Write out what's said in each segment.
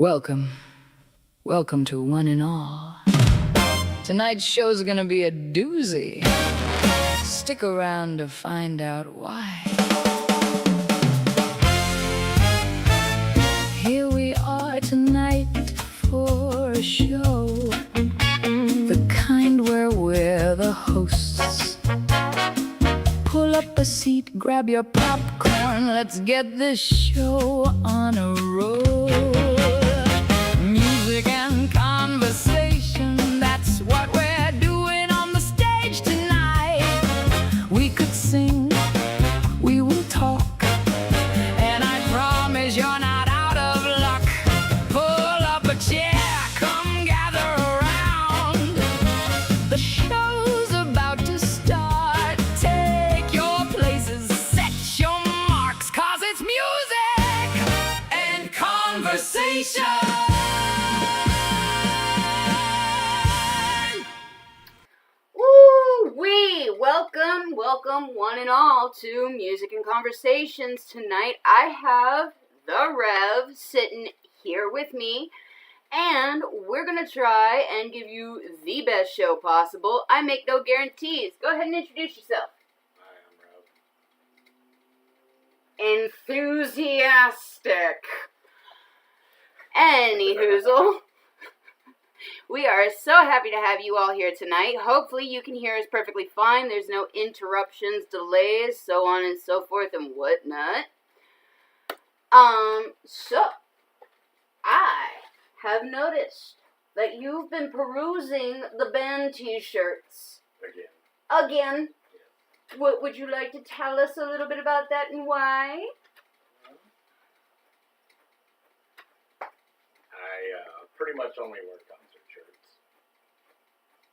Welcome. Welcome to One and All. Tonight's show's gonna be a doozy. Stick around to find out why. Here we are tonight for a show, the kind where we're the hosts. Pull up a seat, grab your popcorn, let's get this show on a roll. Music and conversation, that's what we're doing on the stage tonight. We could sing, we will talk, and I promise you're not out of luck. Pull up a chair, come gather around. The show's about to start. Take your places, set your marks, 'cause it's music and conversation. Welcome one and all to Music and Conversations. Tonight I have the Rev sitting here with me, and we're going to try and give you the best show possible. I make no guarantees. Go ahead and introduce yourself. Hi, I'm Rev. Enthusiastic. Any hoozle. We are so happy to have you all here tonight. Hopefully you can hear us perfectly fine. There's no interruptions, delays, so on and so forth and whatnot. So, I have noticed that you've been perusing the band t-shirts. Again? Yes. What would you like to tell us a little bit about that and why? I pretty much only wear concert shirts,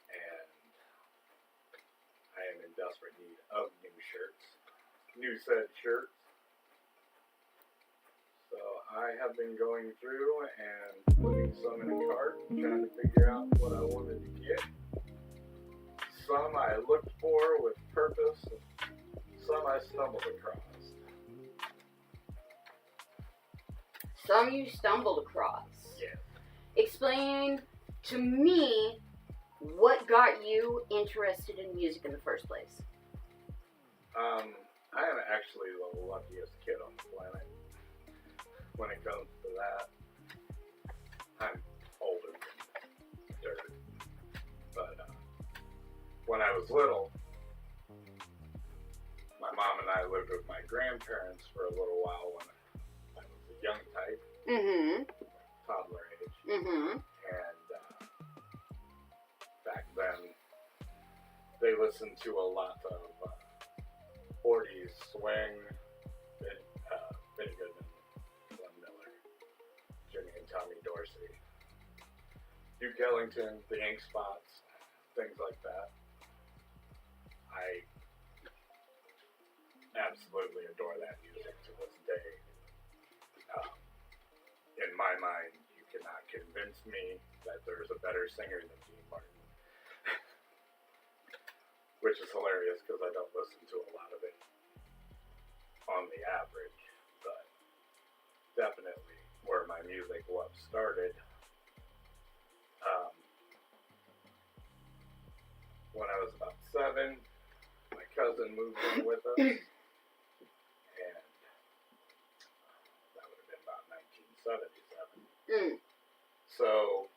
and I am in desperate need of new said shirts. So I have been going through and putting some in a cart, trying to figure out what I wanted to get. Some I looked for with purpose, and some I stumbled across. Some you stumbled across. Yeah. Explain to me what got you interested in music in the first place. I am actually the luckiest kid on the planet when it comes to that. I'm older than dirt, but when I was little, my mom and I lived with my grandparents for a little while when I was a young type, toddler age, and back then they listened to a lot of 40s swing, Benny Goodman, Glenn Miller, Jimmy and Tommy Dorsey, Duke Ellington, the Ink Spots, things like that. I absolutely adore that music to this day. In my mind, you cannot convince me that there's a better singer than Dean Martin. Which is hilarious because I don't listen to a lot of it on the average, but definitely where my music love started. When I was about 7, my cousin moved in with us, and that would have been about 1977. So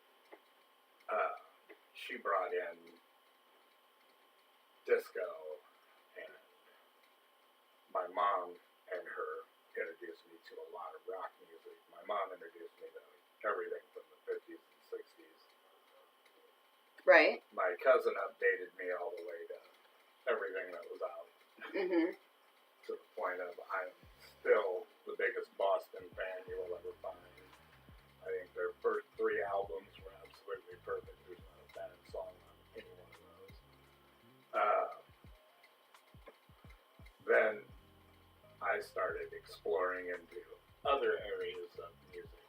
she brought in disco, and my mom and her introduced me to a lot of rock music. My mom introduced me to everything from the 50s and 60s. Right. My cousin updated me all the way to everything that was out. To the point of I'm still the biggest Boston fan you will ever find. I think their first 3 albums were absolutely perfect. There's not a bad song on any one of those. Then I started exploring into other areas of music,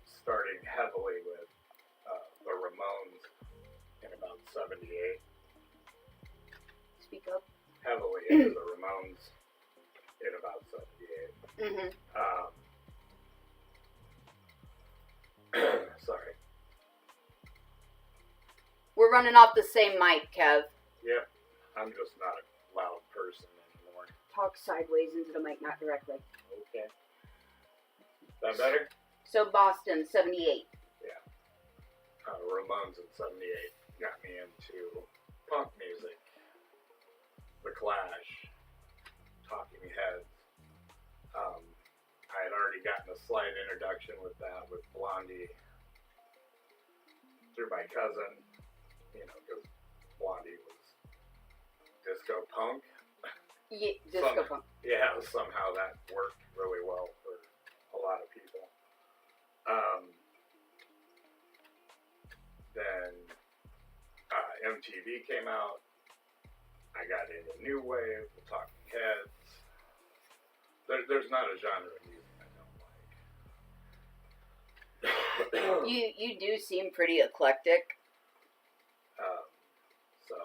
starting heavily with the Ramones in about 78. Speak up. Heavily into the Ramones in about 78. running off the same mic, Kev. Yep. I'm just not a loud person anymore. Talk sideways into the mic, not directly. Okay. Is that better? So Boston, 78. Yeah. Ramones in 78 got me into punk music. The Clash. Talking Heads. I had already gotten a slight introduction with that, with Blondie, through my cousin, because Blondie was disco punk. Yeah, disco punk. Yeah, somehow that worked really well for a lot of people. Then MTV came out. I got into New Wave, the Talking Heads. There's not a genre of music I don't like. You do seem pretty eclectic. So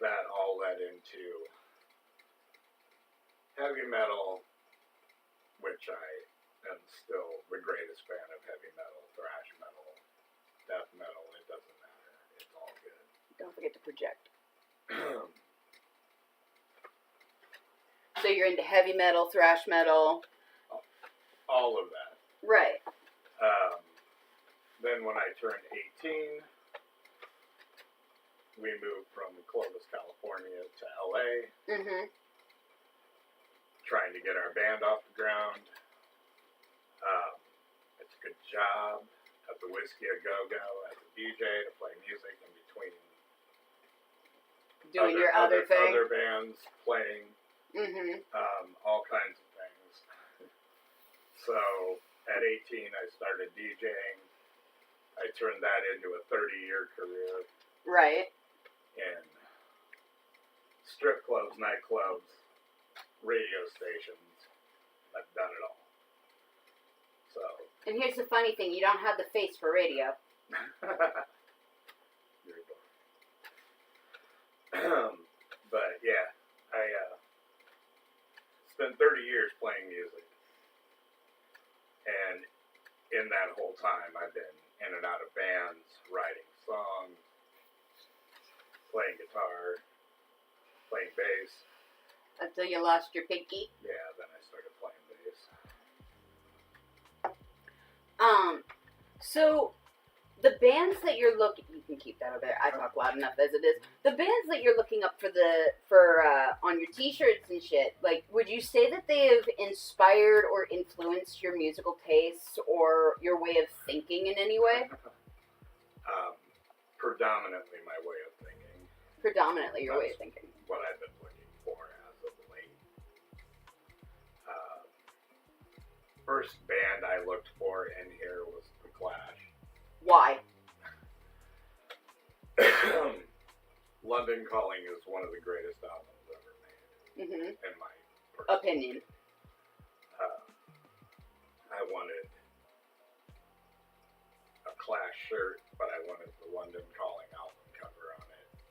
that all led into heavy metal, which I am still the greatest fan of heavy metal, thrash metal, death metal, it doesn't matter. It's all good. Don't forget to project. So you're into heavy metal, thrash metal. All of that. Right. Then when I turned 18, we moved from Clovis, California to LA, Mm-hmm. trying to get our band off the ground. I took a job at the Whiskey A Go-Go as a DJ to play music in between Doing your other thing. Other bands playing. Mm-hmm. All kinds of things. So at 18, I started DJing. I turned that into a 30-year career Right. in strip clubs, nightclubs, radio stations. I've done it all. So. And here's the funny thing: you don't have the face for radio. You're boring. But yeah, I spent 30 years playing music, and in that whole time, I've been in and out of bands, writing songs, playing guitar, playing bass. Until you lost your pinky. Yeah, then I started playing bass. So the bands that you're looking, you can keep that over there. I talk loud enough as it is. The bands that you're looking up for on your T-shirts and shit, like, would you say that they have inspired or influenced your musical tastes or your way of thinking in any way? Predominantly my way of thinking. Predominantly your way of thinking. What I've been looking for as of late. First band I looked for in here was The Clash. Why? London Calling is one of the greatest albums ever made, Mm-hmm. in my personal Opinion. I wanted a Clash shirt, but I wanted the London Calling album cover on it,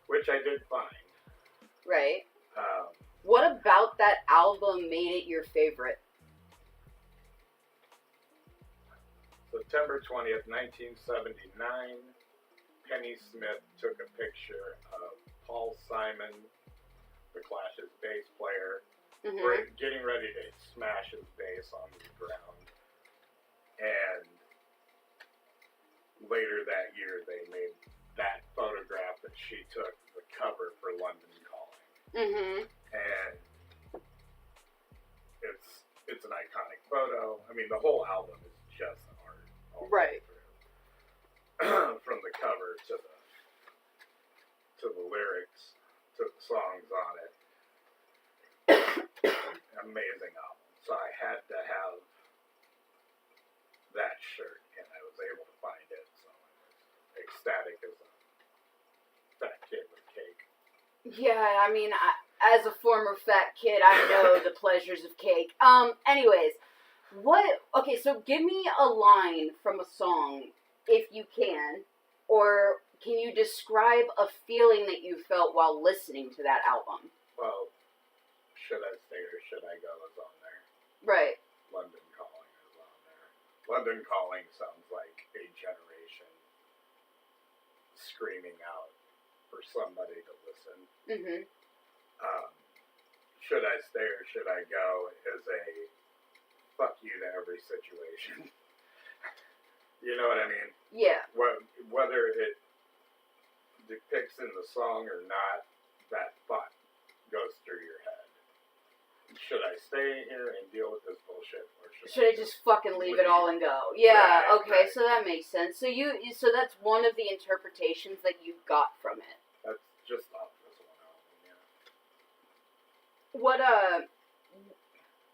which I did find. Right. What about that album made it your favorite? September 20th, 1979, Penny Smith took a picture of Paul Simon, the Clash's bass player, Mm-hmm. getting ready to smash his bass on the ground. And later that year, they made that photograph that she took the cover for London Calling. Mm-hmm. And it's an iconic photo. I mean, the whole album is just art. All the way Right. through. From the cover to the lyrics to the songs on it. Amazing album. So I had to have that shirt, and I was able to find it. So I was ecstatic as a fat kid with cake. Yeah, I mean, as a former fat kid, I know the pleasures of cake. Anyways, okay, so give me a line from a song, if you can, or can you describe a feeling that you felt while listening to that album? Well, Should I Stay or Should I Go is on there. Right. London Calling is on there. London Calling sounds like a generation screaming out for somebody to listen. Mm-hmm. Should I stay or should I go is a fuck you to every situation. You know what I mean? Yeah. Whether it depicts in the song or not, that thought goes through your head. Should I stay here and deal with this bullshit, or should I just fucking leave it all and go? Yeah. Right, Okay. right. So that makes sense. So that's one of the interpretations that you got from it. That's just off this one album, yeah. What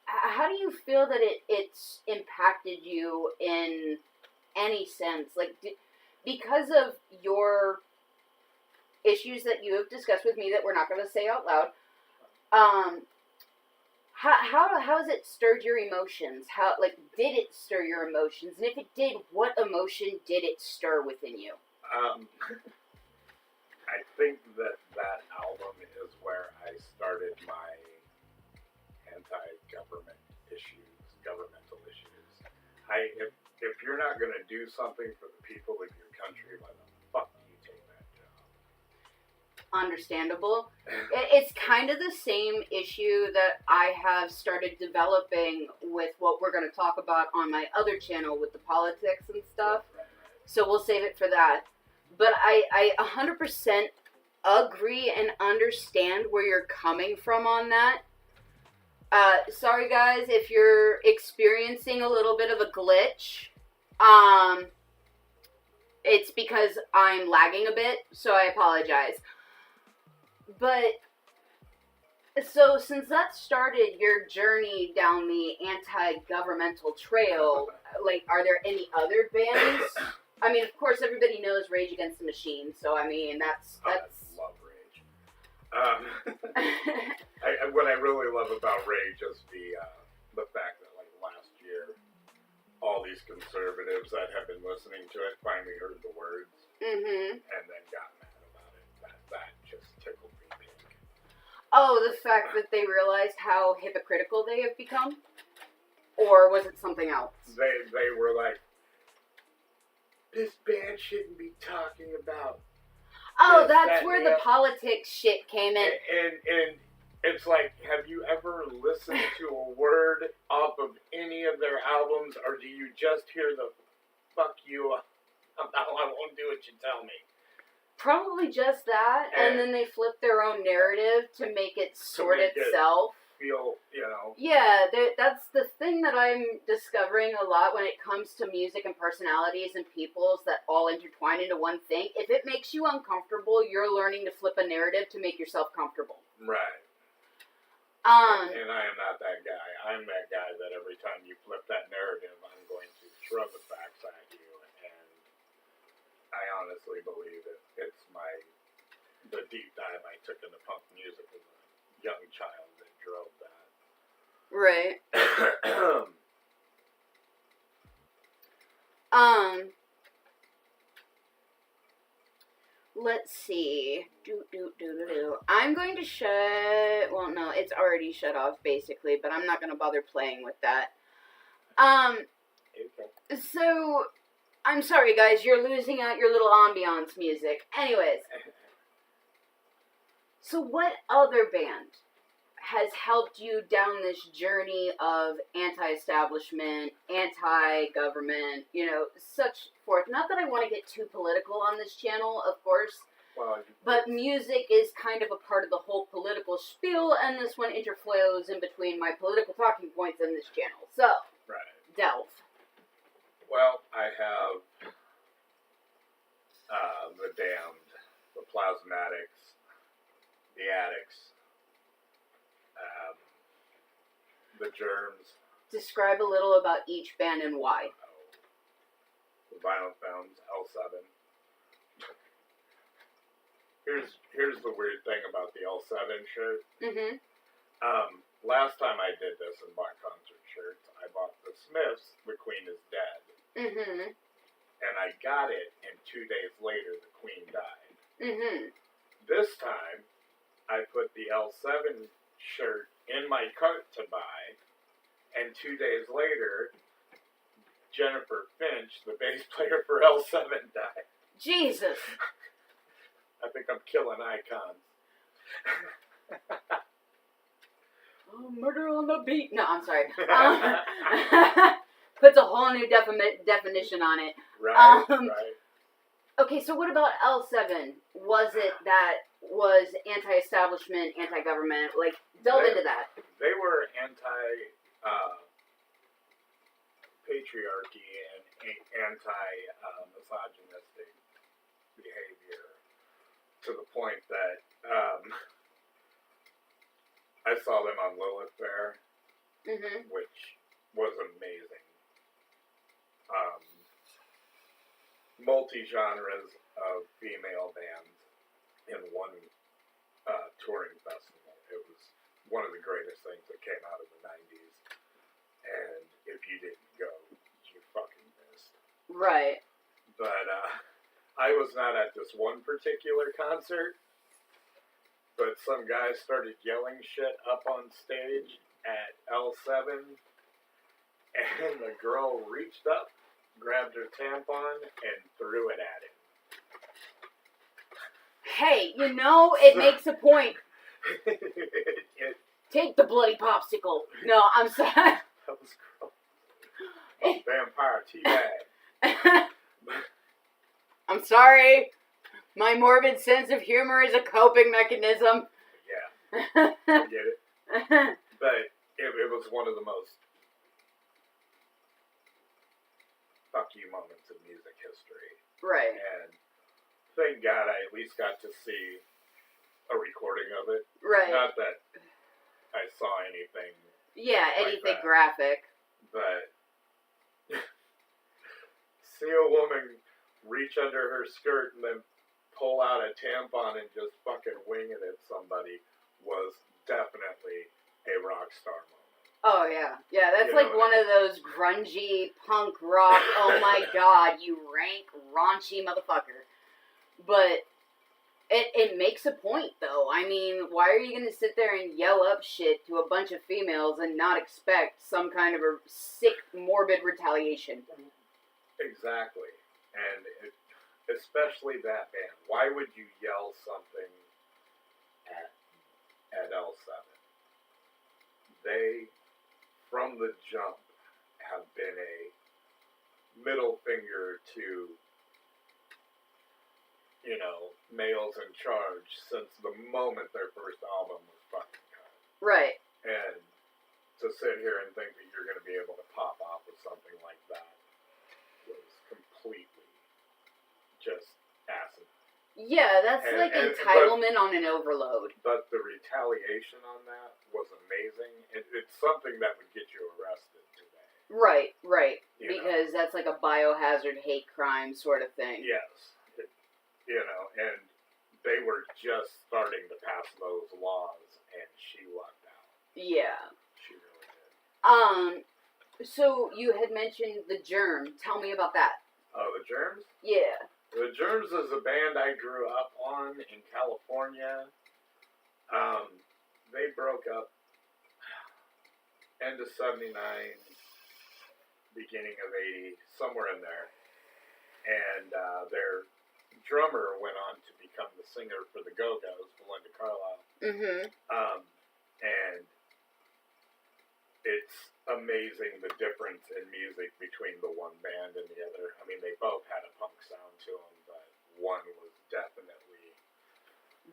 how do you feel that it's impacted you in any sense? Like, because of your issues that you have discussed with me that we're not going to say out loud, how has it stirred your emotions? How, like, did it stir your emotions? And if it did, what emotion did it stir within you? I think that album is where I started my anti-governmental issues. If you're not going to do something for the people of your country, why the fuck do you take that job? Understandable. It's kind of the same issue that I have started developing with what we're going to talk about on my other channel with the politics and stuff. Right. So we'll save it for that. But I 100% agree and understand where you're coming from on that. Sorry guys if you're experiencing a little bit of a glitch. It's because I'm lagging a bit, so I apologize. But, so since that started your journey down the anti-governmental trail, like, are there any other bands? I mean, of course, everybody knows Rage Against the Machine, so I mean, that's... I love Rage. What I really love about Rage is the fact that, like, last year, all these conservatives that have been listening to it finally heard the words and then got mad about it. That just tickled me pink. Oh, the fact that they realized how hypocritical they have become? Or was it something else? They were like, this band shouldn't be talking about. Oh, this, that's that, where the politics shit came in. And it's like, have you ever listened to a word off of any of their albums, or do you just hear the fuck you, I won't do what you tell me? Probably just that, and then they flip their own narrative to make it sort itself. Feel, you know. Yeah, that's the thing that I'm discovering a lot when it comes to music and personalities and peoples that all intertwine into one thing. If it makes you uncomfortable, you're learning to flip a narrative to make yourself comfortable. Right. And I am not that guy. I'm that guy that every time you flip that narrative, I'm going to throw the facts at you. And I honestly believe it's the deep dive I took into punk music as a young child that drove that. Right. Let's see. I'm going to well, no, it's already shut off, basically, but I'm not going to bother playing with that. Okay. So, I'm sorry, guys, you're losing out your little ambiance music. Anyways. So what other band has helped you down this journey of anti-establishment, anti-government, such forth? Not that I want to get too political on this channel, of course, but music is kind of a part of the whole political spiel, and this one interflows in between my political talking points in this channel. So, right. Delve. Well, I have the Damned, the Plasmatics, the Addicts, the Germs. Describe a little about each band and why. The Violent Femmes, L7. Here's the weird thing about the L7 shirt. Mm-hmm. Last time I did this and bought concert shirts, I bought the Smiths, The Queen is Dead. Mm-hmm. And I got it, and 2 days later, the Queen died. Mm-hmm. This time, I put the L7 shirt in my cart to buy, and 2 days later, Jennifer Finch, the bass player for L7, died. Jesus. I'm killing icons. Oh, murder on the beat. No, I'm sorry. Puts a whole new definition on it. Right, right. Okay, so what about L7? Was it that was anti-establishment, anti-government? Like, delve into that. They were anti-patriarchy and anti-misogynistic behavior to the point that I saw them on Lilith Fair, which was amazing. Multi-genres of female bands in one touring festival. It was one of the greatest things that came out of the 90s. And if you didn't go, you fucking missed. Right. But I was not at this one particular concert, but some guy started yelling shit up on stage at L7, and the girl reached up, grabbed her tampon, and threw it at him. Hey, you know, it makes a point. Take the bloody popsicle. No, I'm sorry. That was gross. Vampire teabag. I'm sorry. My morbid sense of humor is a coping mechanism. Yeah. I get it. But it was one of the most fuck you moments in music history. Right. And thank God I at least got to see a recording of it. Right. Not that I saw anything. Yeah, like anything that. graphic. But see a woman reach under her skirt and then pull out a tampon and just fucking wing it at somebody was definitely a rock star moment. Oh, yeah. Yeah, that's You like know one of those grungy punk rock, oh my god, you rank, raunchy motherfucker. But it makes a point, though. I mean, why are you going to sit there and yell up shit to a bunch of females and not expect some kind of a sick, morbid retaliation? Exactly. And especially that band. Why would you yell something at L7? They, from the jump, have been a middle finger to, you know, males in charge since the moment their first album was fucking cut. Right. And to sit here and think that you're going to be able to pop off with something like that was completely just asinine. Yeah, that's like entitlement on an overload. But the retaliation on that was amazing. It's something that would get you arrested today. Right. You Because that's like a biohazard hate crime sort of thing. Yes. And they were just starting to pass those laws, and she lucked out. Yeah. She really did. So you had mentioned The Germ. Tell me about that. Oh, the Germs? Yeah. The Germs is a band I grew up on in California. They broke up end of 79, beginning of 80, somewhere in there. And their drummer went on to become the singer for the Go-Go's, Belinda Carlisle. And it's amazing the difference in music between the one band and the other. I mean, they both had a punk sound to them, but one was definitely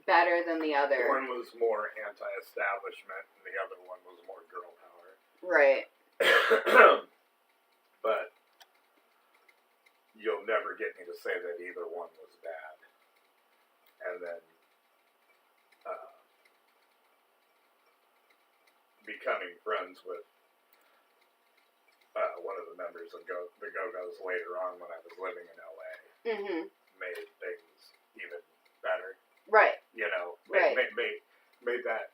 better than the other. One was more anti-establishment, and the other one was more girl power. Right. But you'll never get me to say that either one was bad. And then becoming friends with one of the members of the Go-Go's later on when I was living in LA made things even better. Right. You know, Right. made that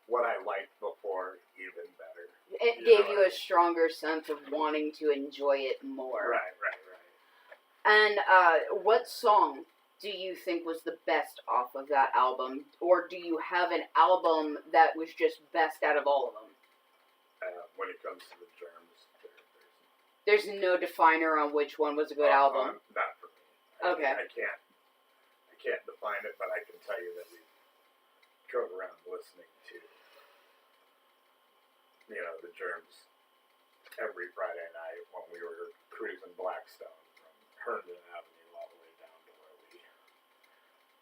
what I liked before even better. It gave you a stronger sense of wanting to enjoy it more. Right. And what song do you think was the best off of that album? Or do you have an album that was just best out of all of them? When it comes to the Germs, there's no definer on which one was a good album. Not for me. Okay. I can't define it, but I can tell you that we drove around listening to, you know, the Germs every Friday night when we were cruising Blackstone from Herndon Avenue all the way down to where we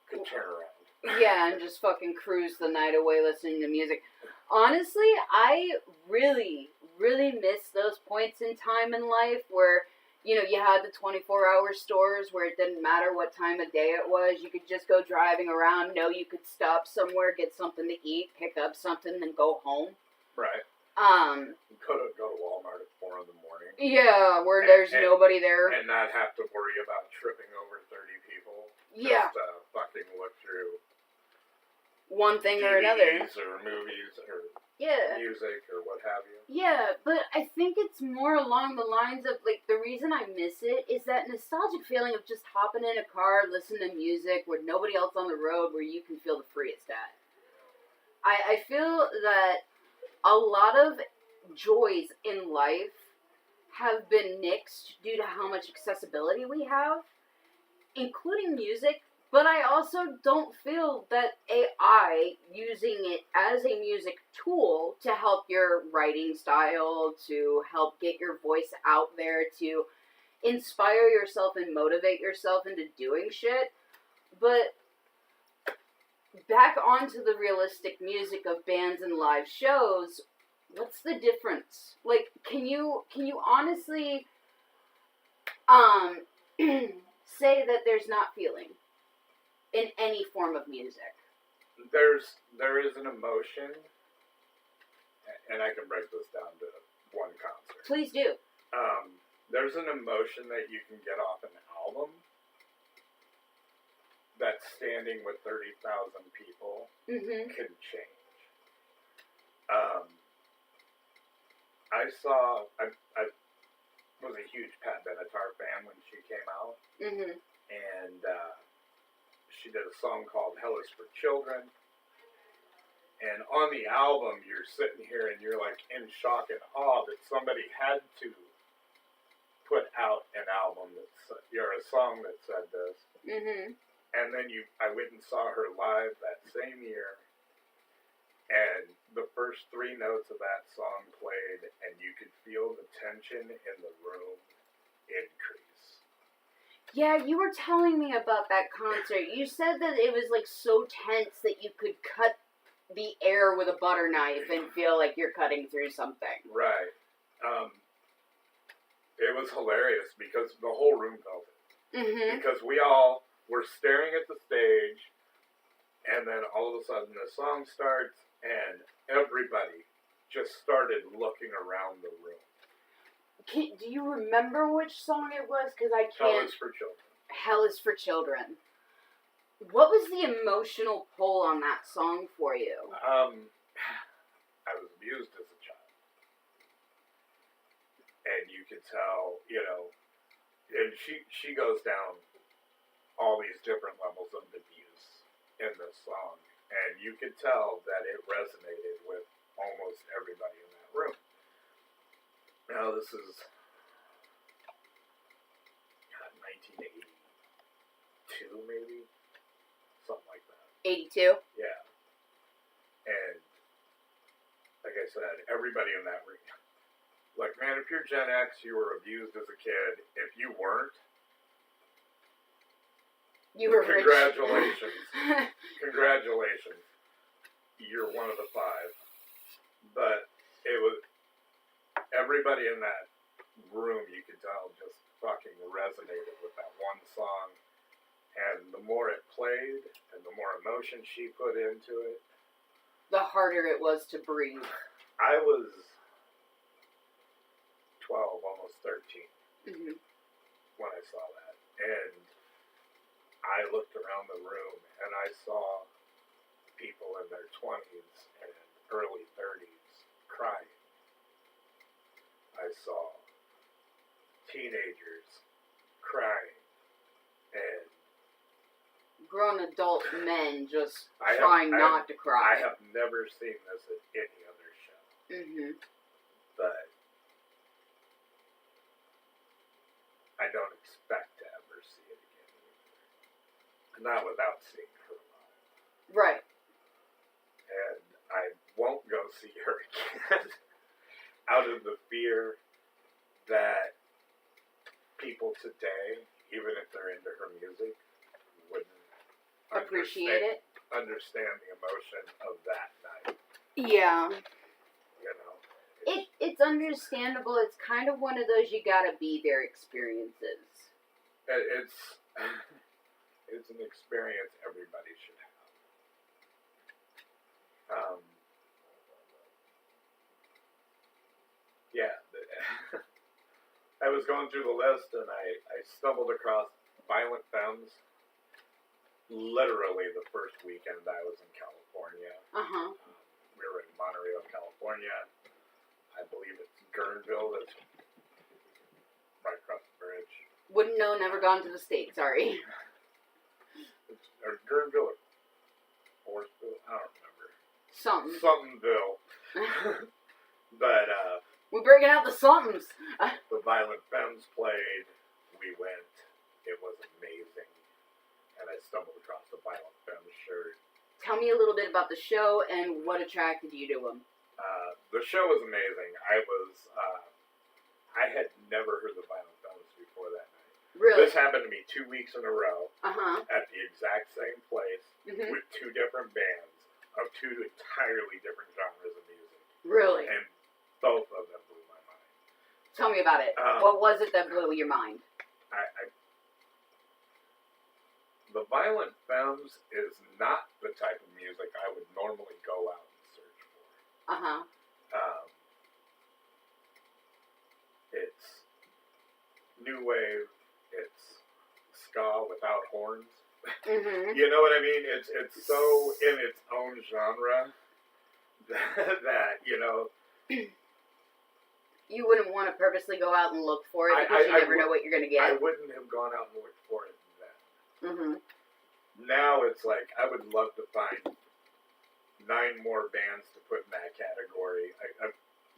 could turn around. Yeah, and just fucking cruise the night away listening to music. Honestly, I really, really miss those points in time in life where, you know, you had the 24-hour stores where it didn't matter what time of day it was. You could just go driving around, know you could stop somewhere, get something to eat, pick up something, and go home. Right. Go to Walmart at 4 in the morning. Yeah, where there's nobody there. And not have to worry about tripping over 30 people. Yeah. Just fucking look through one thing DVDs or another. or movies or Yeah. music or what have you. Yeah, but I think it's more along the lines of, like, the reason I miss it is that nostalgic feeling of just hopping in a car, listening to music with nobody else on the road where you can feel the freest at. I feel that a lot of joys in life have been nixed due to how much accessibility we have, including music, but I also don't feel that AI using it as a music tool to help your writing style, to help get your voice out there, to inspire yourself and motivate yourself into doing shit. But back onto the realistic music of bands and live shows, what's the difference? Like, can you honestly say that there's not feeling in any form of music? There is an emotion, and I can break this down to one concert. Please do. There's an emotion that you can get off an album that standing with 30,000 people can change. I was a huge Pat Benatar fan when she came out, and she did a song called Hell is for Children, and on the album you're sitting here and you're like in shock and awe that somebody had to put out an album or a song that said this. And then I went and saw her live that same year, and the first 3 notes of that song played, and you could feel the tension in the room increase. Yeah, you were telling me about that concert. You said that it was like so tense that you could cut the air with a butter knife and feel like you're cutting through something. Right. It was hilarious because the whole room felt it. Because we all were staring at the stage, and then all of a sudden the song starts, and everybody just started looking around the room. Do you remember which song it was? Because I can't. Hell is for Children. Hell is for Children. What was the emotional pull on that song for you? I was abused as a child. And you could tell, you know, and she goes down all these different levels of abuse in this song. And you could tell that it resonated with almost everybody in that room. Now, this is 1982, maybe? Something like that. 82? Yeah. And, like I said, everybody in that room. Like, man, if you're Gen X, you were abused as a kid. If you weren't, you were congratulations. Congratulations. You're one of the 5. But it was, everybody in that room, you could tell, just fucking resonated with that one song. And the more it played, and the more emotion she put into it, the harder it was to breathe. I was 12, almost 13, when I saw that. And I looked around the room, and I saw people in their 20s and early 30s crying. I saw teenagers crying, and grown adult men just trying not to cry. I have never seen this at any other show. But I don't expect to ever see it again. not without seeing her live. Right. And I won't go see her again out of the fear that people today, even if they're into her music, wouldn't Appreciate understand the emotion of that night. Yeah. You know, It's understandable. It's kind of one of those you gotta be there experiences. it's it's an experience everybody should have. Yeah, I was going through the list and I stumbled across Violent Femmes. Literally the first weekend I was in California. We were in Monterey, California. I believe it's Guerneville. That's right across the bridge. Wouldn't know, never gone to the States, sorry. Or Guerneville or Forestville? I don't remember. Somethingville. But we're breaking out the somethings. the Violent Femmes played. We went. It was amazing. And I stumbled across the Violent Femmes shirt. Tell me a little bit about the show and what attracted you to them. The show was amazing. I had never heard the Violent Femmes before that night. Really? This happened to me 2 weeks in a row at the exact same place with two different bands of two entirely different genres of music. Really? And both of them blew my mind. Tell me about it. What was it that blew your mind? The Violent Femmes is not the type of music I would normally go out and search for. It's new wave. It's ska without horns. You know what I mean? It's so in its own genre that you know. You wouldn't want to purposely go out and look for it because you never know what you're going to get. I wouldn't have gone out and looked for it then. Now it's like I would love to find 9 more bands to put in that category.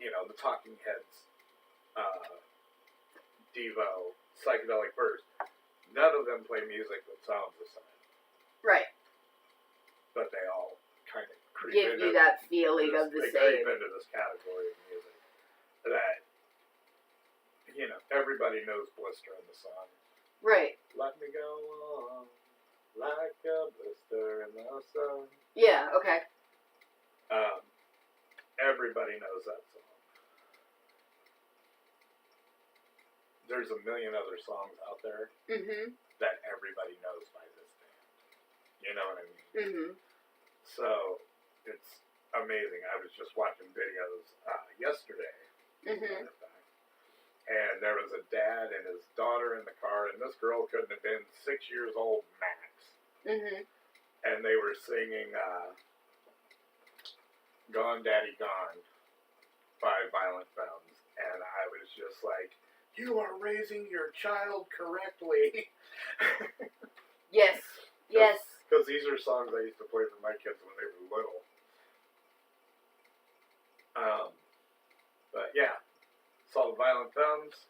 You know, the Talking Heads, Devo, Psychedelic Furs. None of them play music that sounds the same. Right. But they all kind of give you that feeling of the same. They creep into this category of music that, you know, everybody knows Blister in the song. Right. Let me go on like a blister in the sun. Yeah, okay. Everybody knows that song. There's a million other songs out there that everybody knows by this band. You know what I mean? So, it's amazing. I was just watching videos yesterday, as a matter of fact, and there was a dad and his daughter in the car, and this girl couldn't have been 6 years old max. And they were singing Gone Daddy Gone by Violent Femmes, and I was just like, you are raising your child correctly. Yes. Yes. Because these are songs I used to play for my kids when they were little. But yeah, saw the Violent Femmes,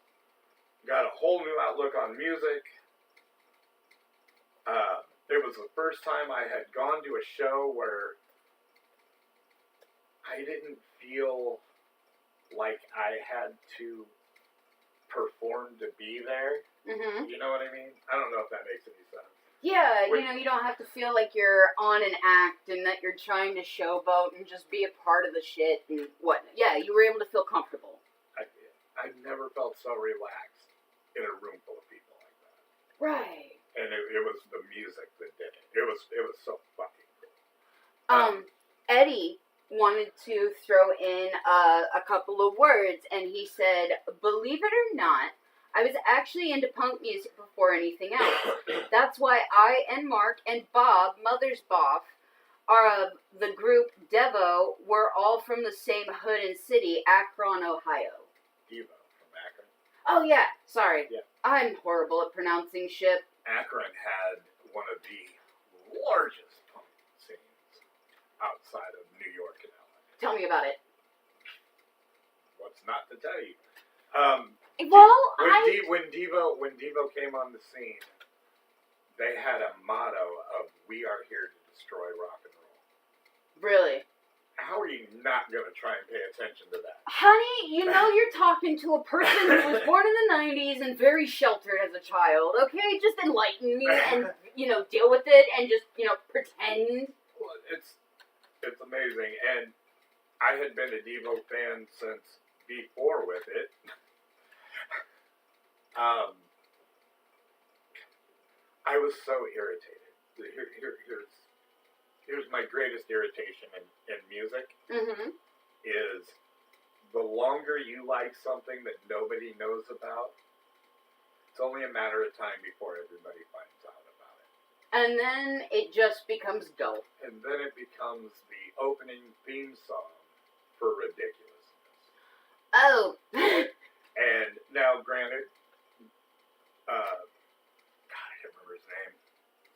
got a whole new outlook on music. It was the first time I had gone to a show where I didn't feel like I had to perform to be there. You know what I mean? I don't know if that makes any sense. Yeah, you know, you don't have to feel like you're on an act and that you're trying to showboat and just be a part of the shit and whatnot. Yeah, you were able to feel comfortable. I never felt so relaxed in a room full of people like that. Right. And it was the music that did it. It was so fucking cool. Eddie wanted to throw in a couple of words, and he said, believe it or not, I was actually into punk music before anything else. That's why I and Mark and Bob, Mother's Boff, are of the group Devo. We're all from the same hood and city, Akron, Ohio. Devo from Akron. Oh, yeah. Sorry. Yeah. I'm horrible at pronouncing shit. Akron had one of the largest punk scenes outside of New York and LA. Tell me about it. What's not to tell you? Well, when Devo came on the scene, they had a motto of "We are here to destroy rock and roll." Really? How are you not going to try and pay attention to that? Honey, you know you're talking to a person who was born in the 90s and very sheltered as a child, okay? Just enlighten me and, deal with it and just, pretend. Well, it's amazing. And I had been a Devo fan since before with it. I was so irritated. Here's my greatest irritation in music, is the longer you like something that nobody knows about, it's only a matter of time before everybody finds out about it. And then it just becomes dull. And then it becomes the opening theme song for ridiculousness. Oh. And now, granted, God, I can't remember his name,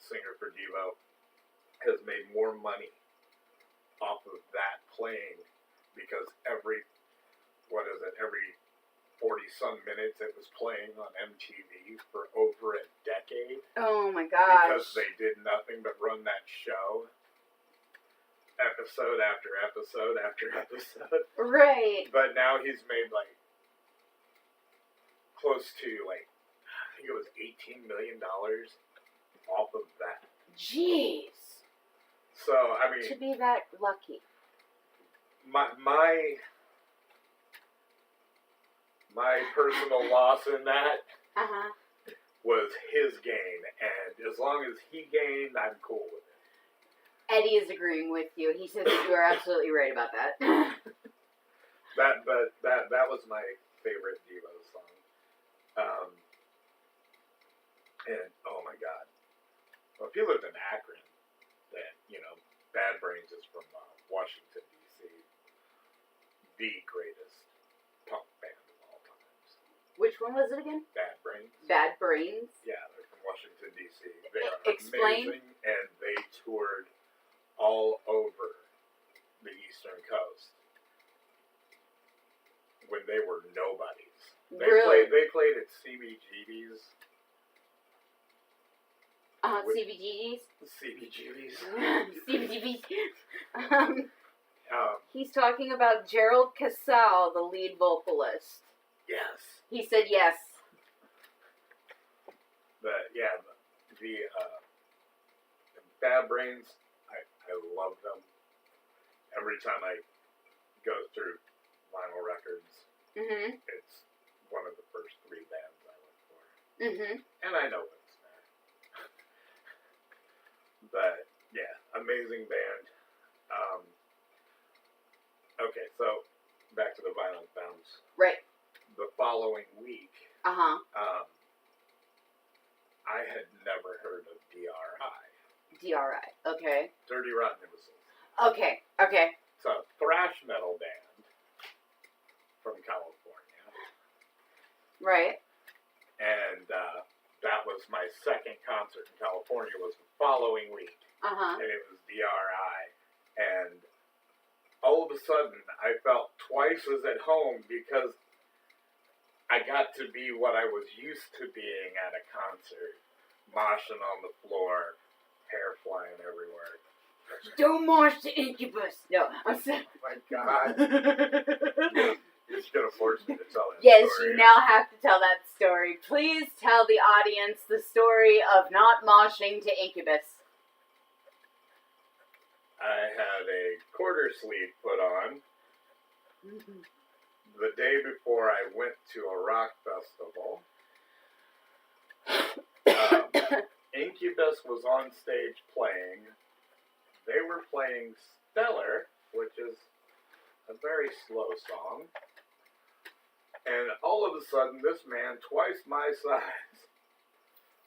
singer for Devo, has made more money off of that playing because every 40-some minutes it was playing on MTV for over a decade. Oh my gosh. Because they did nothing but run that show episode after episode after episode. Right. But now he's made close to I think it was $18 million off of that. Jeez. So, I mean, to be that lucky. My personal loss in that was his gain, and as long as he gained, I'm cool with it. Eddie is agreeing with you. He says that you are absolutely right about that. That was my favorite Devo song. And oh my God, well, if you lived in Akron, then Bad Brains is from Washington, D.C., the greatest punk band of all times. Which one was it again? Bad Brains. Bad Brains? Yeah, they're from Washington, D.C. They are Explain. amazing, and they toured all over the Eastern Coast when they were nobodies. They played at CBGB's. CBGB's? CBGB's. CBGB's. He's talking about Gerald Casale, the lead vocalist. Yes. He said yes. The Bad Brains, I love them. Every time I go through vinyl records, it's one of the first 3 bands I look for. And I know what's there. But, yeah, amazing band. Okay, so back to the vinyl bounce. Right. The following week, I had never heard of DRI. DRI, okay. Dirty Rotten Imbeciles. Okay. It's a thrash metal band from California. Right. And that was my second concert in California, was the following week. And it was DRI. And all of a sudden, I felt twice as at home because I got to be what I was used to being at a concert. Moshing on the floor, hair flying everywhere. Don't march to Incubus. No, I'm sorry. Oh my God. You're just going to force me to tell that yes, story. you now have to tell that story. Please tell the audience the story of not moshing to Incubus. I had a quarter sleeve put on the day before I went to a rock festival. Incubus was on stage playing. They were playing Stellar, which is a very slow song. And all of a sudden, this man, twice my size,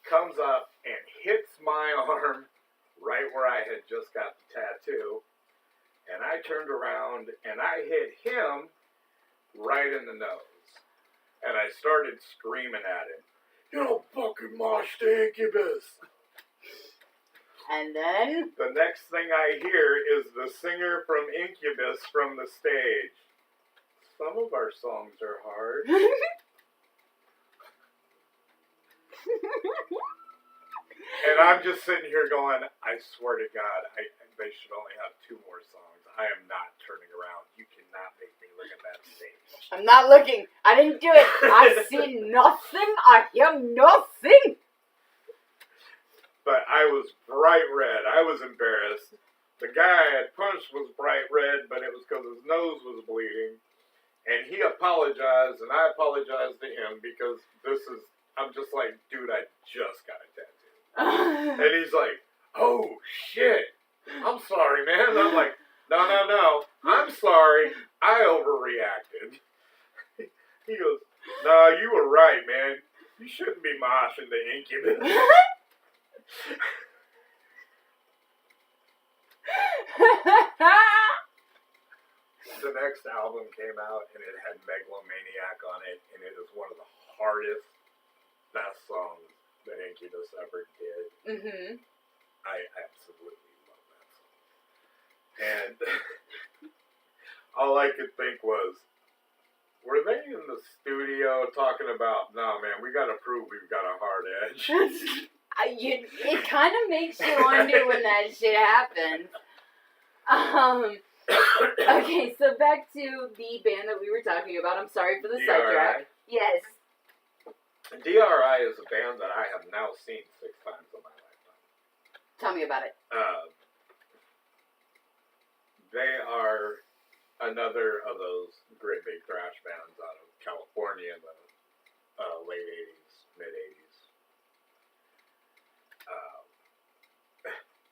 comes up and hits my arm right where I had just got the tattoo. And I turned around and I hit him right in the nose. And I started screaming at him, "You don't fucking mosh to Incubus!" And then? The next thing I hear is the singer from Incubus from the stage. "Some of our songs are hard." And I'm just sitting here going, I swear to God, they should only have 2 more songs. I am not turning around. You cannot make me look at that stage. I'm not looking. I didn't do it. I see nothing. I hear nothing. But I was bright red. I was embarrassed. The guy I had punched was bright red, but it was because his nose was bleeding. And he apologized, and I apologized to him because I'm just like, dude, I just got a tattoo. And he's like, oh, shit. I'm sorry, man. And I'm like, no. I'm sorry. I overreacted. He goes, no, you were right, man. You shouldn't be moshing the Incubus. The next album came out, and it had Megalomaniac on it, and it is one of the hardest, best songs that Incubus ever did. Mm-hmm. I absolutely love that song. And all I could think was, were they in the studio talking about, no, man, we got to prove we've got a hard edge? It kind of makes you wonder when that shit happens. Okay, so back to the band that we were talking about. I'm sorry for the sidetrack. Yes. DRI is a band that I have now seen 6 times in my lifetime. Tell me about it. They are another of those great big thrash bands out of California in the late 80s, mid 80s.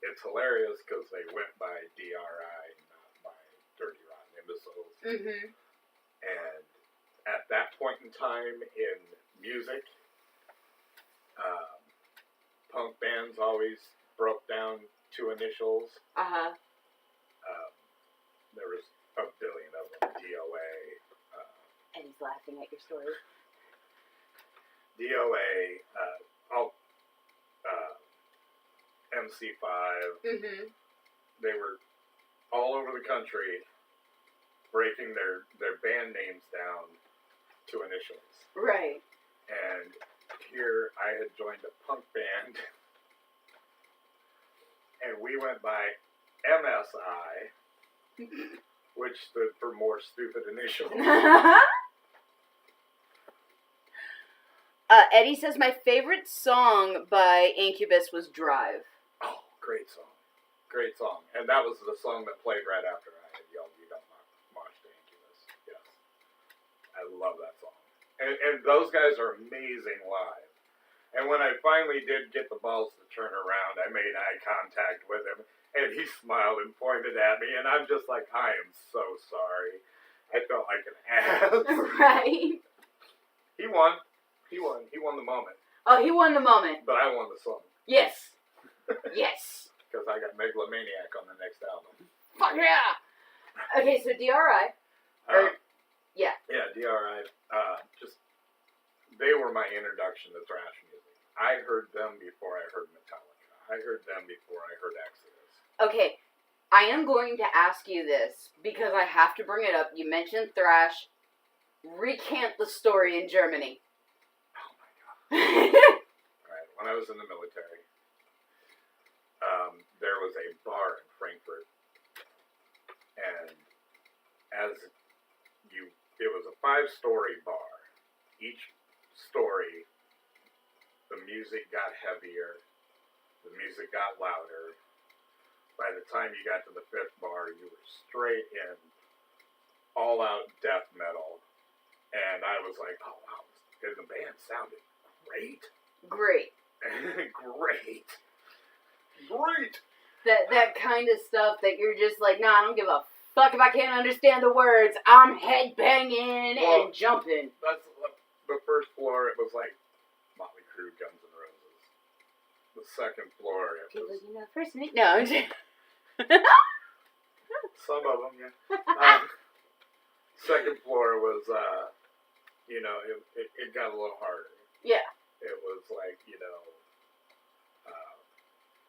It's hilarious because they went by DRI, not by Dirty Rotten Imbeciles. Mm-hmm. And at that point in time in music, punk bands always broke down 2 initials. Uh-huh. There was a billion of them. DOA. And he's laughing at your story. DOA. MC5. Mm-hmm. They were all over the country breaking their band names down to initials. Right. And here I had joined a punk band, and we went by MSI, which stood for more stupid initials. Eddie says my favorite song by Incubus was Drive. Oh, great song. Great song. And that was the song that played right after I had yelled, "You don't march to Incubus." Yes. I love that song. And those guys are amazing live. And when I finally did get the balls to turn around, I made eye contact with him, and he smiled and pointed at me, and I'm just like, I am so sorry. I felt like an ass. Right. He won. He won the moment. Oh, he won the moment. But I won the song. Yes. Yes. Because I got Megalomaniac on the next album. Fuck yeah! Okay, so DRI. Yeah. Yeah, DRI. They were my introduction to thrash music. I heard them before I heard Metallica. I heard them before I heard Exodus. Okay, I am going to ask you this because I have to bring it up. You mentioned thrash. Recant the story in Germany. Oh my God. Alright, when I was in the military, there was a bar in Frankfurt, and it was a 5-story bar. Each story, the music got heavier, the music got louder. By the time you got to the 5th bar, you were straight in all-out death metal, and I was like, oh wow, the band sounded great. Great. Great. That kind of stuff that you're just like, nah, I don't give a fuck if I can't understand the words. I'm headbanging and jumping. That's the first floor. It was like Motley Crue, Guns N' Roses. The second floor, it People was you know first name. No. some of them. Yeah. Second floor was, it got a little harder. Yeah. It was like,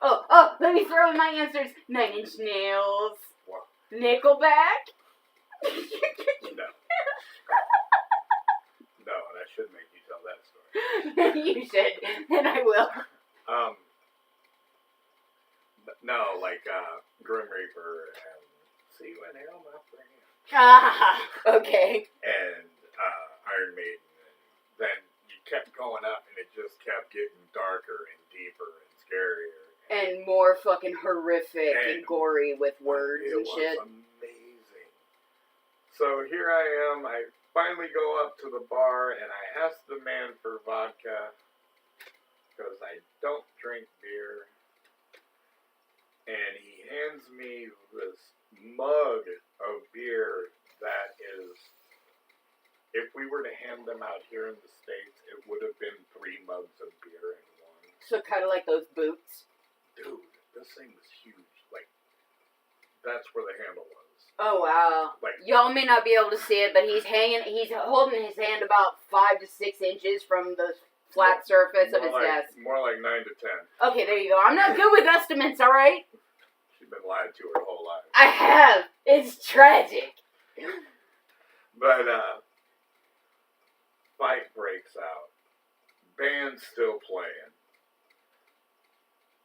Oh, let me throw in my answers. 9 Inch Nails. What? Nickelback. No. No, and I should make you tell that story. You should, and I will. No, like Grim Reaper and See You in Hell, my friend. Okay. And Iron Maiden. And then you kept going up, and it just kept getting darker and deeper and scarier. And more fucking horrific and gory with words and shit. It was amazing. So here I am. I finally go up to the bar, and I ask the man for vodka, because I don't drink beer. And he hands me this mug of beer that is, if we were to hand them out here in the States, it would have been 3 mugs of beer in one. So kind of like those boots? Dude, this thing was huge. Like, that's where the handle was. Oh, wow. Like, y'all may not be able to see it, but he's holding his hand about 5 to 6 inches from the flat surface of his desk. More like 9 to 10. Okay, there you go. I'm not good with estimates, alright? She's been lied to her whole life. I have. It's tragic. But, fight breaks out. Band's still playing.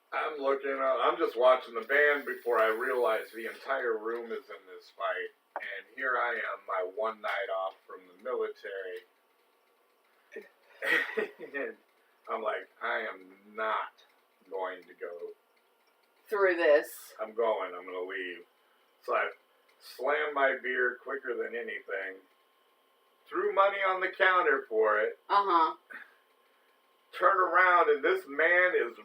I'm just watching the band before I realize the entire room is in this fight. And here I am, my one night off from the military. And I'm like, I am not going to go through this. I'm going to leave. So I slammed my beer quicker than anything. Threw money on the counter for it. Turn around, and this man is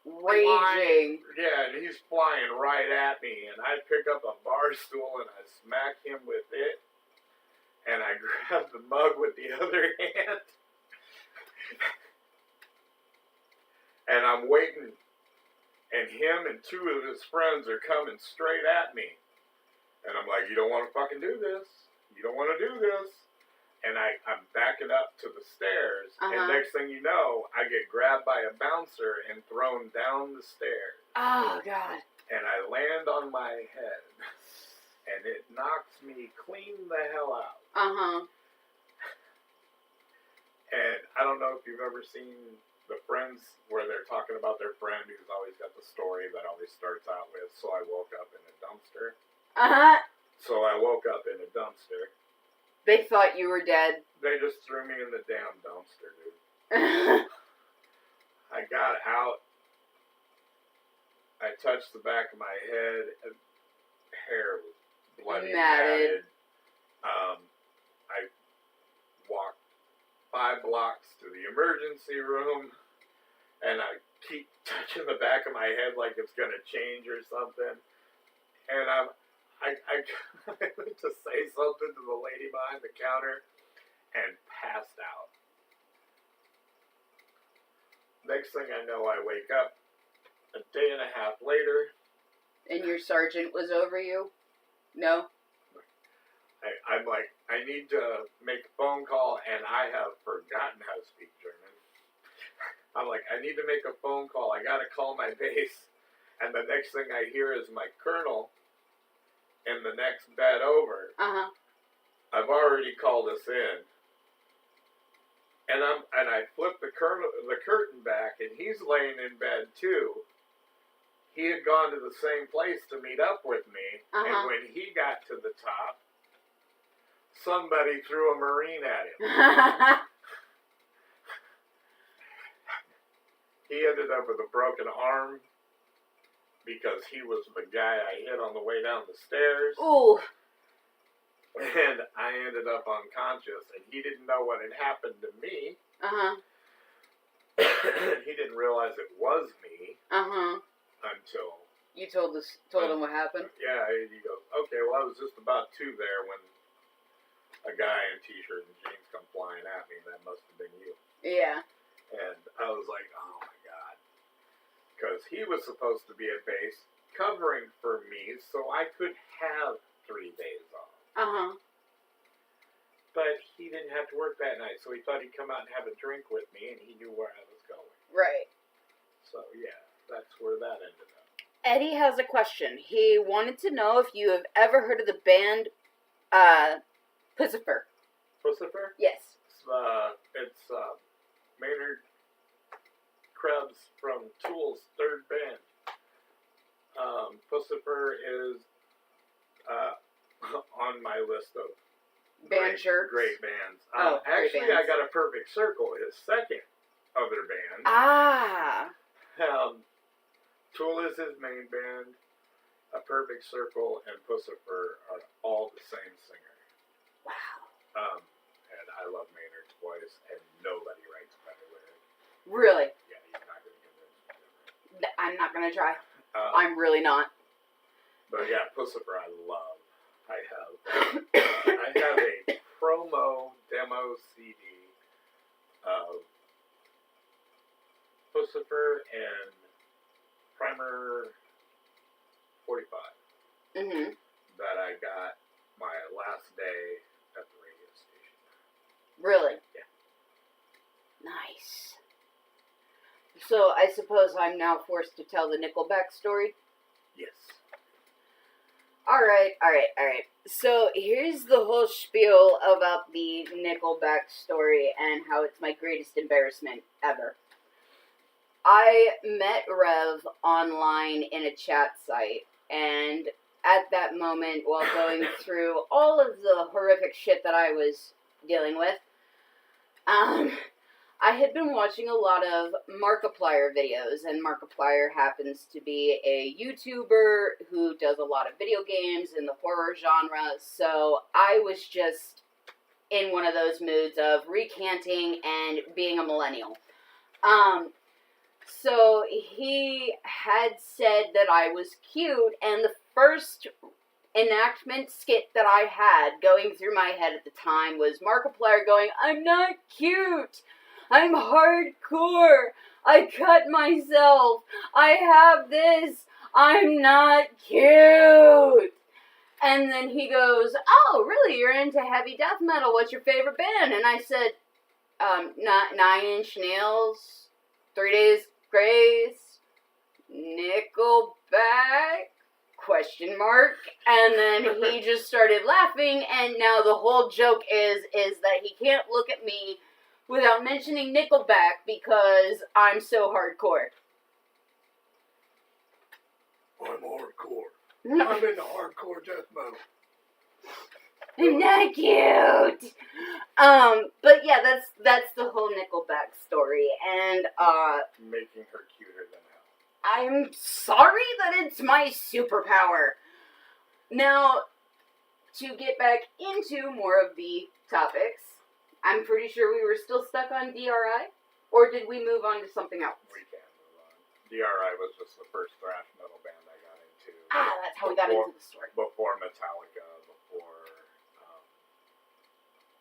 raging. Yeah, and he's flying right at me, and I pick up a bar stool and I smack him with it, and I grab the mug with the other hand, and I'm waiting, and him and 2 of his friends are coming straight at me, and I'm like, you don't want to fucking do this, you don't want to do this. And I'm backing up to the stairs, and next thing you know, I get grabbed by a bouncer and thrown down the stairs. Oh, God. And I land on my head, and it knocks me clean the hell out. And I don't know if you've ever seen the Friends where they're talking about their friend who's always got the story that always starts out with, so I woke up in a dumpster. So I woke up in a dumpster. They thought you were dead. They just threw me in the damn dumpster, dude. I got out. I touched the back of my head. Hair was bloody matted. I walked 5 blocks to the emergency room, and I keep touching the back of my head like it's going to change or something. And I went to say something to the lady behind the counter and passed out. Next thing I know, I wake up a day and a half later. And your sergeant was over you? No? I'm like, I need to make a phone call, and I have forgotten how to speak German. I'm like, I need to make a phone call. I got to call my base. And the next thing I hear is my colonel in the next bed over. I've already called us in. And I flip the curtain back, and he's laying in bed too. He had gone to the same place to meet up with me, and when he got to the top, somebody threw a Marine at him. He ended up with a broken arm because he was the guy I hit on the way down the stairs. Ooh. And I ended up unconscious, and he didn't know what had happened to me. He didn't realize it was me until you told him what happened. Yeah, he goes, okay, well, I was just about to there when a guy in t-shirt and jeans come flying at me. That must have been you. Yeah. And I was like, oh my God, because he was supposed to be at base covering for me, so I could have 3 days off. But he didn't have to work that night, so he thought he'd come out and have a drink with me, and he knew where I was going. Right. So, yeah, that's where that ended up. Eddie has a question. He wanted to know if you have ever heard of the band Pussifer. Pussifer? Yes. It's Maynard Krebs from Tool's 3rd band. Pussifer is on my list of Band jerks. great bands. Great Actually, bands. I got a Perfect Circle, his second other band. Ah. Tool is his main band. A Perfect Circle and Pussifer are all the same singer. Wow. And I love Maynard's voice, and nobody writes better lyrics. Really? Yeah, you're not going to convince me. I'm not gonna try. I'm I'm really not. But yeah, Pussifer I love. I have a promo demo CD of Pussifer and Primer 45 Mm-hmm. that I got my last day at the radio station. Really? Yeah. Nice. So I suppose I'm now forced to tell the Nickelback story? Yes. Alright. So here's the whole spiel about the Nickelback story and how it's my greatest embarrassment ever. I met Rev online in a chat site, and at that moment, while going throug't all of the horrific shit that I was dealing with, I had been watching a lot of Markiplier videos, and Markiplier happens to be a YouTuber who does a lot of video games in the horror genre, so I was just in one of those moods of recanting and being a millennial. So he had said that I was cute, and the first enactment skit that I had going through my head at the time was Markiplier going, "I'm not cute! I'm hardcore! I cut myself! I have this! I'm not cute!" And then he goes, "Oh, really? You're into heavy death metal. What's your favorite band?" And I said, 9 Inch Nails, 3 Days Grace, Nickelback, ? And then he just started laughing, and now the whole joke is that he can't look at me without mentioning Nickelback because I'm so hardcore. I'm hardcore. I'm into hardcore death metal. I'm not cute. But yeah, that's the whole Nickelback story, and Making her cuter than hell. I'm sorry that it's my superpower. Now, to get back into more of the topics, I'm pretty sure we were still stuck on DRI, or did we move on to something else? We can move on. DRI was just the first thrash metal band I got into. That's how we got into the story. Before Metallica,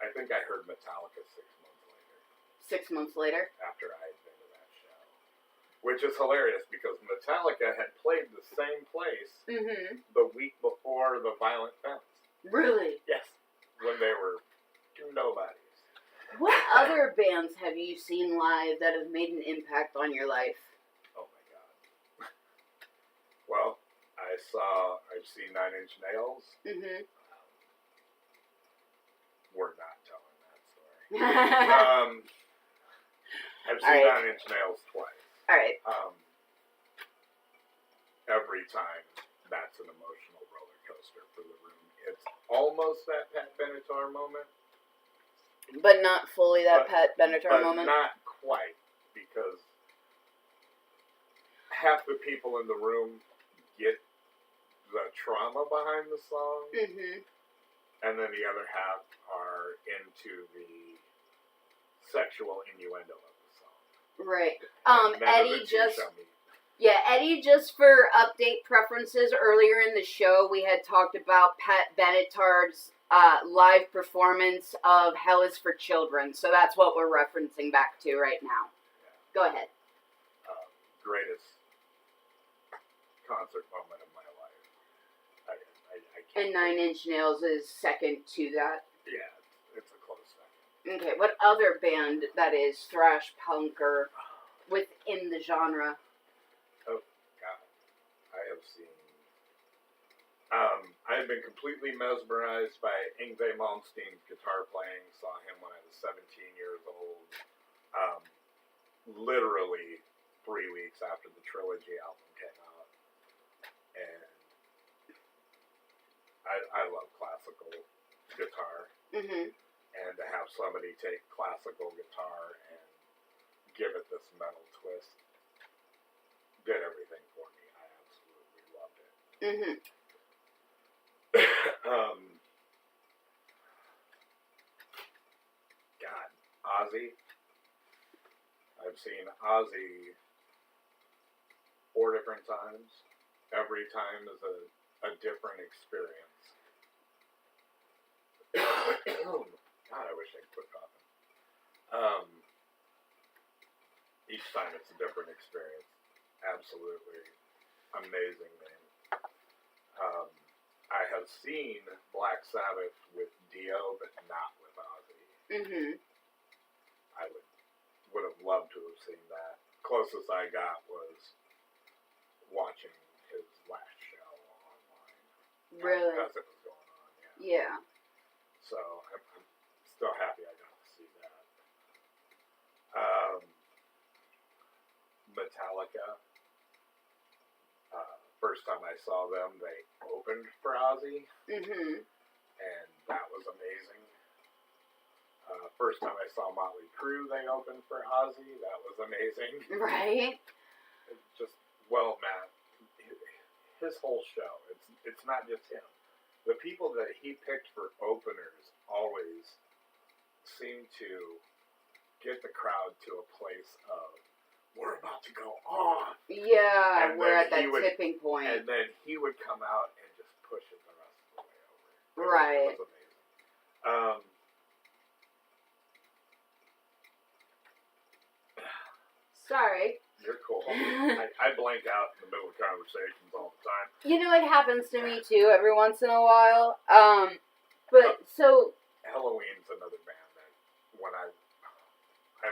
I think I heard Metallica 6 months later. 6 months later? After I had been to that show. Which is hilarious because Metallica had played the same place the week before the Violent Femmes. Really? Yes. When they were two nobodies. What other bands have you seen live that have made an impact on your life? Oh my god. Well, I've seen 9 Inch Nails. We're not telling that story. I've seen 9 Inch Nails twice. Alright. Every time, that's an emotional roller coaster for the room. It's almost that Pat Benatar moment. But not fully that Pat Benatar moment? But not quite, because half the people in the room get the trauma behind the song, and then the other half are into the sexual innuendo of the song. Right. Eddie, just for update preferences, earlier in the show we had talked about Pat Benatar's live performance of Hell is for Children, so that's what we're referencing back to right now. Yeah. Go ahead. Greatest concert moment of my life. I can't. And 9 Inch Nails is second to that. Yeah, it's a close second. Okay, what other band that is thrash punk or within the genre? Oh, God. I have seen... I have been completely mesmerized by Yngwie Malmsteen's guitar playing. Saw him when I was 17 years old. Literally 3 weeks after the Trilogy album came out. And I love classical guitar. Mm-hmm. And to have somebody take classical guitar and give it this metal twist did everything for me. I absolutely loved it. Mm-hmm. God, Ozzy. I've seen Ozzy 4 different times. Every time is a different experience. God, I wish I could quit coughing. Each time it's a different experience. Absolutely amazing, man. I have seen Black Sabbath with Dio, but not with Ozzy. Mm-hmm. I would have loved to have seen that. Closest I got was watching his last show online. Really? As it was going on, yeah. Yeah. So I'm still happy I got to see that. Metallica. First time I saw them, they opened for Ozzy, Mm-hmm. and that was amazing. First time I saw Motley Crue, they opened for Ozzy. That was amazing. Right. Just, well, Matt, his whole show, it's not just him. The people that he picked for openers always seem to get the crowd to a place of, we're about to go on. Yeah, And we're then at that he would- tipping point. And then he would come out and just push it the rest of the way over. Right. It was amazing. Sorry. You're cool. I blank out in the middle of conversations all the time. You know, it happens to me too every once in a while. But so. Halloween's another band that when I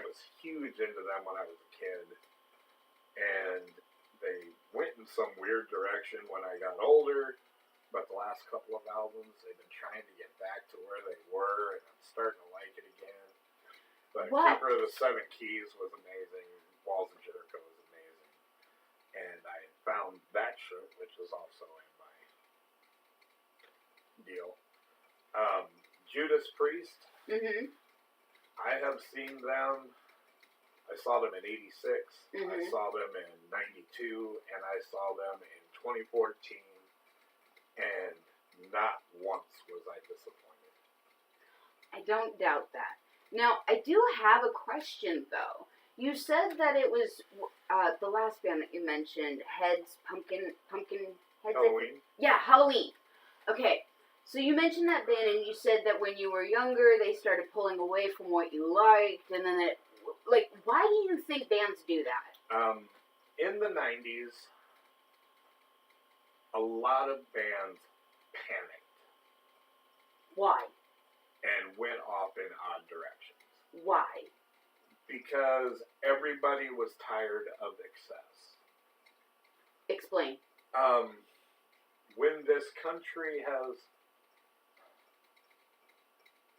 was huge into them when I was a kid, and they went in some weird direction when I got older. But the last couple of albums, they've been trying to get back to where they were, and I'm starting to like it again. But What? Keeper of the Seven Keys was amazing. Walls of Jericho was amazing. And I found that shirt, which is also in my deal. Judas Priest. Mm-hmm. I have seen them. I saw them in '86. Mm-hmm. I saw them in '92, and I saw them in 2014. And not once was I disappointed. I don't doubt that. Now, I do have a question though. You said that it was the last band that you mentioned, Pumpkin Heads. Halloween. Yeah, Halloween. Okay, so you mentioned that band, and you said that when you were younger, they started pulling away from what you liked, and then why do you think bands do that? In the '90s, a lot of bands panicked Why? and went off in odd directions. Why? Because everybody was tired of excess. Explain. When this country has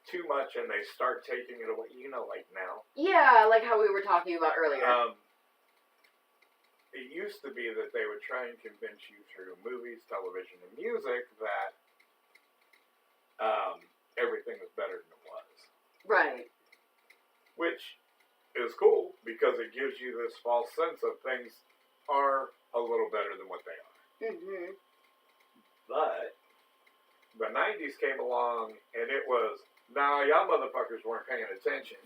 too much and they start taking it away, like now. Yeah, like how we were talking about earlier. It used to be that they would try and convince you through movies, television, and music that everything was better than it was. Right. Which is cool because it gives you this false sense of things are a little better than what they are. Mm-hmm. But the 90s came along and it was, nah, y'all motherfuckers weren't paying attention.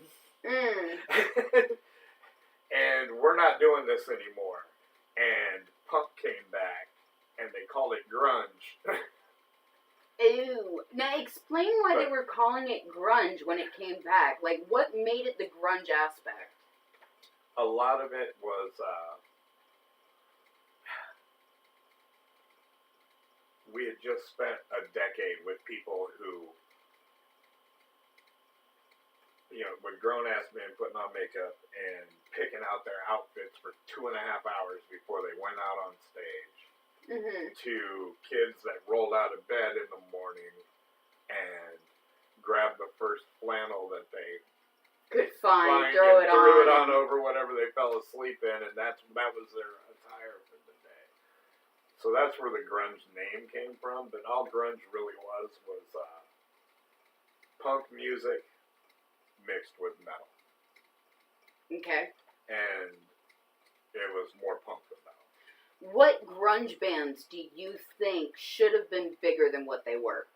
And we're not doing this anymore. And punk came back and they called it grunge. Ew. Now explain why they were calling it grunge when it came back. Like, what made it the grunge aspect? A lot of it was, we had just spent a decade with people who, with grown-ass men putting on makeup and picking out their outfits for 2.5 hours before they went out on stage. Mm-hmm. To kids that rolled out of bed in the morning and grabbed the first flannel that they could find, and threw it on over whatever they fell asleep in, and that was their attire for the day. So that's where the grunge name came from, but all grunge really was punk music mixed with metal. Okay. And it was more punk than metal. What grunge bands do you think should have been bigger than what they were?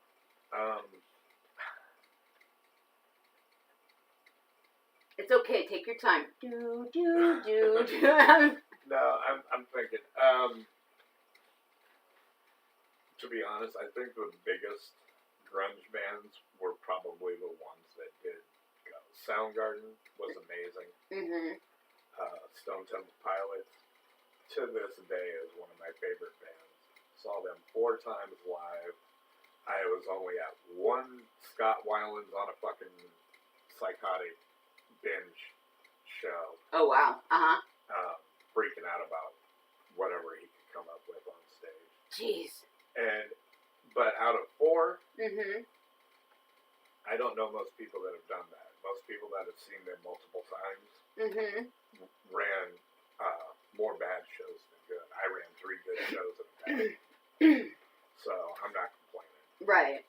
It's okay, take your time. Do. No, I'm thinking. To be honest, I think the biggest grunge bands were probably the ones that did go. Soundgarden was amazing. Mm-hmm. Stone Temple Pilots, to this day, is one of my favorite bands. Saw them 4 times live. I was only at one Scott Weiland's on a fucking psychotic binge show. Oh, wow. Uh-huh. Freaking out about whatever he could come up with on stage. Jeez. But out of 4, Mm-hmm. I don't know most people that have done that. Most people that have seen them multiple times Mm-hmm. ran more bad shows than good. I ran 3 good shows in a bad. So I'm not complaining. Right.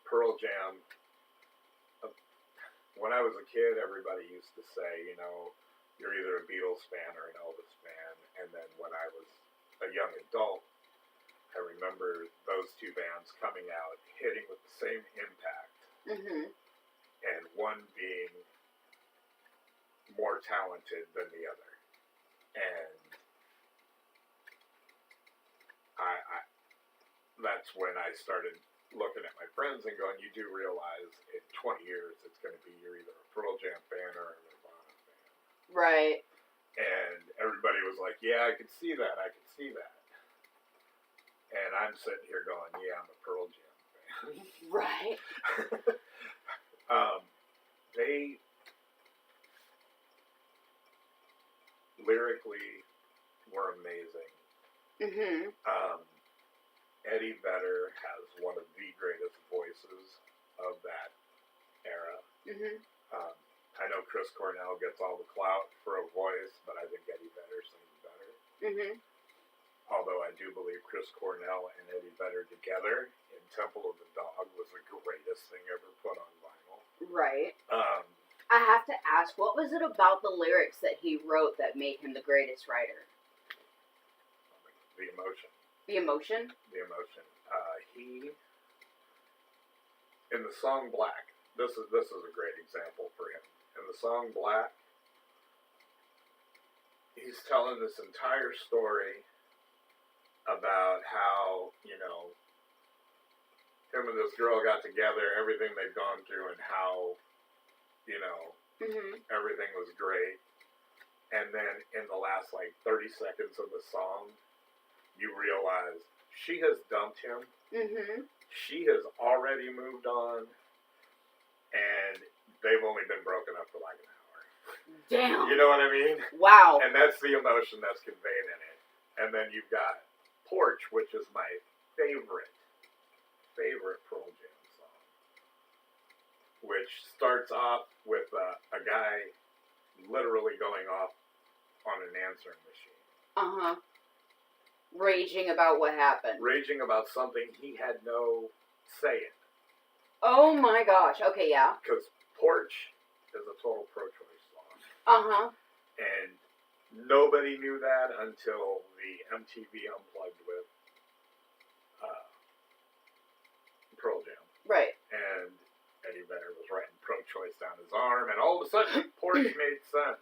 Pearl Jam. When I was a kid, everybody used to say, you know, you're either a Beatles fan or an Elvis fan. And then when I was a young adult, I remember those 2 bands coming out, hitting with the same impact, Mm-hmm. and one being more talented than the other. And I that's when I started looking at my friends and going, you do realize in 20 years it's going to be you're either a Pearl Jam fan or a Nirvana fan. Right. And everybody was like, yeah, I could see that. I could see that. And I'm sitting here going, yeah, I'm a Pearl Jam fan. Right. They lyrically were amazing. Mm-hmm. Eddie Vedder has one of the greatest voices of that era. Mm-hmm. I know Chris Cornell gets all the clout for a voice, but I think Eddie Vedder sings better. Mm-hmm. Although I do believe Chris Cornell and Eddie Vedder together in Temple of the Dog was the greatest thing ever put on vinyl. Right. I have to ask, what was it about the lyrics that he wrote that made him the greatest writer? The emotion. The emotion? The emotion. He, in the song Black, this is a great example for him. In the song Black, he's telling this entire story about how, you know, him and this girl got together, everything they've gone through, and how, you know, Mm-hmm. everything was great. And then in the last, 30 seconds of the song, you realize she has dumped him. Mm-hmm. She has already moved on. And they've only been broken up for an hour. Damn. You know what I mean? Wow. And that's the emotion that's conveyed in it. And then you've got Porch, which is my favorite Pearl Jam song, which starts off with a guy literally going off on an answering machine. Uh-huh. Raging about what happened. Raging about something he had no say in. Oh my gosh. Okay, yeah. Because Porch is a total pro-choice song. Uh-huh. And nobody knew that until the MTV Unplugged with Pearl Jam. Right. And Eddie Vedder was writing pro-choice down his arm, and all of a sudden, Porch made sense.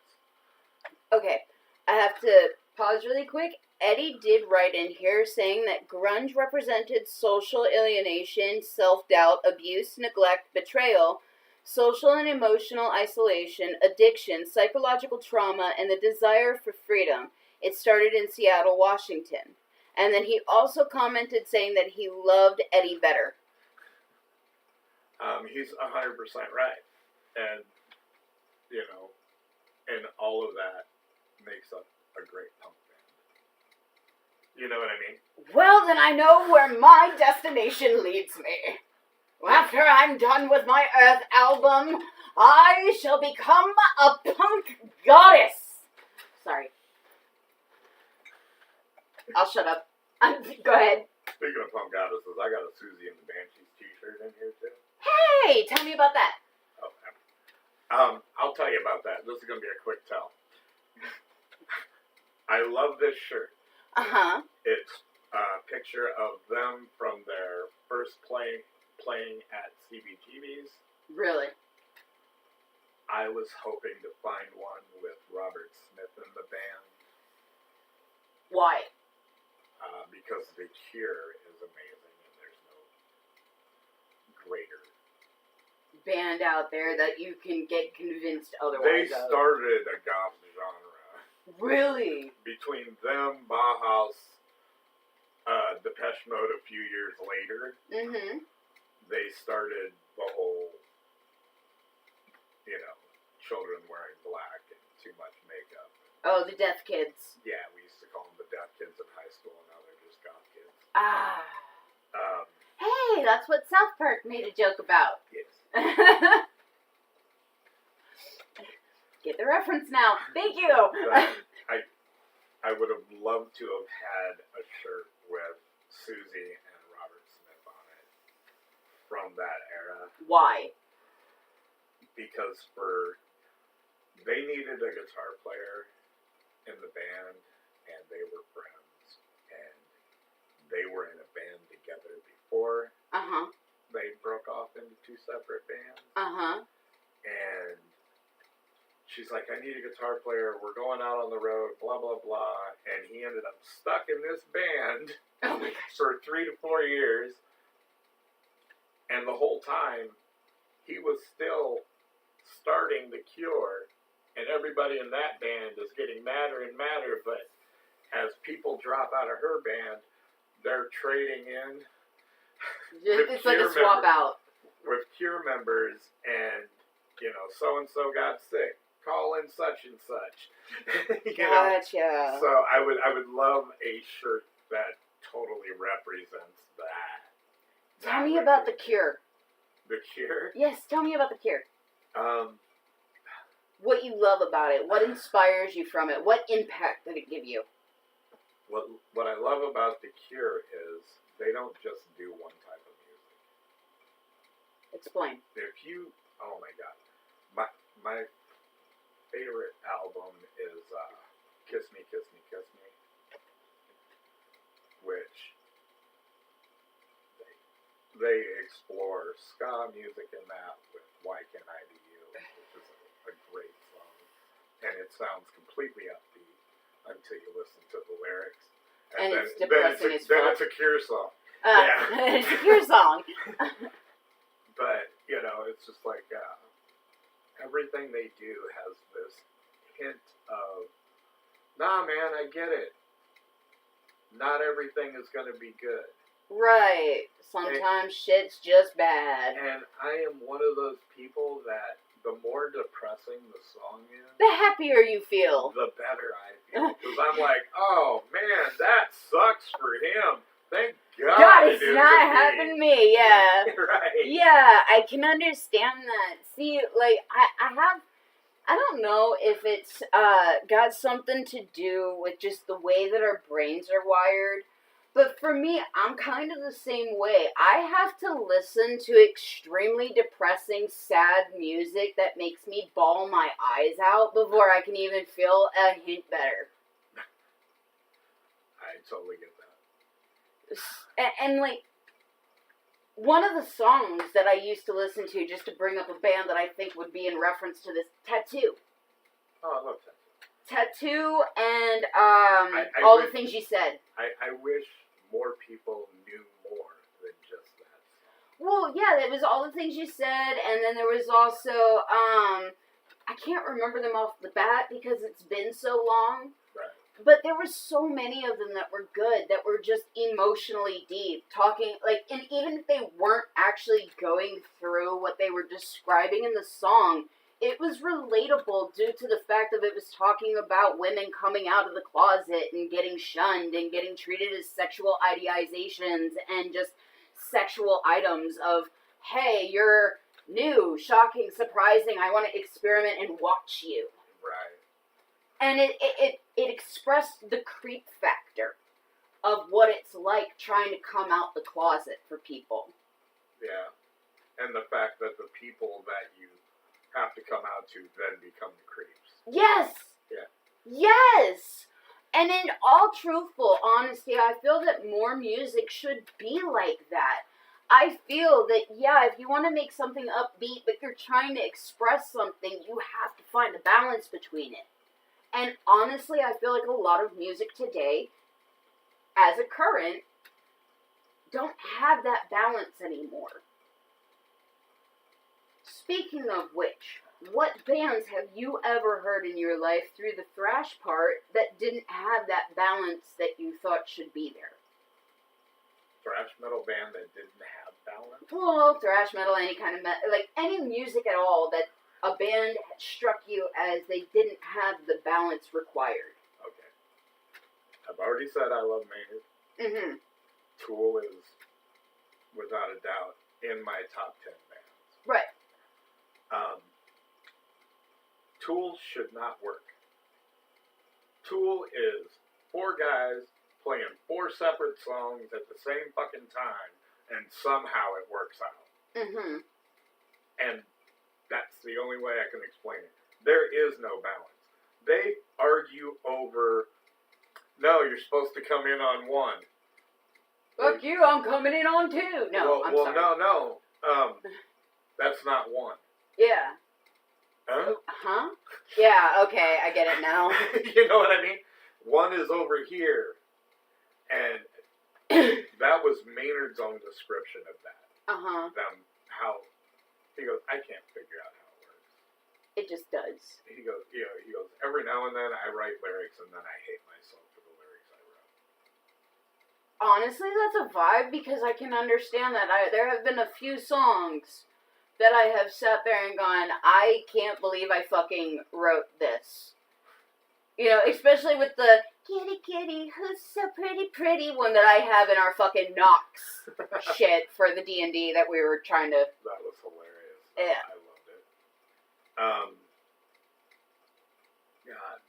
Okay, I have to pause really quick. Eddie did write in here saying that grunge represented social alienation, self-doubt, abuse, neglect, betrayal, social and emotional isolation, addiction, psychological trauma, and the desire for freedom. It started in Seattle, Washington. And then he also commented saying that he loved Eddie Vedder. He's 100% right. And, you know, and all of that makes up a great punk band. You know what I mean? Well, then I know where my destination leads me. After I'm done with my Earth album, I shall become a punk goddess. Sorry. I'll shut up. Go ahead. Speaking of punk goddesses, I got a Susie and the Banshees t-shirt in here too. Hey, tell me about that. Oh, I'll tell you about that. This is going to be a quick tell. I love this shirt. Uh-huh. It's a picture of them from their first playing at CBGB's. Really? I was hoping to find one with Robert Smith in the band. Why? Because The Cure is amazing and there's no greater band out there that you can get convinced otherwise. They started a goth genre. Really? Between them, Bauhaus, Depeche Mode a few years later, they started the whole, children wearing black and too much makeup. Oh, the Death Kids. Yeah, we used to call them the Death Kids in high school, and now they're just goth kids. Ah. Hey, that's what South Park made a joke about. Yes. Get the reference now. Thank you. I would have loved to have had a shirt with Susie and Robert Smith on it from that era. Why? Because they needed a guitar player in the band, and they were friends, and they were in a band together before they broke off into two separate bands. And she's like, I need a guitar player, we're going out on the road, blah, blah, blah, and he ended up stuck in this band for 3 to 4 years, and the whole time, he was still starting The Cure, and everybody in that band is getting madder and madder, but as people drop out of her band, they're trading in. It's like a swap out. With Cure members, and, so-and-so got sick. Call in such and such. Gotcha. So I would love a shirt that totally represents that. Tell me about The Cure. The Cure? Yes, tell me about The Cure. What you love about it. What inspires you from it. What impact did it give you? What I love about The Cure is they don't just do one type of music. Explain. Oh my God. My favorite album is Kiss Me, Kiss Me, Kiss Me, which they explore ska music in that with Why Can't I Be You, which is a great song, and it sounds completely upbeat until you listen to the lyrics. And then, it's depressing as fuck. Then it's a Cure song. It's a Cure song. But, it's just like, everything they do has this hint of, nah, man, I get it. Not everything is going to be good. Right. Sometimes shit's just bad. And I am one of those people that the more depressing the song is, the happier you feel. The better I feel. Because I'm like, oh, man, that sucks for him. Thank God it's not happening to me. Yeah. Right. Yeah, I can understand that. See, like, I don't know if it's got something to do with just the way that our brains are wired. But for me, I'm kind of the same way. I have to listen to extremely depressing, sad music that makes me bawl my eyes out before I can even feel a hint better. I totally get that. And like, one of the songs that I used to listen to, just to bring up a band that I think would be in reference to this, Tattoo. Oh, I love Tattoo. Tattoo and All the Things You Said. I wish more people knew more than just that song. Well, yeah, there was All the Things You Said, and then there was also, I can't remember them off the bat because it's been so long. Right. But there were so many of them that were good, that were just emotionally deep, talking, like, and even if they weren't actually going through what they were describing in the song, it was relatable due to the fact that it was talking about women coming out of the closet and getting shunned and getting treated as sexual idealizations and just sexual items of, hey, you're new, shocking, surprising, I want to experiment and watch you. Right. And it expressed the creep factor of what it's like trying to come out the closet for people. Yeah. And the fact that the people that you have to come out to then become the creeps. Yes! Yeah. Yes! And in all truthful honesty, I feel that more music should be like that. I feel that, yeah, if you want to make something upbeat, but you're trying to express something, you have to find a balance between it. And honestly, I feel like a lot of music today, as a current, don't have that balance anymore. Speaking of which, what bands have you ever heard in your life through the thrash part that didn't have that balance that you thought should be there? Thrash metal band that didn't have balance? Well, thrash metal, any kind of like any music at all that a band struck you as they didn't have the balance required. Okay. I've already said I love Maynard. Mm-hmm. Tool is, without a doubt, in my top 10 bands. Right. Tool should not work. Tool is 4 guys playing 4 separate songs at the same fucking time, and somehow it works out. Mm-hmm. And that's the only way I can explain it. There is no balance. They argue over, no, you're supposed to come in on 1. Fuck you, I'm coming in on 2. No, I'm sorry. No. That's not 1. Yeah. Huh? Yeah, okay, I get it now. You know what I mean? 1 is over here. And that was Maynard's own description of that. Uh-huh. How, he goes, I can't figure out how it works. It just does. He goes, every now and then I write lyrics and then I hate myself for the lyrics I wrote. Honestly, that's a vibe because I can understand that. There have been a few songs that I have sat there and gone, I can't believe I fucking wrote this. You know, especially with the kitty kitty, who's so pretty one that I have in our fucking Knox shit for the D&D that we were trying to... That was hilarious. Yeah. I loved it. God.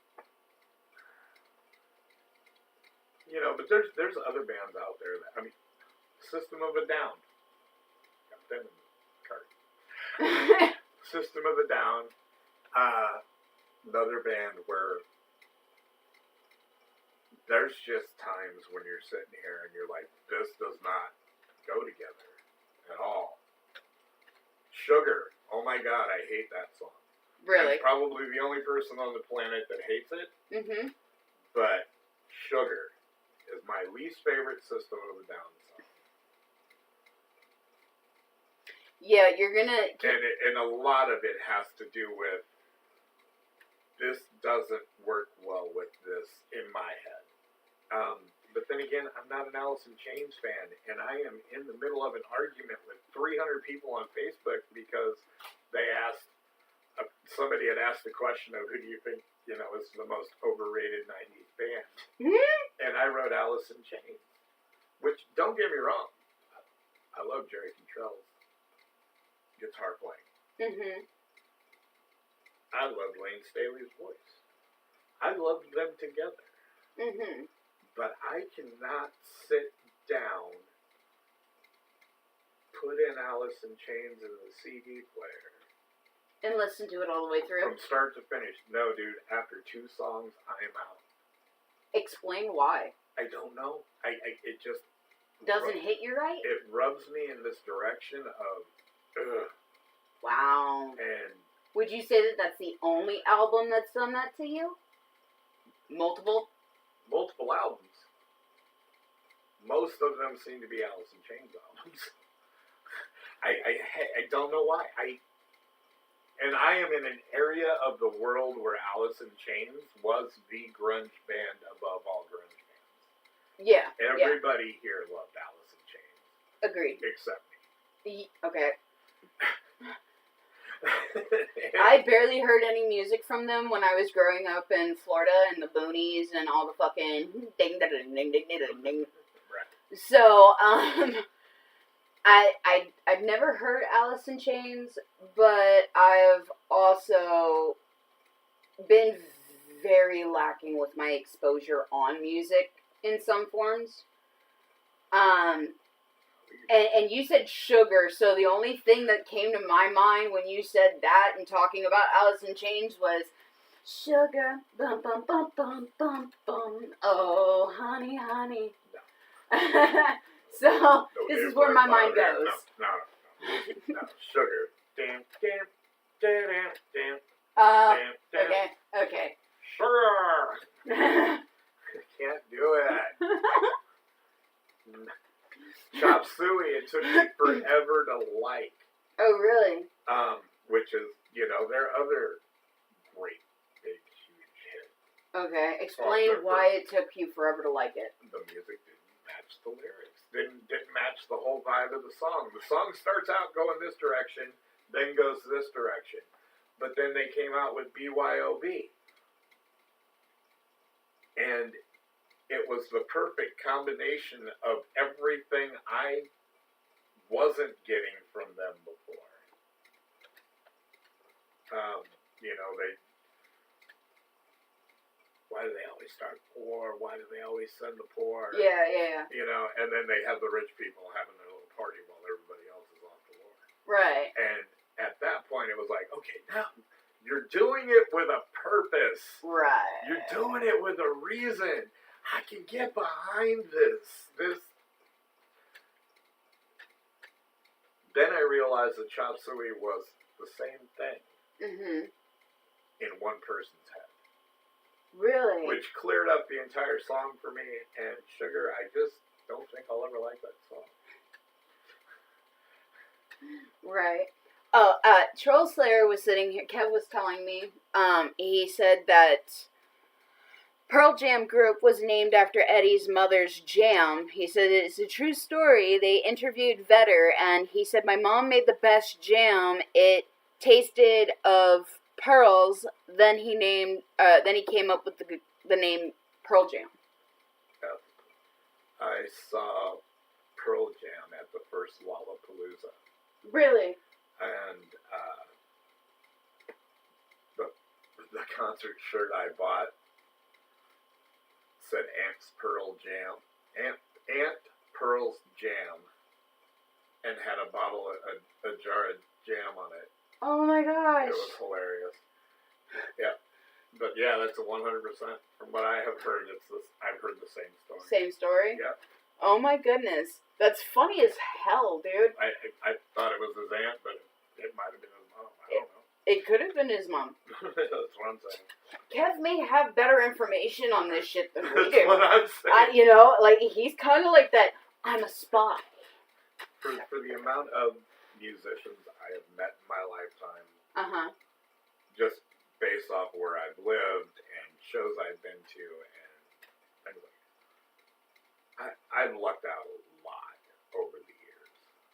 You know, but there's other bands out there that, I mean, System of a Down. Got them in the cart. System of a Down. Another band where there's just times when you're sitting here and you're like, this does not go together at all. Sugar. Oh my God, I hate that song. Really? I'm probably the only person on the planet that hates it. Mm-hmm. But Sugar is my least favorite System of a Down song. Yeah, you're gonna... And a lot of it has to do with this doesn't work well with this in my head. But then again, I'm not an Alice in Chains fan, and I am in the middle of an argument with 300 people on Facebook because they asked, somebody had asked the question of who do you think, you know, is the most overrated 90s band? Mm-hmm. And I wrote Alice in Chains, which, don't get me wrong, I love Jerry Cantrell's guitar playing. Mm-hmm. I loved Lane Staley's voice. I loved them together. Mm-hmm. But I cannot sit down, put in Alice in Chains in the CD player, and listen to it all the way through. from start to finish. No, dude, after 2 songs, I'm out. Explain why. I don't know. It just... Doesn't hit you right? It rubs me in this direction of, ugh. Wow. And... Would you say that that's the only album that's done that to you? Multiple albums. Most of them seem to be Alice in Chains albums. I don't know why. And I am in an area of the world where Alice in Chains was the grunge band above all grunge bands. Yeah. Everybody here loved Alice in Chains. Agreed. Except me. Okay. I barely heard any music from them when I was growing up in Florida and the boonies and all the fucking ding ding ding ding ding ding ding. Right. So, I've never heard Alice in Chains, but I've also been very lacking with my exposure on music in some forms. And you said sugar, so the only thing that came to my mind when you said that and talking about Alice in Chains was sugar, bum bum bum bum bum bum. Oh, honey, honey. No. So No, this is where my mind goes. No. Sugar. Damn. Okay. Sugar. Can't do it. Chop suey, it took me forever to like. Oh, really? Which is, their other great, big, huge hit. Okay. Explain why it took you forever to like it. The music didn't match the lyrics. Didn't match the whole vibe of the song. The song starts out going this direction, then goes this direction. But then they came out with BYOB. And it was the perfect combination of everything I wasn't getting from them before. Why do they always start poor? Why do they always send the poor? Yeah. And then they have the rich people having their little party while everybody else is off to war. Right. And at that point, it was like, okay, now you're doing it with a purpose. Right. You're doing it with a reason. I can get behind this. Then I realized that chop suey was the same thing in one person's head. Really? Which cleared up the entire song for me. And Sugar, I just don't think I'll ever like that song. Right. Oh, Troll Slayer was sitting here. Kev was telling me. He said that Pearl Jam group was named after Eddie's mother's jam. He said it's a true story. They interviewed Vedder, and he said, my mom made the best jam. It tasted of pearls. Then he came up with the name Pearl Jam. I saw Pearl Jam at the first Lollapalooza. Really? And the concert shirt I bought said Aunt's Pearl Jam. Aunt Pearl's Jam. And had a bottle, a jar of jam on it. Oh my gosh. It was hilarious. Yeah. But yeah, that's a 100%. From what I have heard, I've heard the same story. Same story? Yeah. Oh my goodness. That's funny as hell, dude. I thought it was his aunt, but it might have been his mom. I don't know. It could have been his mom. That's what I'm saying. Kev may have better information on this shit than we do. That's what I'm saying. He's kind of like that, I'm a spy. For the amount of musicians I have met in my lifetime, just based off where I've lived and shows I've been to and things like that, I've lucked out a lot over the years.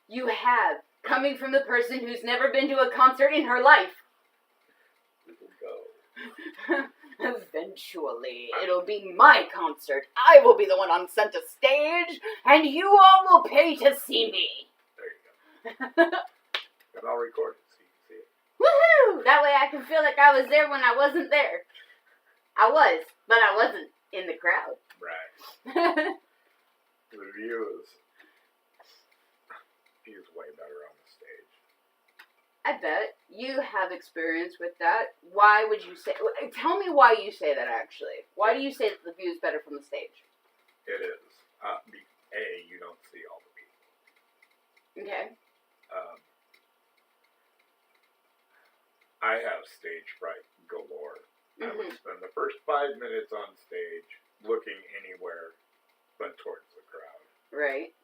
You have, coming from the person who's never been to a concert in her life. Go. Eventually, it'll be my concert. I will be the one on center stage, and you all will pay to see me. There you go. And I'll record it so you can see it. Woohoo! That way I can feel like I was there when I wasn't there. I was, but I wasn't in the crowd. Right. The view is way better on the stage. I bet. You have experience with that. Why would you say... Tell me why you say that, actually. Why do you say that the view is better from the stage? It is. You don't see all the people. Okay. I have stage fright galore. I would spend the first 5 minutes on stage looking anywhere but towards the crowd. Right.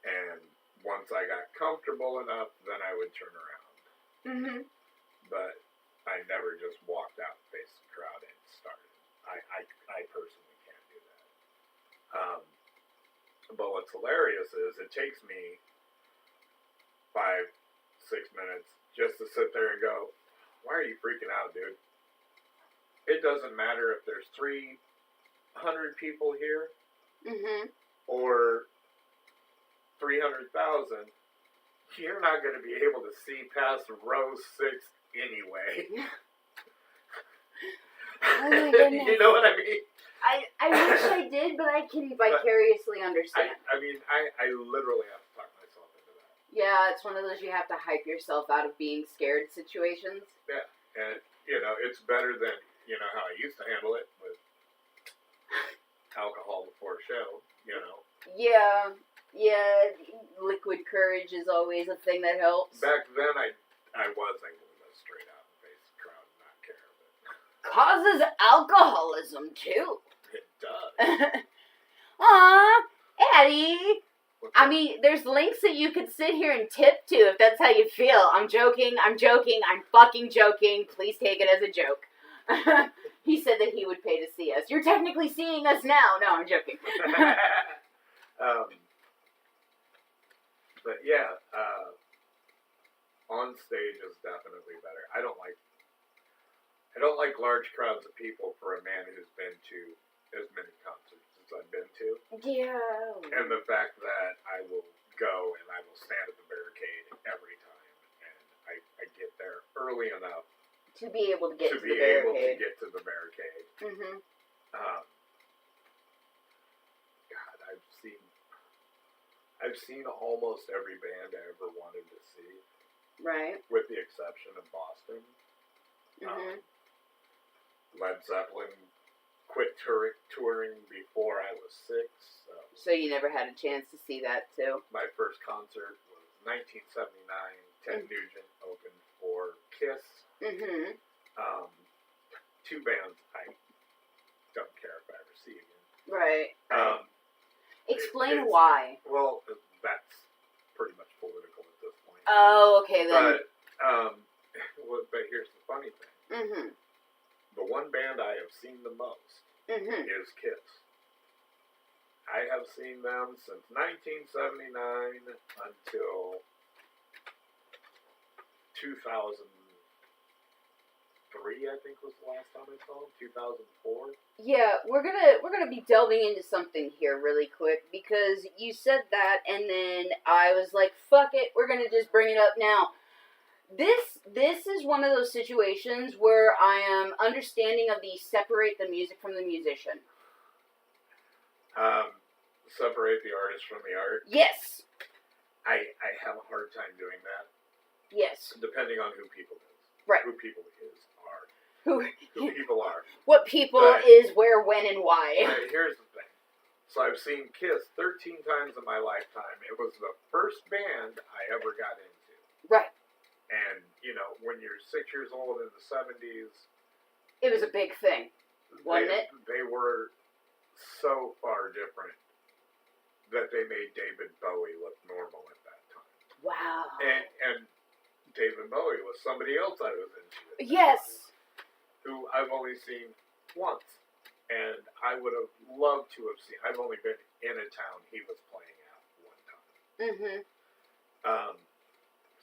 And once I got comfortable enough, then I would turn around. But I never just walked out and faced the crowd and started. I personally can't do that. But what's hilarious is it takes me 5-6 minutes just to sit there and go, why are you freaking out, dude? It doesn't matter if there's 300 people here or 300,000. You're not going to be able to see past row 6 anyway. Oh my goodness. You know what I mean? I wish I did, but I can vicariously understand. I mean, I literally have to talk myself into that. Yeah, it's one of those you have to hype yourself out of being scared situations. Yeah, and, it's better than, how I used to handle it with alcohol before show, Yeah, liquid courage is always a thing that helps. Back then, I was able to go straight out and face the crowd and not care, but Causes alcoholism, too. it does. Aw, Eddie. What's I up? mean, there's links that you could sit here and tip to if that's how you feel. I'm joking, I'm fucking joking. Please take it as a joke. He said that he would pay to see us. You're technically seeing us now. No, I'm joking. But yeah, on stage is definitely better. I don't like large crowds of people for a man who's been to as many concerts as I've been to. Yeah. And the fact that I will go and I will stand at the barricade every time, and I get there early enough To be able to get to the able to barricade. get to the barricade. Mm-hmm. God, I've seen almost every band I ever wanted to see, Right. with the exception of Boston. Mm-hmm. Led Zeppelin quit touring before I was 6. So you never had a chance to see that, too? My first concert was 1979. Ted Nugent opened for Kiss. Mm-hmm. Two bands I don't care if I ever see again. Right. Explain it's- why. Well, that's pretty much political at this point. Oh, okay, then. But here's the funny thing. Mm-hmm. The one band I have seen the most Mm-hmm. is Kiss. I have seen them since 1979 until 2003, I think was the last time I saw them. 2004. Yeah, we're gonna be delving into something here really quick because you said that and then I was like, fuck it, we're gonna just bring it up now. This is one of those situations where I am understanding of the separate the music from the musician. Separate the artist from the art. Yes. I have a hard time doing that, Yes. depending on who people is. Right. Who people are. Who Who people are. what people But- is where, when, and why. Right, here's the thing. So I've seen Kiss 13 times in my lifetime. It was the first band I ever got into. Right. And, when you're 6 years old in the 70s, It was a big thing, wasn't it? They were so far different that they made David Bowie look normal at that time. Wow. And David Bowie was somebody else I was into. at that Yes. time, who I've only seen once. And I would have loved to have seen. I've only been in a town he was playing at one time. Mm-hmm.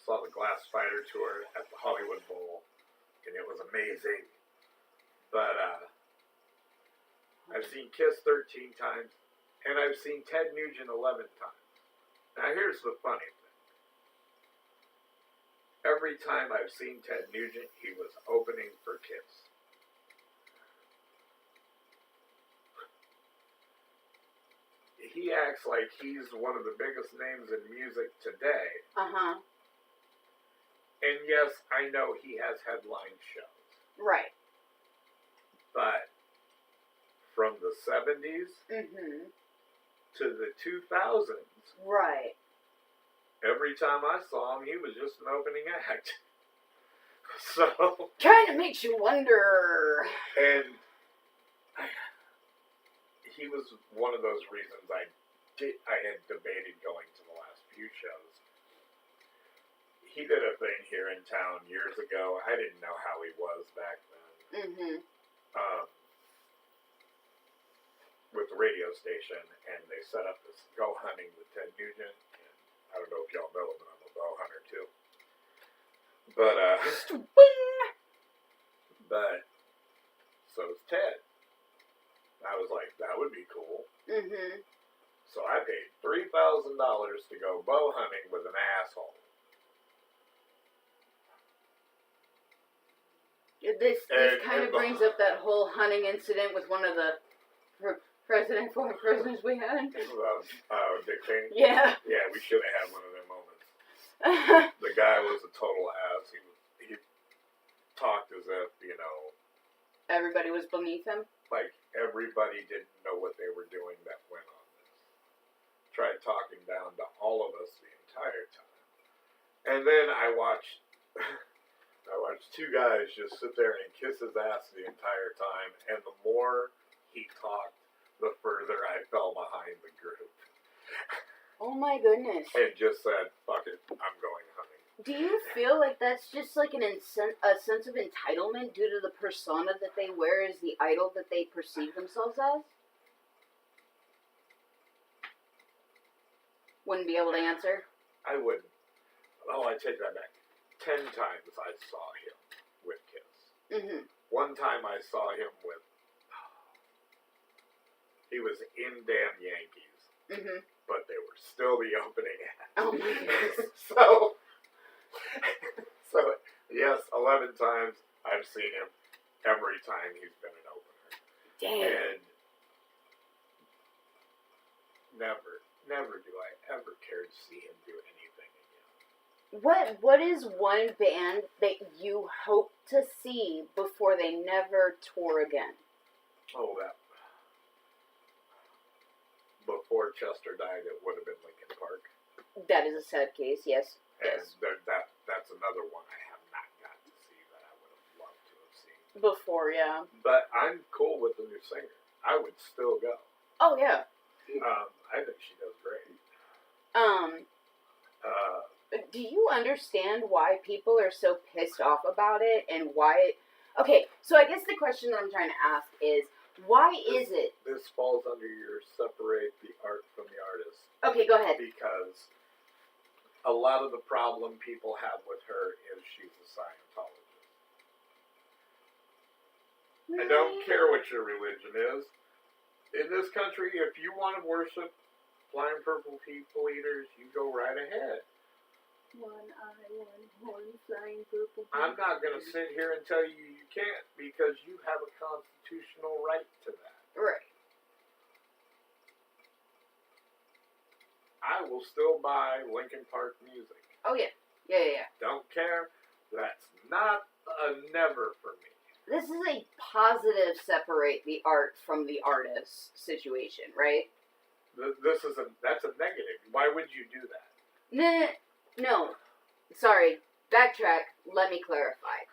Saw the Glass Spider tour at the Hollywood Bowl, and it was amazing. But I've seen Kiss 13 times, and I've seen Ted Nugent 11 times. Now here's the funny thing. Every time I've seen Ted Nugent, he was opening for Kiss. He acts like he's one of the biggest names in music today. Uh-huh. And yes, I know he has headline shows. Right. But from the 70s Mm-hmm. to the 2000s, Right. every time I saw him, he was just an opening act. So, Kind of makes you wonder. and he was one of those reasons I had debated going to the last few shows. He did a thing here in town years ago. I didn't know how he was back then. Mm-hmm. With the radio station, and they set up this go hunting with Ted Nugent. And I don't know if y'all know, but I'm a bow hunter too. But but so is Ted. I was like, that would be cool. Mm-hmm. So I paid $3,000 to go bow hunting with an asshole. This And- kind of and- brings up that whole hunting incident with one of the President, former presidents we had. Dick Cheney? Yeah. Yeah, we should have had one of them moments. The guy was a total ass. He talked as if, Everybody was beneath him? like everybody didn't know what they were doing that went on this. Tried talking down to all of us the entire time. And then I watched two guys just sit there and kiss his ass the entire time, and the more he talked, the further I fell behind the group. Oh my goodness. And just said, fuck it, I'm going hunting. Do you feel like that's just like a sense of entitlement due to the persona that they wear as the idol that they perceive themselves as? Wouldn't be able to answer? I wouldn't. Oh, I take that back. 10 times I saw him with Kiss. Mm-hmm. One time I saw him with... He was in damn Yankees. Mm-hmm. But they were still the opening act. Oh my goodness. So, yes, 11 times I've seen him. Every time he's been an opener. Damn. And never do I ever care to see him do anything again. What is one band that you hope to see before they never tour again? Oh, that. Before Chester died, it would have been Linkin Park. That is a sad case, yes. And Yes. that's another one I have not got to see that I would have loved to have seen. Before, yeah. But I'm cool with the new singer. I would still go. Oh, yeah. I think she does great. Do you understand why people are so pissed off about it and why... Okay, so I guess the question that I'm trying to ask is, why is it... This falls under your separate the art from the artist. Okay, go ahead. Because a lot of the problem people have with her is she's a Scientologist. I don't care what your religion is. In this country, if you want to worship flying purple people eaters, you go right ahead. One eye, one horn, flying purple. I'm not going to sit here and tell you you can't because you have a constitutional right to that. Right. I will still buy Linkin Park music. Oh, yeah. Yeah. Don't care. That's not a never for me. This is a positive separate the art from the artist situation, right? That's a negative. Why would you do that? No. Sorry. Backtrack. Let me clarify.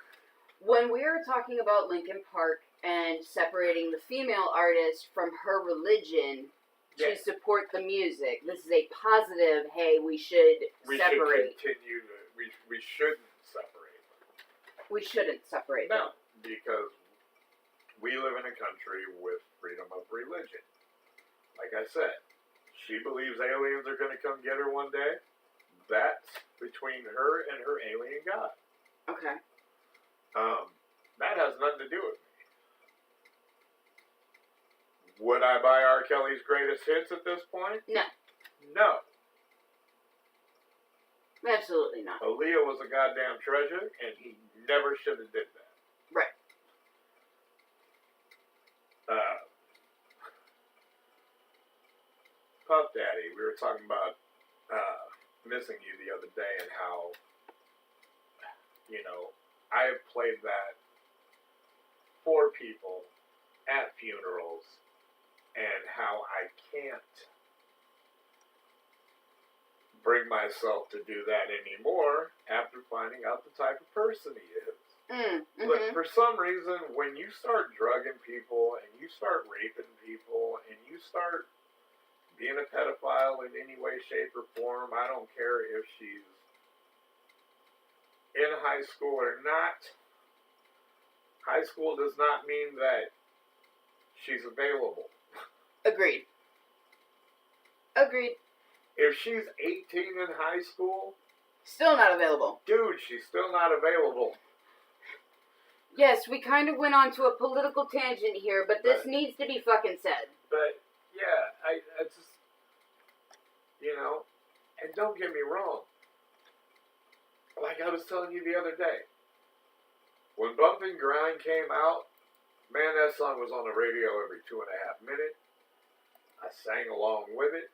When we were talking about Linkin Park and separating the female artist from her religion to support the music, this is a positive, hey, we should separate. We shouldn't separate them. We shouldn't separate them. No, because we live in a country with freedom of religion. Like I said, she believes aliens are going to come get her one day. That's between her and her alien god. Okay. That has nothing to do with me. Would I buy R. Kelly's greatest hits at this point? No. No. Absolutely not. Aaliyah was a goddamn treasure, and he never should have did that. Right. Puff Daddy, we were talking about Missing You the other day and how, I have played that for people at funerals and how I can't bring myself to do that anymore after finding out the type of person he is. But for some reason, when you start drugging people and you start raping people and you start being a pedophile in any way, shape, or form, I don't care if she's in high school or not. High school does not mean that she's available. Agreed. If she's 18 in high school, Still not available. dude, she's still not available. Yes, we kind of went on to a political tangent here, but this Right. needs to be fucking said. But, yeah, I just, and don't get me wrong. Like I was telling you the other day, when Bump and Grind came out, Man, that song was on the radio every 2.5 minutes. I sang along with it.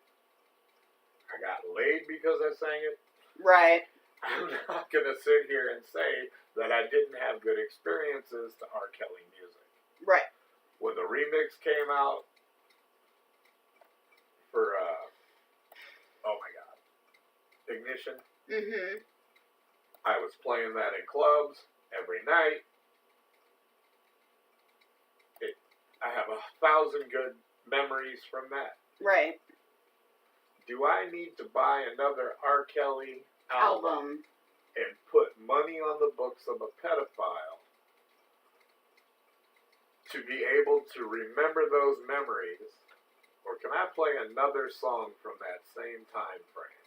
I got laid because I sang it. Right. I'm not going to sit here and say that I didn't have good experiences to R. Kelly music. Right. When the remix came out for, oh my God, Ignition, Mm-hmm. I was playing that in clubs every night. I have 1,000 good memories from that. Right. Do I need to buy another R. Kelly album and put money on the books of a pedophile to be able to remember those memories? Or can I play another song from that same time frame?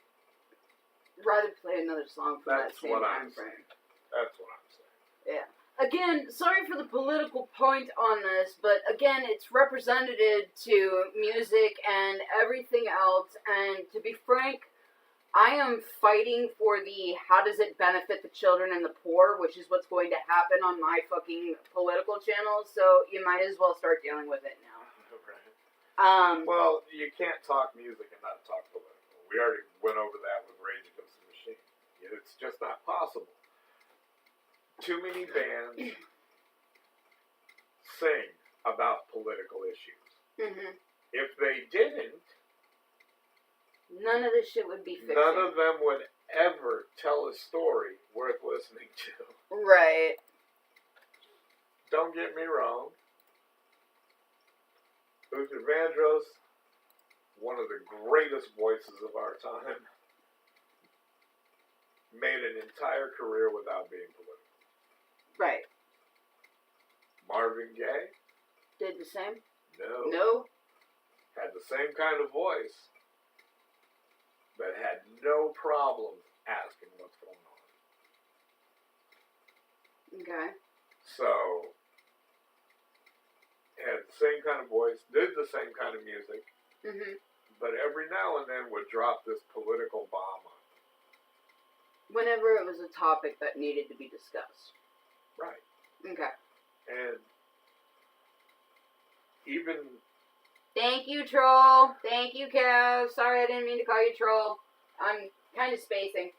Rather play another song from that same time frame. That's what I'm saying. Yeah. Again, sorry for the political point on this, but again, it's representative to music and everything else. And to be frank, I am fighting for the how does it benefit the children and the poor, which is what's going to happen on my fucking political channel. So you might as well start dealing with it now. Right. Well, you can't talk music and not talk political. We already went over that with Rage Against the Machine. It's just not possible. Too many bands sing about political issues. Mm-hmm. If they didn't, none of this shit would be fixing. none of them would ever tell a story worth listening to. Right. Don't get me wrong. Luther Vandross, one of the greatest voices of our time, made an entire career without being political. Right. Marvin Gaye? Did the same? No. No. Had the same kind of voice, but had no problem asking what's going on. Okay. So, had the same kind of voice, did the same kind of music, Mm-hmm. but every now and then would drop this political bomb on it. Whenever it was a topic that needed to be discussed. Right. Okay. And even... Thank you, Troll. Thank you, Kev. Sorry, I didn't mean to call you Troll. I'm kind of spacing.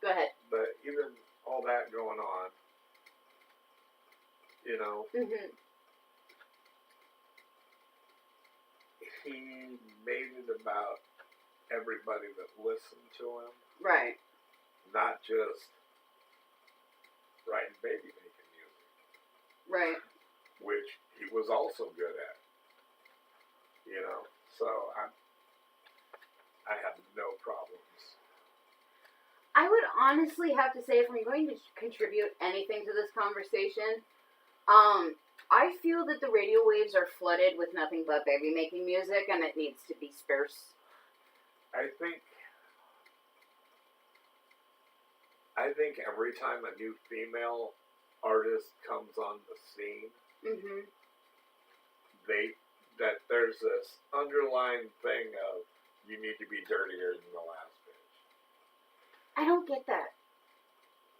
Go ahead. But even all that going on, you know, Mm-hmm. he made it about everybody that listened to him, Right. not just writing baby making music, Right. which he was also good at. You know, so I have no problems. I would honestly have to say, if I'm going to contribute anything to this conversation, I feel that the radio waves are flooded with nothing but baby making music, and it needs to be sparse. I think every time a new female artist comes on the scene, Mm-hmm. that there's this underlying thing of you need to be dirtier than the last bitch. I don't get that.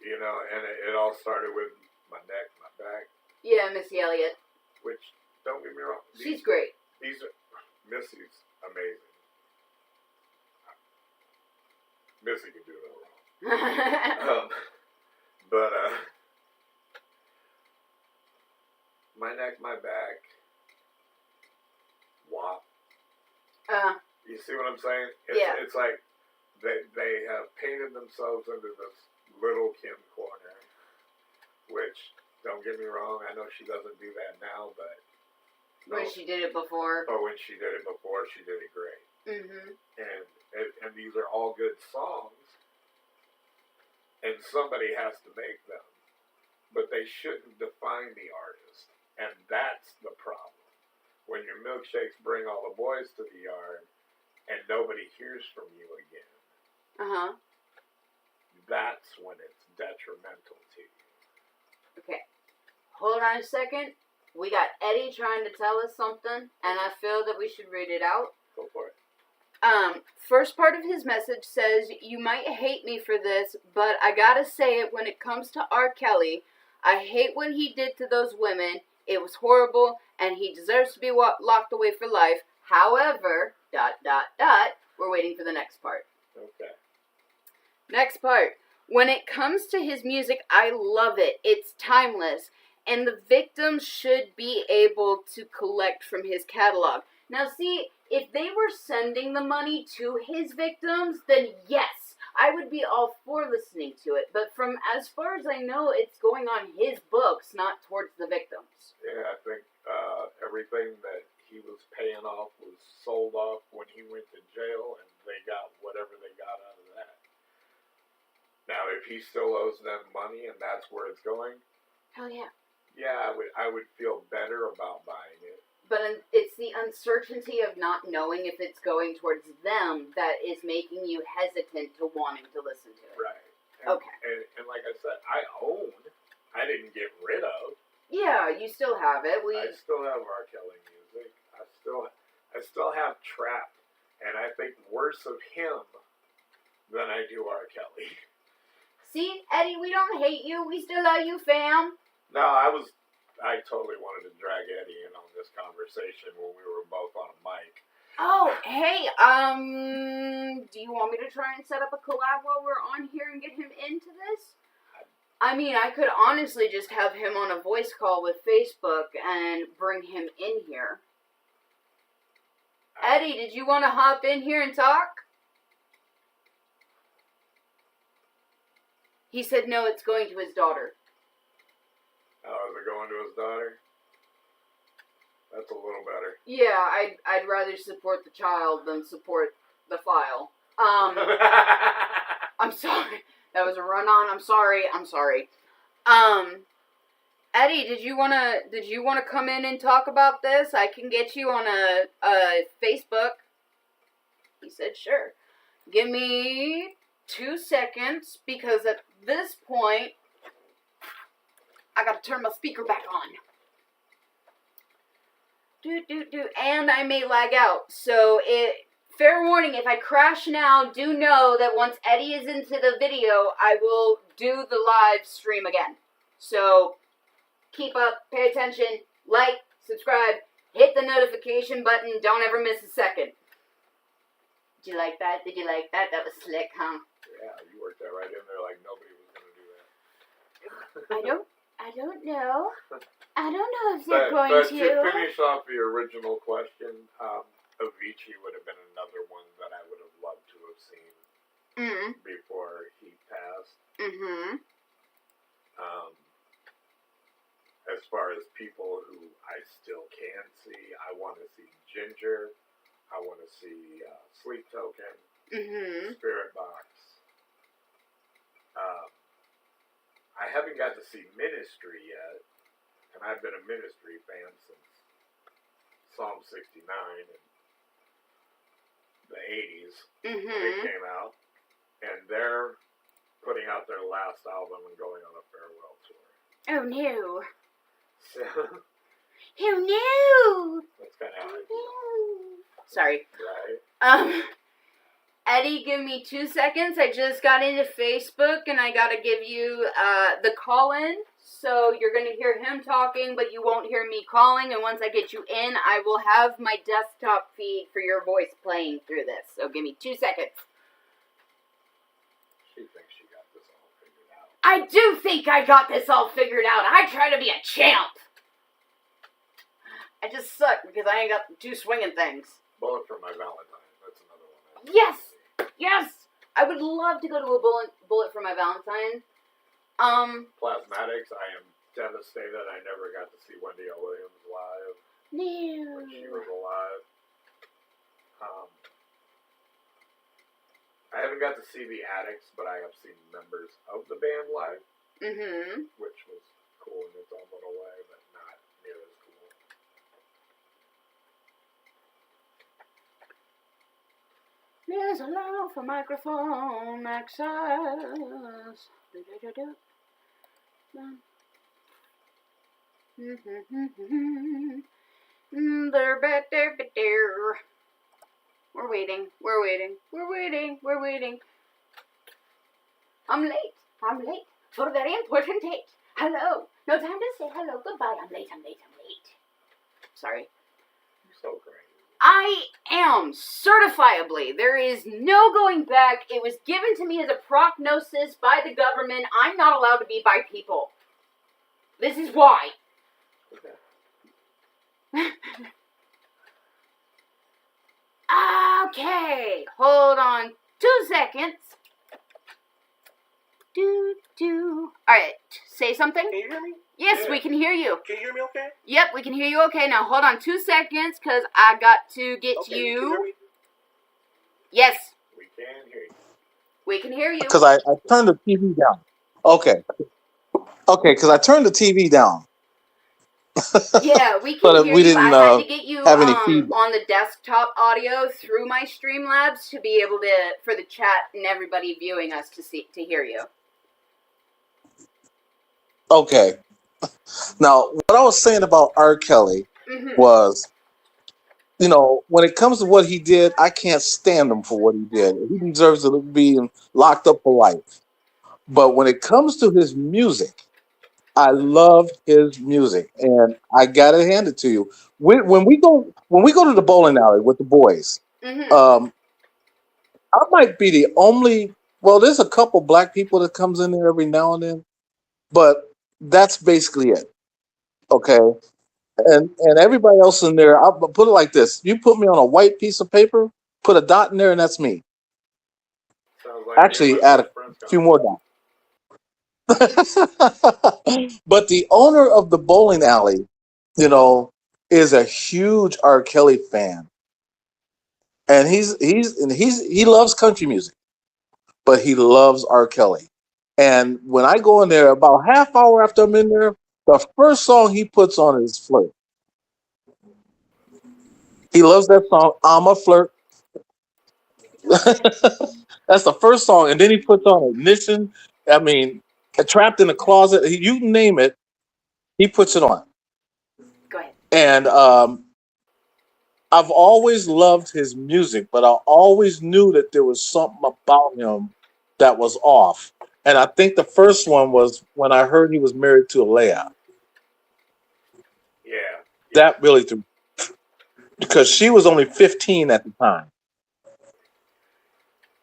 You know, and it all started with my neck, my back, Yeah, Missy Elliott. which, don't get me wrong, She's great. these are, Missy's amazing. Missy can do no wrong. But my neck, my back, WAP. You see what I'm saying? Yeah. It's like they have painted themselves into this little Kim corner, which, don't get me wrong, I know she doesn't do that now, but... When she did it before. But when she did it before, she did it great. Mm-hmm. And these are all good songs, and somebody has to make them, but they shouldn't define the artist, and that's the problem. When your milkshakes bring all the boys to the yard, and nobody hears from you again, Uh-huh. that's when it's detrimental to you. Okay. Hold on a second. We got Eddie trying to tell us something, and I feel that we should read it out. Go for it. First part of his message says, "You might hate me for this, but I gotta say it when it comes to R. Kelly. I hate what he did to those women. It was horrible, and he deserves to be locked away for life. However, ... we're waiting for the next part. Okay. Next part. When it comes to his music, I love it. It's timeless. And the victims should be able to collect from his catalog. Now see, if they were sending the money to his victims, then yes, I would be all for listening to it. But from as far as I know, it's going on his books, not towards the victims. Yeah, I think everything that he was paying off was sold off when he went to jail, and they got whatever they got out of that. Now, if he still owes them money and that's where it's going, Hell yeah. yeah, I would feel better about buying it. But it's the uncertainty of not knowing if it's going towards them that is making you hesitant to wanting to listen to it. Right. And, Okay. And like I said, I didn't get rid of. Yeah, you still have it. I still have R. Kelly music. I still have Trapped, and I think worse of him than I do R. Kelly. See, Eddie, we don't hate you. We still love you, fam. No, I totally wanted to drag Eddie in on this conversation when we were both on a mic. Oh, hey, do you want me to try and set up a collab while we're on here and get him into this? I mean, I could honestly just have him on a voice call with Facebook and bring him in here. Eddie, did you want to hop in here and talk? He said no, it's going to his daughter. Oh, is it going to his daughter? That's a little better. Yeah, I'd rather support the child than support the file. I'm sorry. That was a run-on. I'm sorry. Eddie, did you wanna come in and talk about this? I can get you on a Facebook. He said sure. Give me 2 seconds, because at this point I gotta turn my speaker back on. And I may lag out. So fair warning, if I crash now, do know that once Eddie is into the video, I will do the live stream again. So keep up, pay attention, like, subscribe, hit the notification button, don't ever miss a second. Did you like that? Did you like that? That was slick, huh? Yeah, you worked that right in there like nobody was going to do that. I don't know. I don't know if they're going but to. to finish off the original question, Avicii would have been another one that I would have loved to have seen before he passed. As far as people who I still can see, I want to see Ginger. I want to see Sleep Token, Spirit Box. I haven't got to see Ministry yet, and I've been a Ministry fan since Psalm 69 in the 80s when they came out, and they're putting out their last album and going on a farewell tour. Oh no. So Oh no. that's kind of how I feel. Sorry. Right? Eddie, give me 2 seconds. I just got into Facebook and I gotta give you the call-in. So you're gonna hear him talking, but you won't hear me calling. And once I get you in, I will have my desktop feed for your voice playing through this. So give me 2 seconds. She thinks she got this all figured out. I do think I got this all figured out. I try to be a champ. I just suck because I ain't got the 2 swinging things. Bullet for My Valentine. That's another one. Yes! Yes! I would love to go to a bullet for my Valentine. Plasmatics, I am devastated I never got to see Wendy L. Williams live when she was alive. I haven't got to see the Addicts, but I have seen members of the band live, which was cool in its own little way, but not near as cool. There's a love for microphone access. We're waiting. I'm late for a very important date. Hello. No time to say hello, goodbye. I'm late. Sorry. You're so great. I am certifiably. There is no going back. It was given to me as a prognosis by the government. I'm not allowed to be by people. This is why. Okay, hold on 2 seconds. Alright, say something. Can you hear me? Yes, Yeah. we can hear you. Can you hear me okay? Yep, we can hear you okay. Now hold on 2 seconds, because I got to get Okay, you. can you hear me? Yes, We can hear you. we can hear you. Because I turned the TV down. Okay, because I turned the TV down, Yeah, we but can hear we you. I didn't had to get you have any feedback. on the desktop audio through my Streamlabs to be able to, for the chat and everybody viewing us to hear you. Okay. Now, what I was saying about R. Kelly Mm-hmm. was, when it comes to what he did, I can't stand him for what he did. He deserves to be locked up for life. But when it comes to his music, I love his music, and I gotta hand it to you. When we go to the bowling alley with the boys, Mm-hmm. I might be the only. Well, there's a couple black people that comes in there every now and then, but that's basically it. Okay, and everybody else in there, I'll put it like this: you put me on a white piece of paper, put a dot in there, and that's me. Sounds like Actually, add a few more dots. But the owner of the bowling alley, is a huge R. Kelly fan, and he loves country music, but he loves R. Kelly. And when I go in there, about half hour after I'm in there, the first song he puts on is "Flirt." He loves that song. I'm a flirt. That's the first song, and then he puts on "Ignition." I mean, "Trapped in the Closet." You name it, he puts it on. Go ahead. And I've always loved his music, but I always knew that there was something about him that was off. And I think the first one was when I heard he was married to Alea. Yeah. That really threw, because she was only 15 at the time.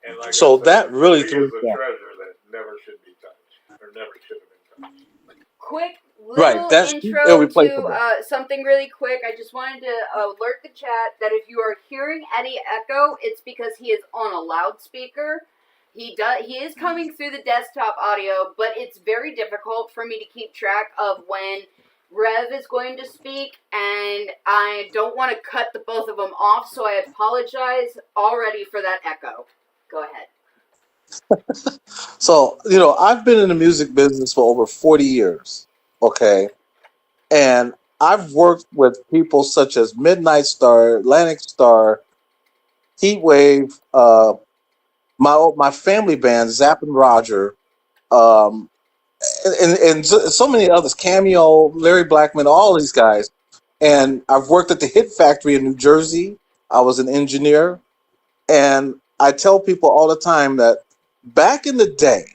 And like So I said, that really he threw is a me off. treasure that never should be touched, or never should have been touched. Quick Right, little that's intro irreplaceable. to something really quick. I just wanted to alert the chat that if you are hearing Eddie echo, it's because he is on a loudspeaker. He is coming through the desktop audio, but it's very difficult for me to keep track of when Rev is going to speak, and I don't want to cut the both of them off, so I apologize already for that echo. Go ahead. So, I've been in the music business for over 40 years. Okay. And I've worked with people such as Midnight Star, Atlantic Star, Heatwave, my family band, Zapp and Roger, um, and so many others, Cameo, Larry Blackman, all these guys. And I've worked at the Hit Factory in New Jersey. I was an engineer. And I tell people all the time that back in the day,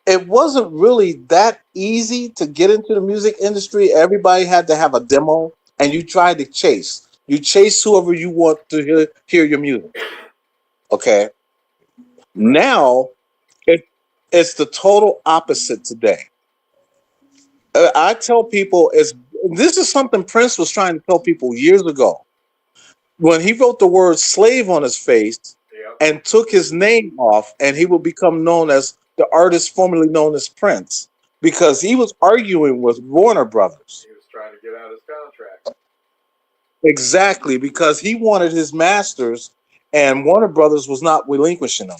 it wasn't really that easy to get into the music industry. Everybody had to have a demo, and you tried to chase. You chase whoever you want to hear your music. Okay. Now, it's the total opposite today. I tell people this is something Prince was trying to tell people years ago when he wrote the word "slave" on his face Yep. and took his name off, and he would become known as the artist formerly known as Prince, because he was arguing with Warner Brothers. He was trying to get out his contract. Exactly, because he wanted his masters, and Warner Brothers was not relinquishing them.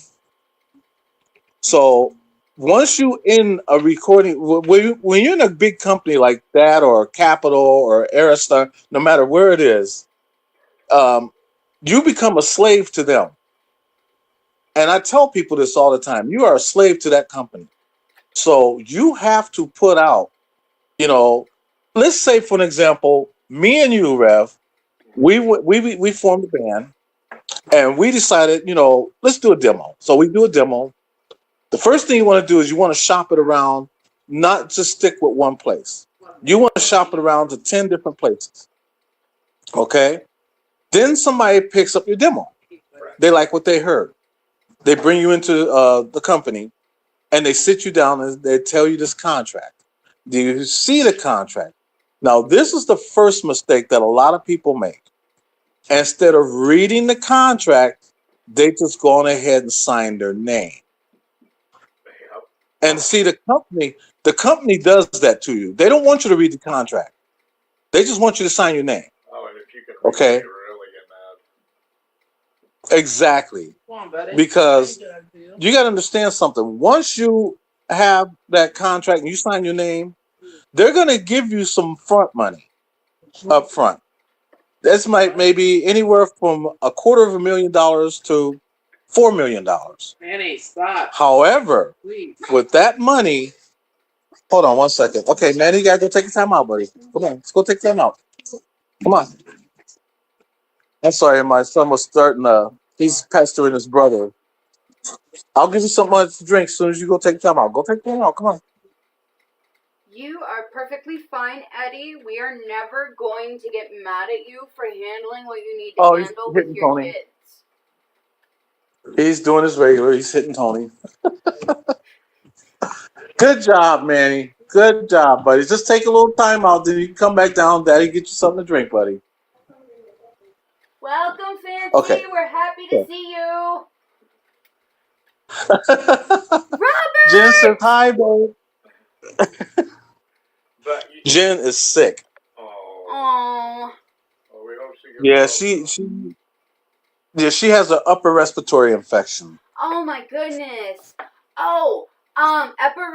So once you in a recording, when you're in a big company like that, or Capitol or Aristar, no matter where it is, you become a slave to them. And I tell people this all the time: you are a slave to that company. So you have to put out, let's say, for an example, me and you, Rev, we formed a band, and we decided, let's do a demo. So we do a demo. The first thing you want to do is you want to shop it around, not just stick with one place. You want to shop it around to 10 different places. Okay. Then somebody picks up your demo. Right. They like what they heard. They bring you into the company and they sit you down and they tell you this contract. Do you see the contract? Now, this is the first mistake that a lot of people make. Instead of reading the contract, they just go on ahead and sign their name. Yep. And see, the company does that to you. They don't want you to read the contract. They just want you to sign your name. Oh, and if you can read Okay. it, you really get mad. Exactly. Because you got to understand something. Once you have that contract and you sign your name, they're going to give you some front money up front. That's maybe anywhere from $250,000 to $4 million. Manny, stop. However, Please. with that money, hold on 1 second. Okay, man, you gotta go take a time out, buddy. Come on, let's go take time out. Come on. I'm sorry, my son was starting. He's pestering his brother. I'll give you something to drink as soon as you go take time out. Go take time out. Come on. You are perfectly fine, Eddie. We are never going to get mad at you for handling what you need to Oh, he's handle hitting with your Tony. kids. He's doing his regular. He's hitting Tony. Good job, Manny. Good job, buddy. Just take a little time out, then you can come back down. Daddy, get you something to drink, buddy. Welcome, Fancy. Okay. We're happy to see you. Jen says hi, babe. But you, Jen is sick. oh, Oh. well, we hope she gets Yeah, well. she has an upper respiratory infection. Oh my goodness. Oh, upper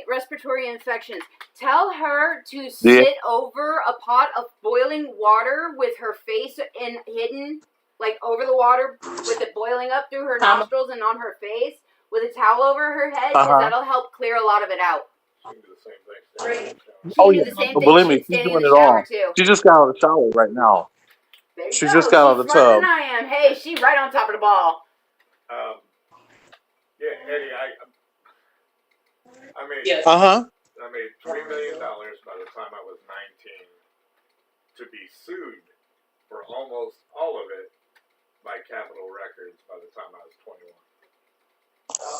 respiratory infections. Tell her to sit over a pot of boiling water with her face hidden, like over the water, with it boiling up through her nostrils and on her face, with a towel over her head, because that'll help clear a lot of it out. She can do the same thing. She Oh can yeah, do the same but thing. believe me, She's she's standing in doing the it shower all. too. She just got out of the shower right now. There you She go. just got out of She's the smarter tub. than I am. Hey, she's right on top of the ball. Yeah, Eddie, I made Yes. Uh-huh. I made $3 million by the time I was 19 to be sued for almost all of it by Capitol Records by the time I was 21.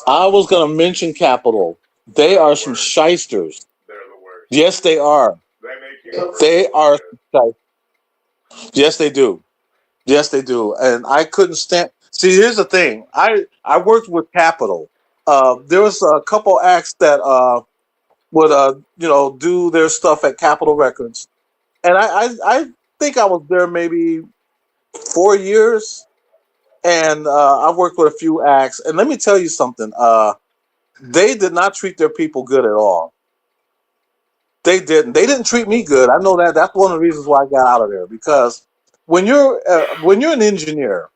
I was gonna mention Capitol. They are some shysters. They're the worst. Yes, they are. They make you. They are shysters. Yes, they do. Yes, they do. And I couldn't stand. See, here's the thing. I worked with Capitol. There was a couple acts that would do their stuff at Capitol Records, and I think I was there maybe 4 years, and I worked with a few acts. And let me tell you something. They did not treat their people good at all. They didn't. They didn't treat me good. I know that. That's one of the reasons why I got out of there. Because when you're an engineer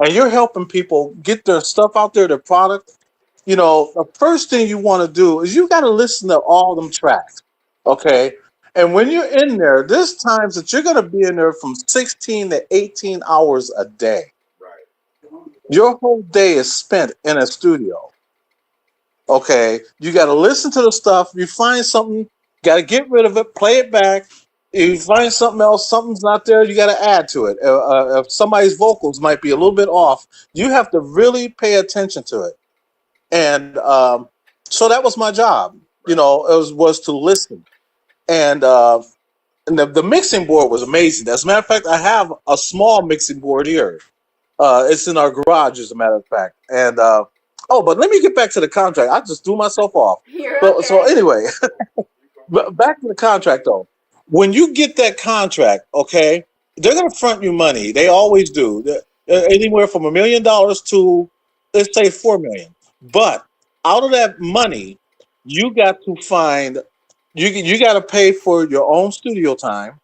and you're helping people get their stuff out there, their product, the first thing you want to do is you got to listen to all them tracks, okay? And when you're in there, there's times that you're going to be in there from 16 to 18 hours a day. Right. Your whole day is spent in a studio. Okay, you got to listen to the stuff. You find something, got to get rid of it, play it back. You find something else, something's not there, you got to add to it. If somebody's vocals might be a little bit off, you have to really pay attention to it. And so that was my job. It was to listen. And the mixing board was amazing. As a matter of fact, I have a small mixing board here. It's in our garage, as a matter of fact. And but let me get back to the contract. I just threw myself off. So anyway, back to the contract though. When you get that contract, okay, they're gonna front you money. They always do. Anywhere from $1 million to, let's say, $4 million. But out of that money, you got to find you got to pay for your own studio time,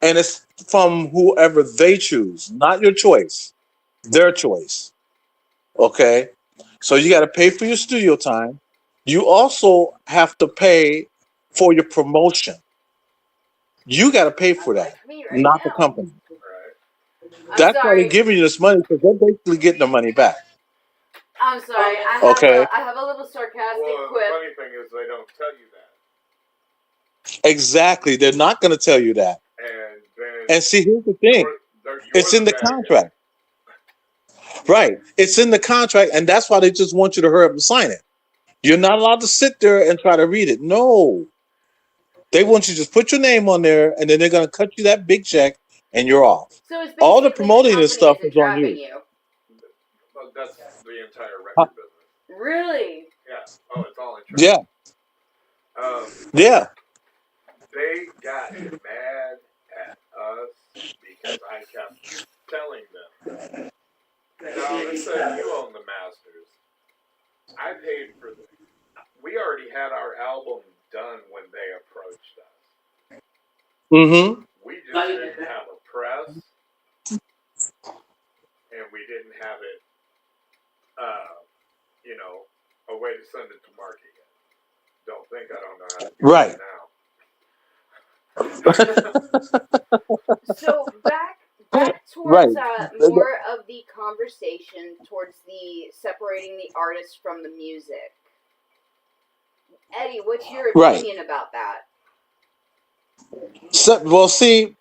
and it's from whoever they choose, not your choice, their choice. Okay, so you got to pay for your studio time. You also have to pay for your promotion. You got to pay for that, not the company. Right. That's why they're giving you this money, because they're basically getting the money back. I'm sorry. I have a little sarcastic quip. The funny thing is they don't tell you that. Exactly. They're not going to tell you that. And then And see, here's the thing: you're it's the in the bad guy. contract, right? It's in the contract, and that's why they just want you to hurry up and sign it. You're not allowed to sit there and try to read it. No, they want you to just put your name on there, and then they're going to cut you that big check, and you're off. So it's All the basically the promoting and company stuff is is on entrapping you. you. Well, that's the entire Huh. record business. Really? Yeah. Oh, it's all in Yeah, yeah, They got mad at us because I kept telling them, no, this says you own the masters. I paid for this. We already had our album done when they approached us. mm-hmm. We just didn't have a press, and we didn't have it, a way to send it to market yet. Don't think I don't know how to do Right. it now. So back Right. towards more of the conversation towards the separating the artist from the music. Eddie, what's your Right. opinion about that? So, well, see,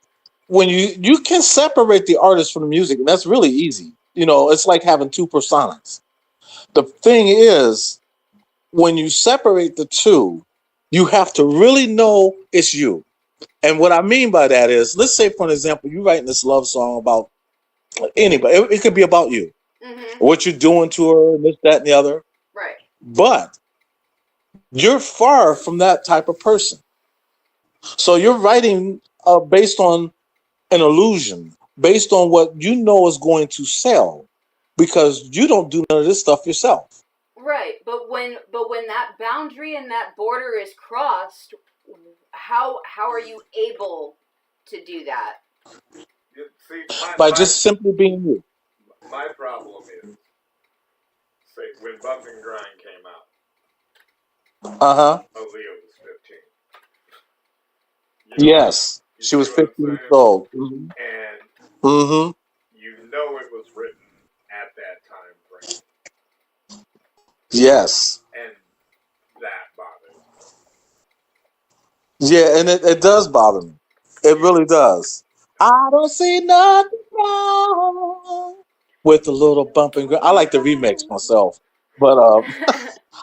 when you can separate the artist from the music, and that's really easy. It's like having two personas. The thing is, when you separate the two, you have to really know it's you. And what I mean by that is, let's say, for an example, you're writing this love song about anybody. It could be about you, what you're doing to her, and this, that, and the other. Right. But you're far from that type of person. So you're writing based on an illusion, based on what you know is going to sell, because you don't do none of this stuff yourself. Right, but when that boundary and that border is crossed, how are you able to do that? See, By just simply being you. My problem is, say, when Bump and Grind came out, Aaliyah was 15. Yes, she was 15 years old. And you know it was written at that time frame. Yes. And that bothers me. Yeah, and it does bother me. It really does. I don't see nothing wrong with a little bump and grind. I like the remix myself, but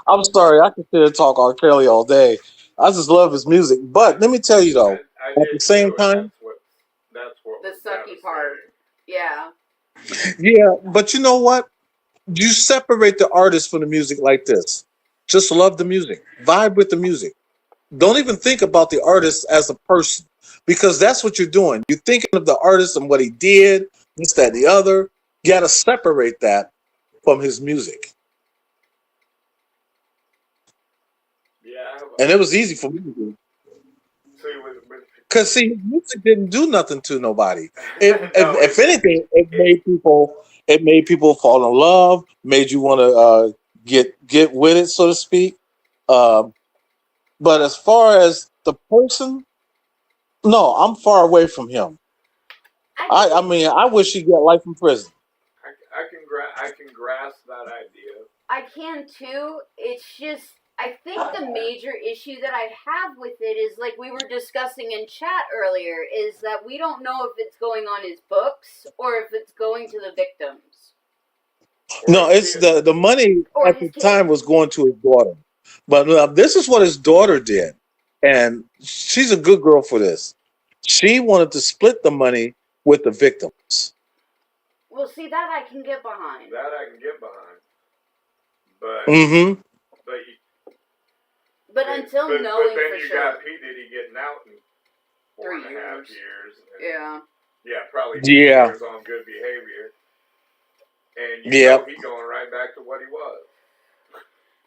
I'm sorry, I can sit and talk R. Kelly all day. I just love his music. But let me tell you though, at the same time, that's what the sucky part. Yeah. Yeah, but you know what? You separate the artist from the music like this. Just love the music. Vibe with the music. Don't even think about the artist as a person, because that's what you're doing. You're thinking of the artist and what he did, this, that, and the other. You got to separate that from his music. Yeah. And it was easy for me to do. Because, see, music didn't do nothing to nobody. If anything, it made people fall in love, made you want to get with it, so to speak. But as far as the person, no, I'm far away from him. I mean, I wish he'd get life in prison. I can grasp that idea. I can too. It's just, I think the major issue that I have with it is, like we were discussing in chat earlier, is that we don't know if it's going on his books or if it's going to the victims. No, it's the money at the time was going to his daughter. But this is what his daughter did. And she's a good girl for this. She wanted to split the money with the victims. Well, see, that I can get behind. But but until knowing but then for you sure. got P. Diddy getting out in 4.5 years. Yeah. Yeah, probably 2 years on good behavior. And you know he's going right back to what he was.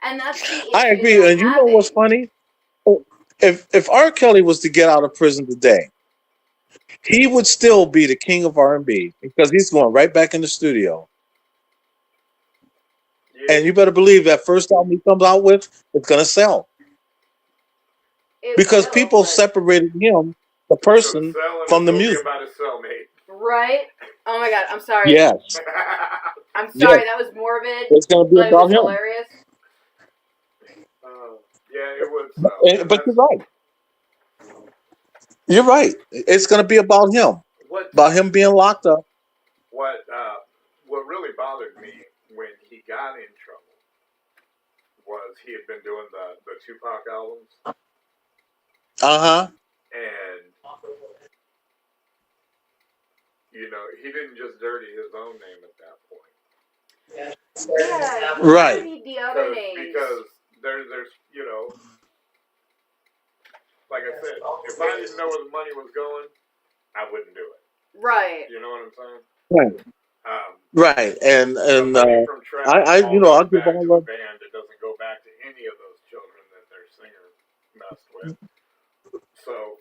And that's the issue. I agree. And you know what's funny? If R. Kelly was to get out of prison today, he would still be the king of R&B, because he's going right back in the studio. Yeah. And you better believe that first album he comes out with, it's going to sell. Because people separated him, the person, from the music. About his cellmate. Right? Oh my God, I'm sorry. Yes. I'm sorry, that was morbid. It's going to be about him. Hilarious. Yeah, it would. But you're right. You're right. It's going to be about him. what about him being locked up. what what really bothered me when he got in trouble was he had been doing the Tupac albums, Uh-huh. and he didn't just dirty his own name at that point. Yeah, he Right. dirtied the other names. Because there's like I said, if I didn't know where the money was going, I wouldn't do it. Right. You know what I'm saying? Right. Right. And money from trap I'll all give goes all back to the love. band. It doesn't go back to any of those children that their singer messed with. So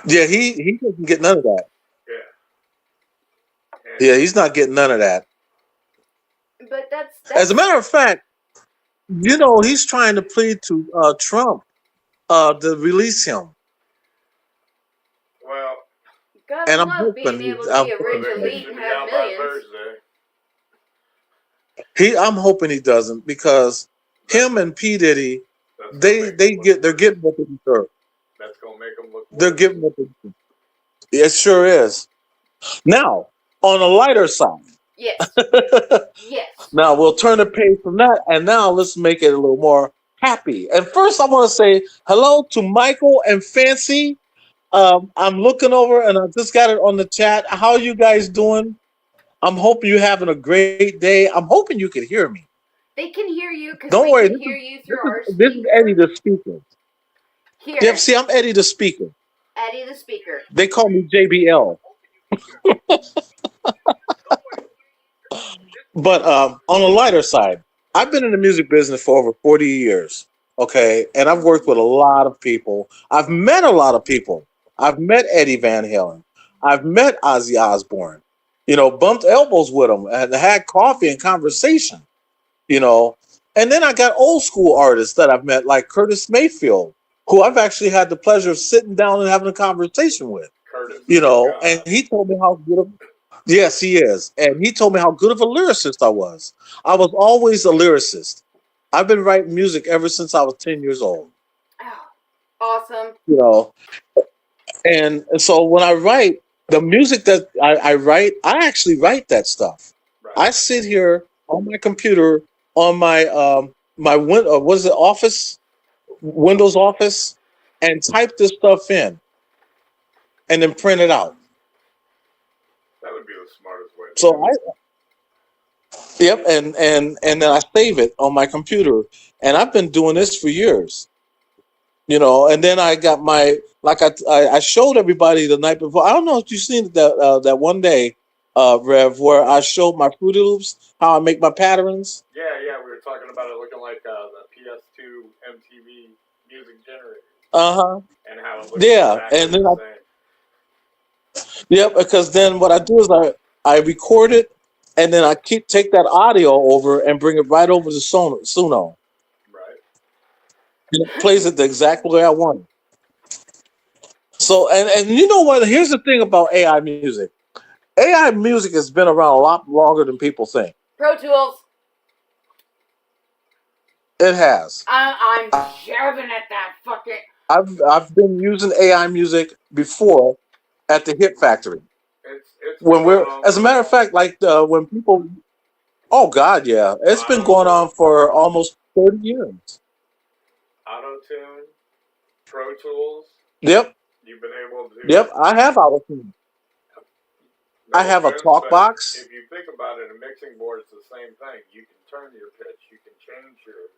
Yeah, he doesn't get none of that. yeah. And Yeah, he's not getting none of that. But that's As a matter of fact, he's trying to plead to Trump to release him. well, gotta And I'm love being hoping able to I'm be a rich elite and have out by millions. Thursday. I'm hoping he doesn't, because him and P Diddy, That's they're getting what they deserve. That's gonna make them look. They're getting what they deserve. It sure is. Now, on a lighter side. Yes. Yes. Now we'll turn the page from that, and now let's make it a little more happy. And first, I want to say hello to Michael and Fancy. I'm looking over, and I just got it on the chat. How are you guys doing? I'm hoping you're having a great day. I'm hoping you can hear me. They can hear you because Don't we worry. can hear you through our This is Eddie the speaker. Here, Yep. See, I'm Eddie the speaker. Eddie the speaker. They call me JBL. But on the lighter side, I've been in the music business for over 40 years. Okay. And I've worked with a lot of people. I've met a lot of people. I've met Eddie Van Halen. I've met Ozzy Osbourne. Bumped elbows with him and had coffee and conversation. And then I got old school artists that I've met, like Curtis Mayfield, who I've actually had the pleasure of sitting down and having a conversation with. Curtis. And he told me how good of, yes, he is. And he told me how good of a lyricist I was. I was always a lyricist. I've been writing music ever since I was 10 years old. Oh, awesome. And so when I write, the music that I write, I actually write that stuff. Right. I sit here on my computer, on my what is it, Office, Windows Office, and type this stuff in, and then print it out. That would be the smartest way. So yep, and then I save it on my computer, and I've been doing this for years. And then I got I showed everybody the night before. I don't know if you've seen that one day, Rev, where I showed my Fruity Loops, how I make my patterns. Yeah, we were talking about it looking like the PS2 MTV music generator. And how it looks and then because then what I do is I record it, and then I take that audio over and bring it right over to Suno. Right. And it plays it the exact way I want it. So, and you know what? Here's the thing about AI music. AI music has been around a lot longer than people think. Pro Tools. It has. I'm shoving at that fucking. I've been using AI music before at the Hit Factory. It's When as a matter of fact, like when people, oh God, yeah, it's been going on for almost 30 years. Auto-Tune, Pro Tools. Yep. You've been able to. Yep, I have Auto-Tune. I have a talk box. If you think about it, a mixing board is the same thing. You can turn your pitch. You can change your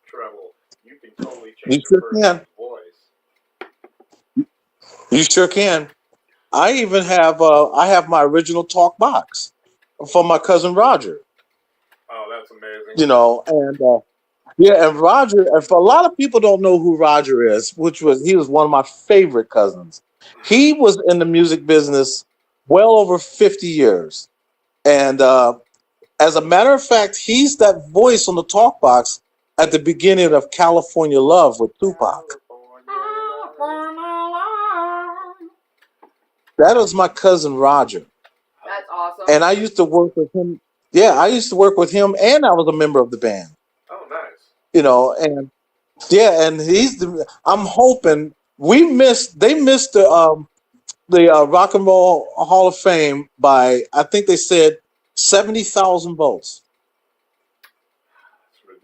treble. You can totally change the person's voice. You sure can. I even have my original talk box from my cousin Roger. Oh, that's amazing. And Roger. If a lot of people don't know who Roger is, he was one of my favorite cousins. He was in the music business well over 50 years, and as a matter of fact, he's that voice on the talk box at the beginning of California Love with Tupac. That was my cousin Roger. That's awesome. And I used to work with him. Yeah, I used to work with him, and I was a member of the band. Oh, nice. And I'm hoping they missed the Rock and Roll Hall of Fame by, I think they said, 70,000 votes.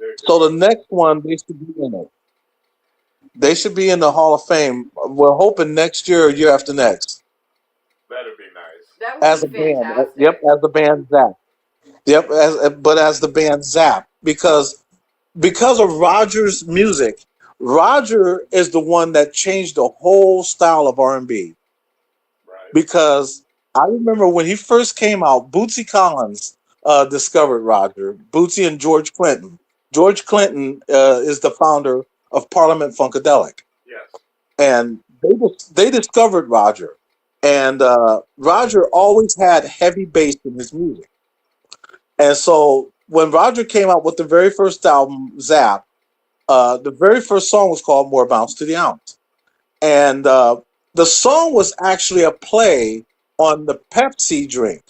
It's So the ridiculous. next one, they should be in it. They should be in the Hall of Fame. We're hoping next year or year after next That'd be nice. That would as be a band. Yep, fantastic. as the band Zap. Yep, as the band Zap, because of Roger's music. Roger is the one that changed the whole style of R&B. Right. Because I remember when he first came out, Bootsy Collins discovered Roger. Bootsy and George Clinton. George Clinton is the founder of Parliament Funkadelic, Yes. and they discovered Roger. And Roger always had heavy bass in his music. And so when Roger came out with the very first album, Zap, the very first song was called More Bounce to the Ounce. And the song was actually a play on the Pepsi drink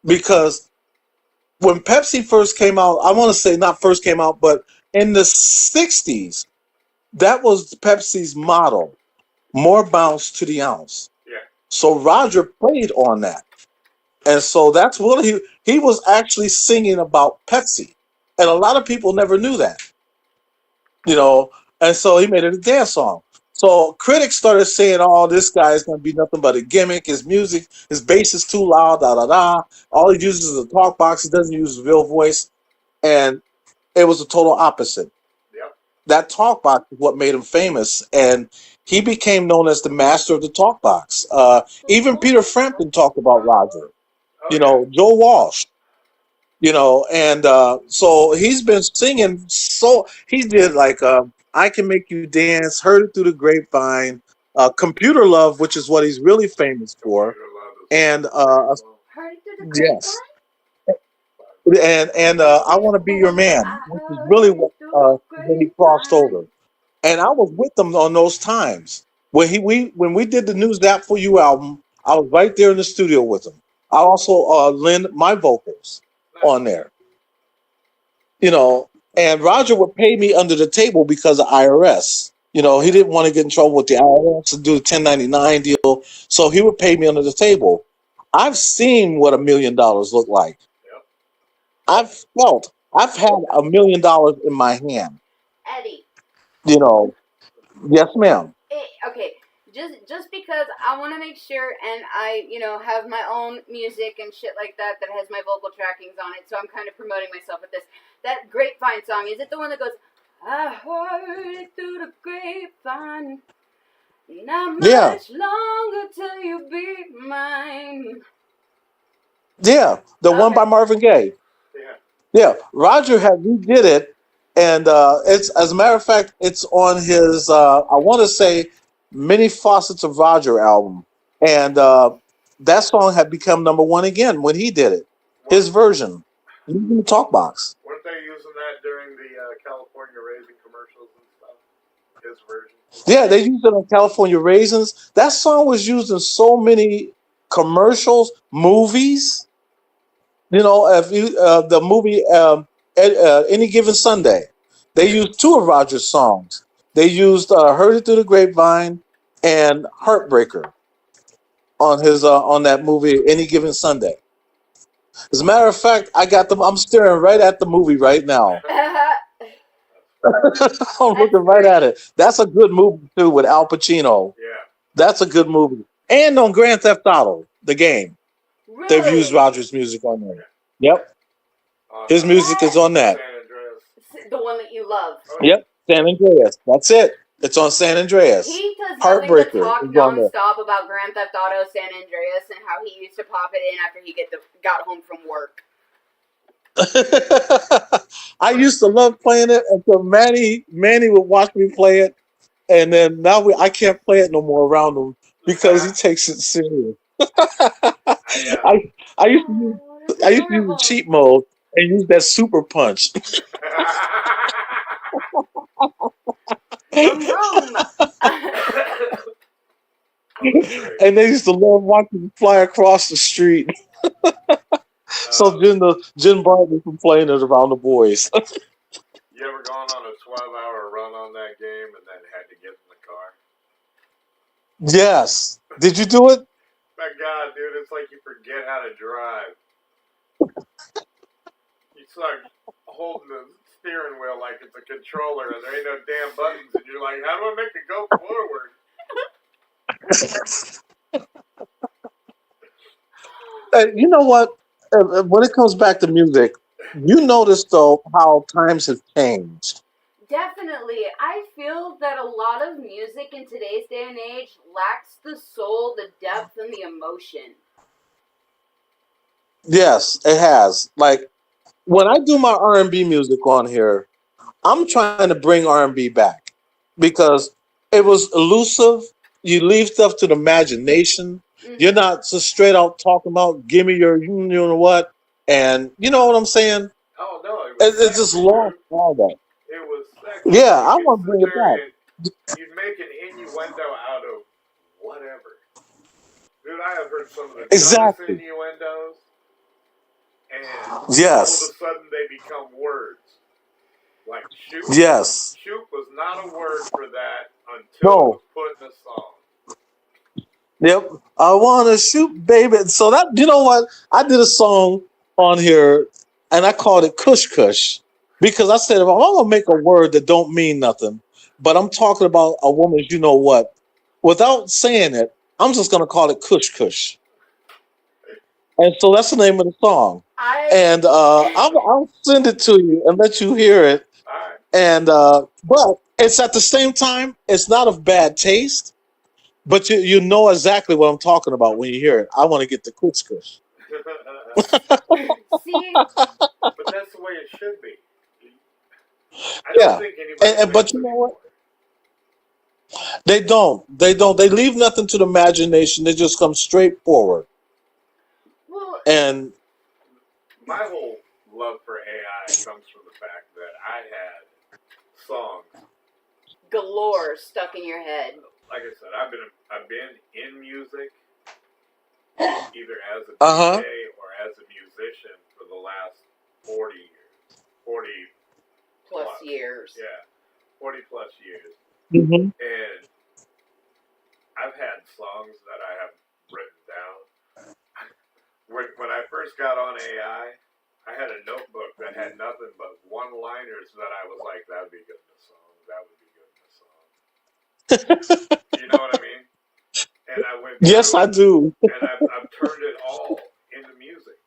because when Pepsi first came out, I want to say not first came out, but in the 60s, that was Pepsi's motto, more bounce to the ounce. Yeah. So Roger played on that. And so that's what he was actually singing about Pepsi. And a lot of people never knew that, you know, and so he made it a dance song. So critics started saying, "Oh, this guy is going to be nothing but a gimmick. His music, his bass is too loud. Da da da. All he uses is a talk box. He doesn't use his real voice." And it was the total opposite. Yep. That talk box is what made him famous, and he became known as the master of the talk box. Even Peter Frampton talked about Roger. Oh, You yeah. know, Joe Walsh. You know, and so he's been singing. So he did like "I Can Make You Dance," "Heard It Through the Grapevine," "Computer Love," which is what he's really famous for, Computer Love is and great song. Heard it through the yes, grapevine? and "I Want to Be Your Man," I which is really heard it what through the when he crossed over. grapevine. And I was with them on those times when we did the News That For You album. I was right there in the studio with him. I also lend my vocals Nice. on there, you know. And Roger would pay me under the table because of IRS. You know, he didn't want to get in trouble with the IRS and do the 1099 deal, so he would pay me under the table. I've seen what $1 million look like. Yep. I've had $1 million in my hand. Eddie, You know, yes, ma'am. okay, just because I want to make sure, and I, have my own music and shit like that that has my vocal trackings on it, so I'm kind of promoting myself with this. That Grapevine song, is it the one that goes, I heard it through the grapevine, not much Yeah. longer till you be mine. Yeah, the one Okay. by Marvin Gaye. Yeah. Yeah, Roger had redid it, and it's as a matter of fact, it's on his I want to say Many Facets of Roger album, and that song had become #1 again when he did it, his version, using the talk box. Weren't they using that during the California Raising commercials and stuff? His version. Yeah, they used it on California Raisins. That song was used in so many commercials, movies. You know, if you the movie Any Given Sunday, they used two of Roger's songs. They used "Heard It Through the Grapevine" and "Heartbreaker" on his on that movie Any Given Sunday. As a matter of fact, I got them. I'm staring right at the movie right now. I'm looking right at it. That's a good movie too with Al Pacino. Yeah. That's a good movie. And on Grand Theft Auto, the game, they've used Really? Roger's music on there. Yep, his On, music is on that. San Andreas. The one that you love. Oh, yeah. Yep, San Andreas. That's it. It's on San Andreas. He does nothing but Heartbreaker talk is on there. nonstop about Grand Theft Auto San Andreas and how he used to pop it in after he got home from work. I used to love playing it until Manny would watch me play it, and then now I can't play it no more around him because he takes it serious. I used to use the cheat mode and use that super punch. Vroom. And they used to love watching me fly across the street. So Jen barred me from playing it around the boys. You ever gone on a 12-hour run on that game and then had to get in the car? Yes. Did you do it? my God, dude, it's like you forget how to drive. You start holding the steering wheel like it's a controller and there ain't no damn buttons and you're like, how do I make it go forward? You know what? When it comes back to music, you notice though how times have changed. Definitely. I feel that a lot of music in today's day and age lacks the soul, the depth, and the emotion. Yes, it has. Like when I do my R&B music on here, I'm trying to bring R&B back because it was elusive. You leave stuff to the imagination. You're Mm-hmm. not just straight out talking about give me your you know what, and you know what I'm saying. Oh no, it was It's just sexy, lost dude. all that. It was sexy. Yeah, You I could want to sit bring it there back. and you'd make an innuendo out of whatever. Dude, I have heard some of the dumbest Exactly. innuendos, and all of a Yes. sudden they become words. Like shoot. Yes. Shoot was not a word for that until it was No. put in a song. Yep. I want to shoot, baby. So that you know what? I did a song on here, and I called it Kush Kush because I said if I'm gonna make a word that don't mean nothing, but I'm talking about a woman's you know what, without saying it, I'm just gonna call it Kush Kush, and so that's the name of the song. I And I'll send it to you and let you hear it. Alright. And but it's at the same time, it's not of bad taste. But you know exactly what I'm talking about when you hear it. I want to get the kush kush. see. But that's the way it should be. I don't Yeah, think anybody but lives you know what? anymore. They don't. They don't. They leave nothing to the imagination. They just come straight forward. Well, And My whole love for AI comes from the fact that I had songs. galore stuck in your head. Like I said, I've been in music either as a uh huh. DJ or as a musician for the last 40 years. 40 Plus plus. years. Yeah, 40 plus years. Hmm. And I've had songs that I have written down. When I first got on AI, I had a notebook that had nothing but one-liners that I was like, that would be good in a song. That would be good in a song. You know what I mean? And I went Yes, through I it, do. and I've turned it all into music.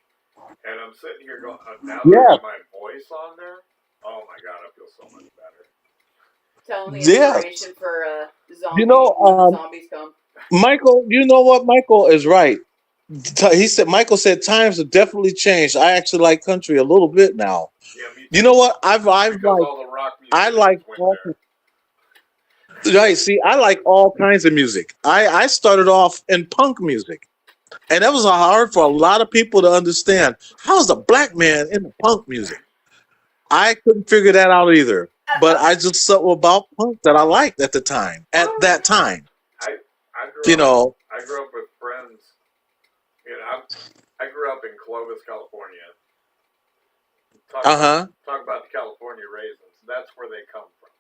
And I'm sitting here going, now that I Yeah. got my voice on there, oh my God, I feel so much better. Tell me Yes. inspiration for a You zombie know, when the zombies come. Michael. You know what? Michael is right. He said. Michael said times have definitely changed. I actually like country a little bit now. Yeah, me You too. know what? I've Because like all the rock I musicians like went all there. right. See, I like all kinds of music. I started off in punk music, and that was hard for a lot of people to understand. How is a black man in punk music? I couldn't figure that out either. But I just something about punk that I liked at the time. At that time, I I you grew up know. I grew up with friends. You know, I grew up in Clovis, California. Uh huh. Talk about the California raisins. That's where they come from.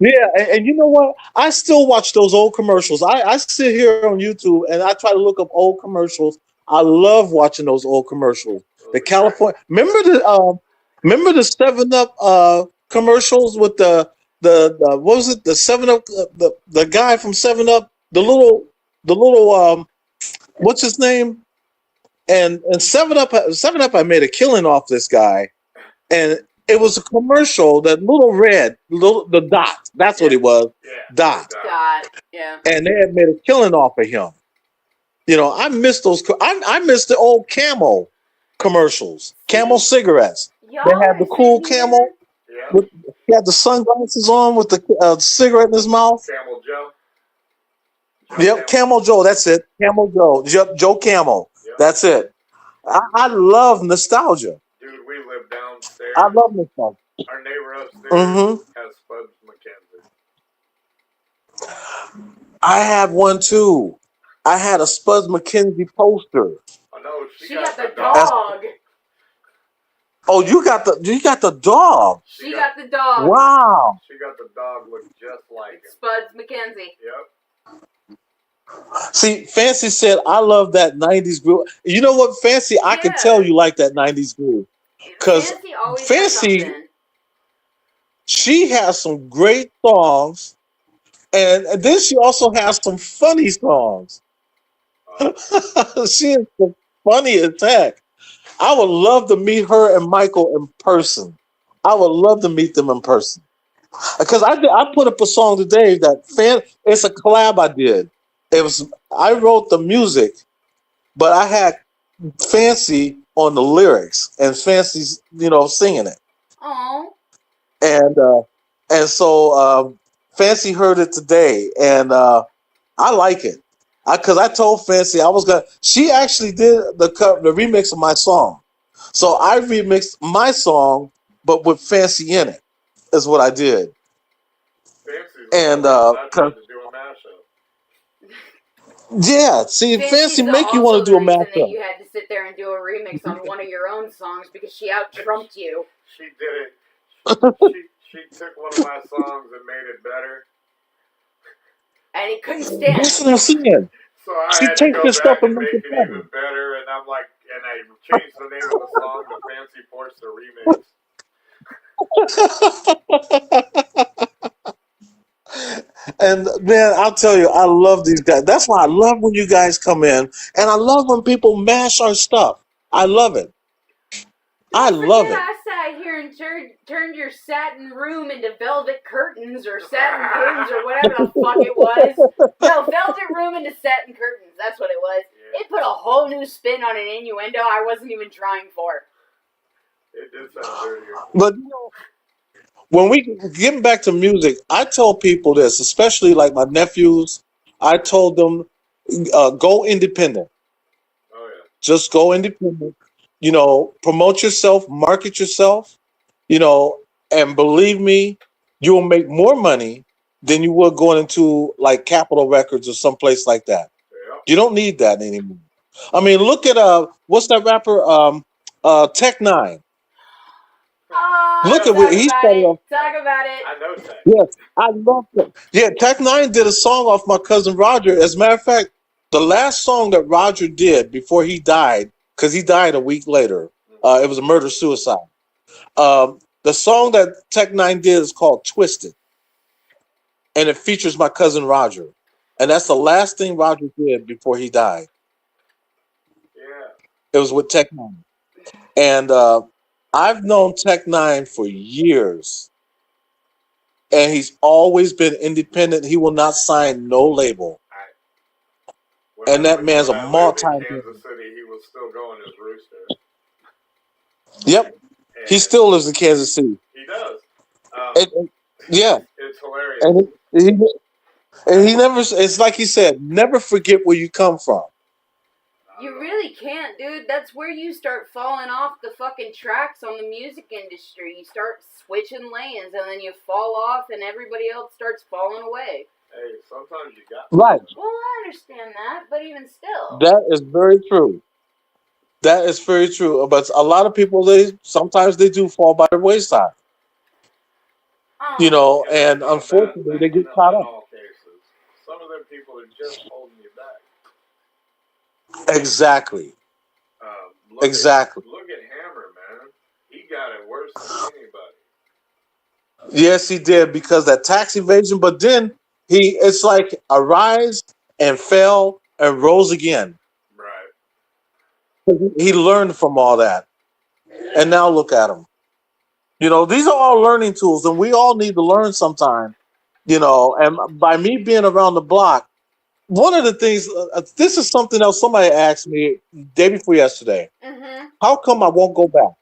Yeah, and you know what? I still watch those old commercials. I sit here on YouTube and I try to look up old commercials. I love watching those old commercials. Those The are great. California, remember the Seven Up commercials with the what was it? The Seven Up the guy from Seven Up, the little what's his name? And Seven Up I made a killing off this guy, and it was a commercial, that little red, the dot. That's what Yeah, it was, yeah, the dot. dot. Dot. Yeah. And they had made a killing off of him. You know, I miss those. I miss the old Camel commercials, Camel See, cigarettes. y'all They had are the cool sitting here. Camel Yeah, with he had the sunglasses on with the cigarette in his mouth. Camel Joe. Joe Yep, Camel. Camel Joe. That's it. Camel Joe. Joe Camel. Yep. That's it. I love nostalgia. Dude, we live I downstairs. love nostalgia. Our neighbor upstairs Hmm. has Spuds McKenzie. I had one too. I had a Spuds McKenzie poster. Oh no, She got the That's, dog. oh, you got the dog. She got the dog. Wow. She got the dog look just like him. Spuds McKenzie. Yep. See, Fancy said, "I love that '90s groove." You know what, Fancy? I can tell Yeah. you like that '90s groove because Fancy always has Fancy, something. she has some great songs, and then she also has some funny songs. She is the funny attack. I would love to meet her and Michael in person. I would love to meet them in person because I put up a song today that it's a collab I did. It was I wrote the music, but I had Fancy on the lyrics and Fancy's singing it, Oh. and so Fancy heard it today, and I like it because I told Fancy I was gonna. She actually did the remix of my song, so I remixed my song, but with Fancy in it is what I did, Fancy's and always nudging to do a mashup. yeah, see, Fancy's Fancy make you also want to the do a reason that mashup. you had to sit there and do a remix on one of your own songs because she out-trumped you. She did it. She took one of my songs and made it better. And he couldn't stand That's it. what I'm saying. So I She had to takes go your stuff back and and make make it it better. even better, and I'm like, and I changed the name of the song to Fancy Forced the Remix. And man, I'll tell you, I love these guys. That's why I love when you guys come in, and I love when people mash our stuff. I love it. I Don't love forget it. I sat here and turned your satin room into velvet curtains or satin curtains or whatever the fuck it was. No, velvet room into satin curtains. That's what it was. Yeah. It put a whole new spin on an innuendo I wasn't even trying for. It did sound dirtier. But when we getting back to music, I tell people this, especially like my nephews. I told them, go independent. Oh yeah. Just go independent. Promote yourself, market yourself. And believe me, you'll make more money than you would going into like Capitol Records or someplace like that. Yeah. You don't need that anymore. I mean, look at what's that rapper? Tech Nine. Oh, Look at what talk he about started it. off. Talk about it. I know Tech. Yes, I love it. Yeah, Tech Nine did a song off my cousin Roger. As a matter of fact, the last song that Roger did before he died, because he died a week later, it was a murder suicide. The song that Tech Nine did is called "Twisted," and it features my cousin Roger, and that's the last thing Roger did before he died. Yeah. It was with Tech Nine, and I've known Tech Nine for years, and he's always been independent. He will not sign no label, and that man's a When I lived in multi. Kansas City, he was still going as Rooster. Yep, he And still lives in Kansas City. he does. Yeah, It's hilarious. and he never. It's like he said, never forget where you come from. You really can't, dude. That's where you start falling off the fucking tracks on the music industry. You start switching lanes, and then you fall off, and everybody else starts falling away. Hey, sometimes you got Right. Well, I understand that, but even still. That is very true. That is very true. But a lot of people, they sometimes they do fall by the wayside. Oh. And unfortunately, they get caught in up. all cases. Some of them people are just holding you back. Exactly. Look Exactly. Look at Hammer, man. He got it worse than anybody. Yes, he did because that tax evasion. But then it's like a rise and fell and rose again. Right. He learned from all that, and now look at him. These are all learning tools, and we all need to learn sometime. And by me being around the block, one of the things, this is something else somebody asked me day before yesterday. Mm-hmm. How come I won't go back?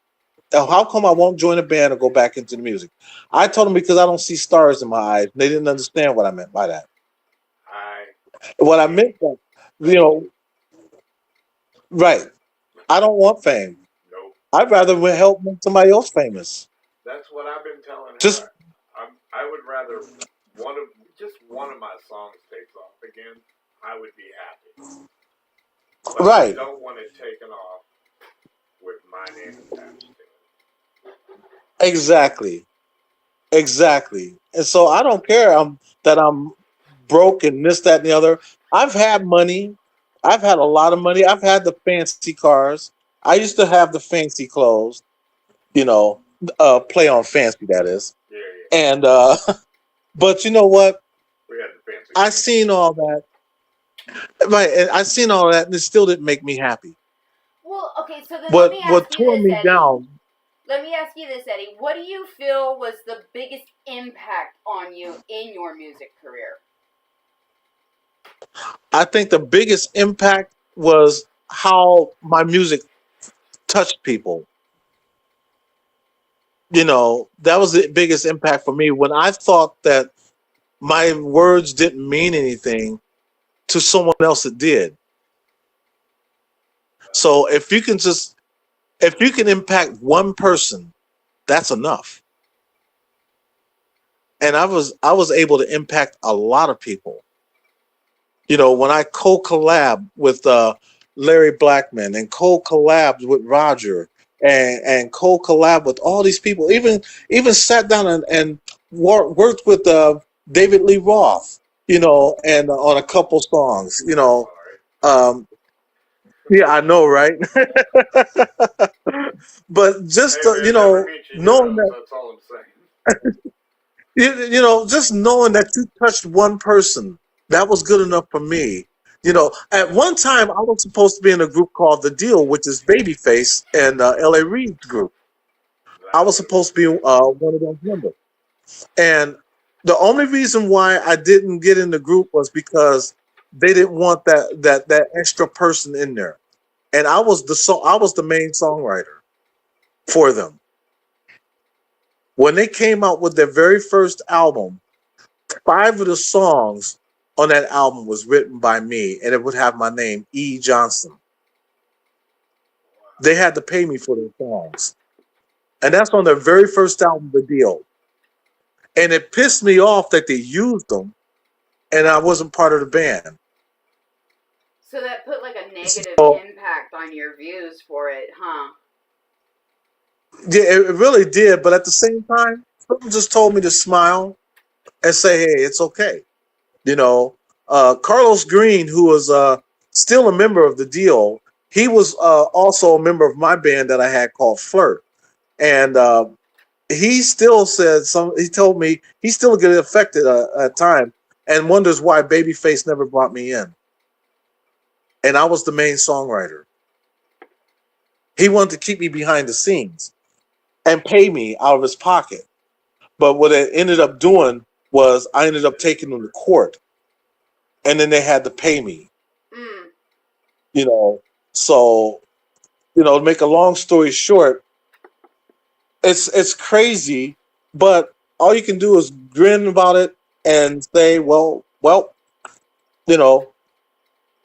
How come I won't join a band or go back into the music? I told them because I don't see stars in my eyes. They didn't understand what I meant by that. What I meant that, right. I don't want fame. Nope. I'd rather help make somebody else famous. That's what I've been telling her. Just I would rather one of my songs takes off again. I would be happy. But right. I don't want it taken off with my name attached to it. Exactly. And so I don't care that I'm broke and this, that, and the other. I've had money. I've had a lot of money. I've had the fancy cars. I used to have the fancy clothes. You know, play on fancy that is. Yeah, yeah. And but you know what? We had the fancy I cars. seen all that. Right, and I seen all that, and it still didn't make me happy. Well, okay, so then let me What ask you tore this, me Eddie. down? Let me ask you this, Eddie. What do you feel was the biggest impact on you in your music career? I think the biggest impact was how my music touched people. You know, that was the biggest impact for me when I thought that my words didn't mean anything to someone else it did. So if you can impact one person, that's enough. And I was able to impact a lot of people. You know, when I co-collab with Larry Blackman and co-collabed with Roger and co-collab with all these people, even sat down and worked with David Lee Roth, you know, and on a couple songs, you know. Sorry. Um, yeah, I know, right? But just Hey man, you never know, meet your knowing heroes. that That's all I'm saying. you know, just knowing that you touched one person, that was good enough for me. You know, at one time I was supposed to be in a group called The Deal, which is Babyface and L.A. Reid's group. I That was would have supposed to been be one of those members, and the only reason why I didn't get in the group was because they didn't want that extra person in there, and I was the main songwriter for them. When they came out with their very first album, five of the songs on that album was written by me, and it would have my name, E. Johnson. They had to pay me for their songs, and that's on their very first album, The Deal. And it pissed me off that they used them, and I wasn't part of the band. So that put like a negative So impact on your views for it, huh? yeah, it really did. But at the same time, someone just told me to smile and say, "Hey, it's okay." You know, Carlos Green, who was still a member of the Deal, he was also a member of my band that I had called Flirt, and he still said some. He told me he still get affected at time and wonders why Babyface never brought me in, and I was the main songwriter. He wanted to keep me behind the scenes and pay me out of his pocket, but what it ended up doing was I ended up taking them to court, and then they had to pay me. Mm. You know, so you know, to make a long story short, it's crazy, but all you can do is grin about it and say, well, you know,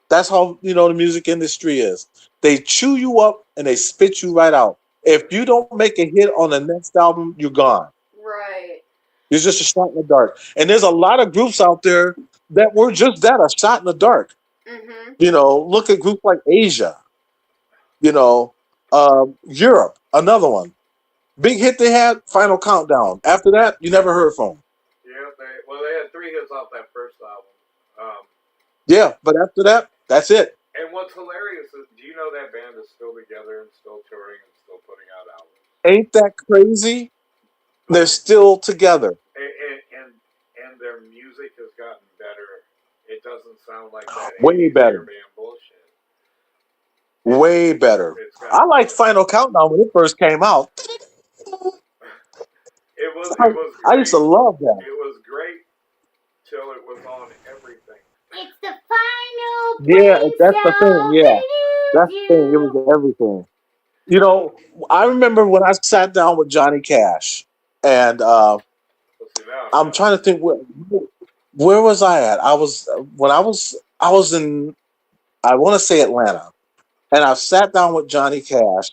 that's how you know the music industry is. They chew you up and they spit you right out. If you don't make a hit on the next album, you're gone. Right. You're just a shot in the dark. And there's a lot of groups out there that were just that, a shot in the dark. Mm-hmm. You know, look at groups like Asia. You know, Europe, another one. Big hit they had, Final Countdown. After that, you never heard from them. Yeah, they had 3 hits off that first album. Yeah, but after that, that's it. And what's hilarious is, do you know that band is still together and still touring and still putting out albums? Ain't that crazy? They're still together. And their music has gotten better. It doesn't sound like that Way 80s hair better. band bullshit. Way better. It's I gotten liked better. Final Countdown when it first came out. It was I used to great. love that. It was great till it was on everything. It's the final Yeah, place that's the thing. I'll Yeah, leave that's the thing. It you. was everything. You know, I remember when I sat down with Johnny Cash, and Let's see now. I'm trying to think where was I at? I was when I was in I want to say Atlanta, and I sat down with Johnny Cash.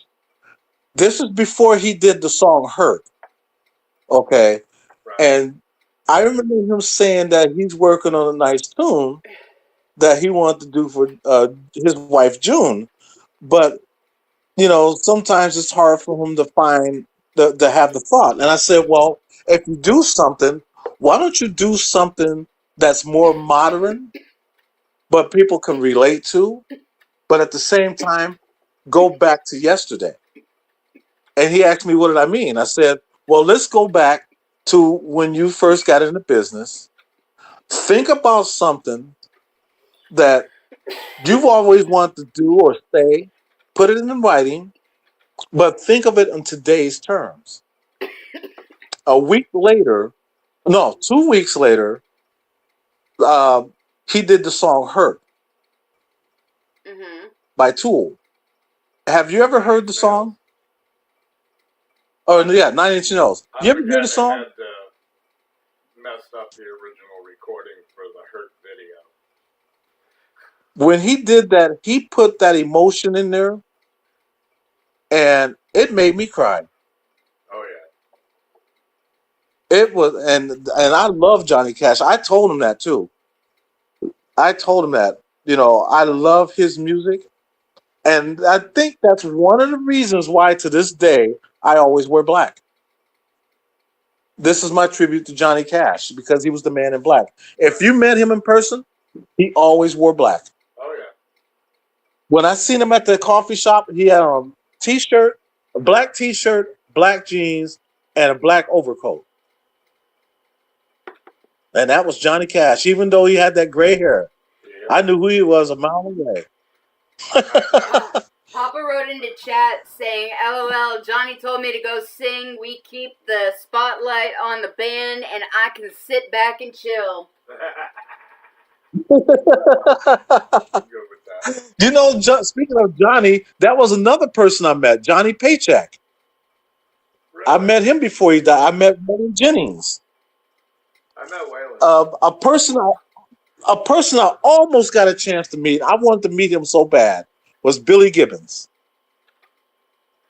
This is before he did the song "Hurt." Okay, Right. and I remember him saying that he's working on a nice tune that he wanted to do for his wife June, but you know sometimes it's hard for him to find to have the thought. And I said, well, if you do something, why don't you do something that's more modern but people can relate to, but at the same time, go back to yesterday. And he asked me, what did I mean? I said, well, let's go back to when you first got into business. Think about something that you've always wanted to do or say, put it in writing, but think of it in today's terms. A week later, no, 2 weeks later, uh, he did the song Hurt Mm-hmm. by Tool. Have you ever heard the 9 Inch Nails. song? Oh, yeah, Nine Inch Nails. I'm You ever the hear guy the that song? had messed up the original recording for the Hurt video. When he did that, he put that emotion in there, and it made me cry. Oh yeah. It was, and I love Johnny Cash. I told him that too. I told him that. I love his music, and I think that's one of the reasons why to this day I always wear black. This is my tribute to Johnny Cash because he was the man in black. If you met him in person, he always wore black. Oh yeah. When I seen him at the coffee shop, he had on t-shirt, a black t-shirt, black jeans, and a black overcoat. And that was Johnny Cash, even though he had that gray hair. Yep. I knew who he was a mile away. Papa wrote into chat saying, LOL, Johnny told me to go sing. We keep the spotlight on the band and I can sit back and chill. I'm good with that. Speaking of Johnny, that was another person I met, Johnny Paycheck. Really? I met him before he died. I met Waylon Jennings. I met Waylon. A person I almost got a chance to meet. I wanted to meet him so bad. Was Billy Gibbons.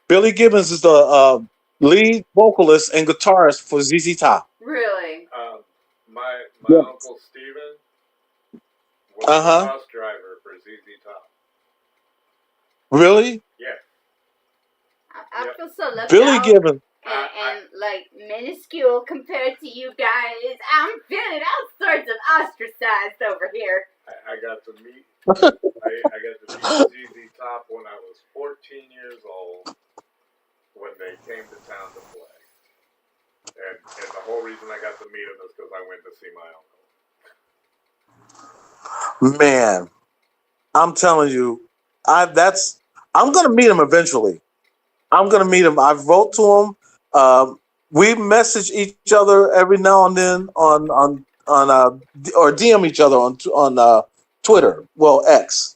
Billy Gibbons is the lead vocalist and guitarist for ZZ Top. Really? My Yes. uncle Steven was the bus driver for ZZ Top. Really? Yeah. I Yep. feel so left Billy out Gibbons. and like minuscule compared to you guys. I'm feeling all sorts of ostracized over here. I got to meet I got to meet ZZ Top when I was 14 years old when they came to town to play. And the whole reason I got to meet him is because I went to see my uncle. Man, I'm telling you, I'm gonna meet him eventually. I'm gonna meet him. I wrote to him. We message each other every now and then on or DM each other on Twitter. Well, X,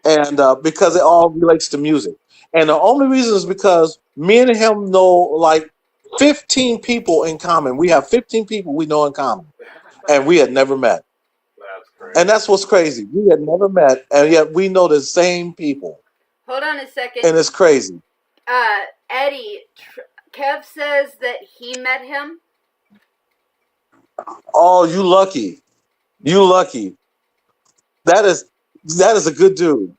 and because it all relates to music. And the only reason is because me and him know like 15 people in common. We have 15 people we know in common, and we had never met. That's crazy. And that's what's crazy. We had never met, and yet we know the same people. Hold on a second. And it's crazy. Eddie, Kev says that he met him. Oh, you lucky. You lucky. That is a good dude.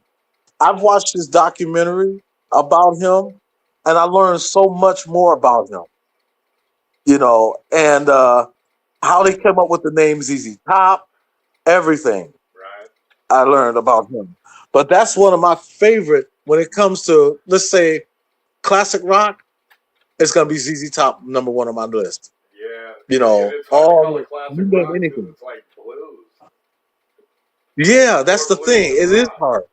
I've watched his documentary about him, and I learned so much more about him. And how they came up with the name ZZ Top, everything Right. I learned about him. But that's one of my favorite when it comes to, let's say, classic rock. It's gonna be ZZ Top #1 on my list. Yeah. And it's hard to call it classic rock anything. because it's like blues. Yeah, that's the thing. It is hard.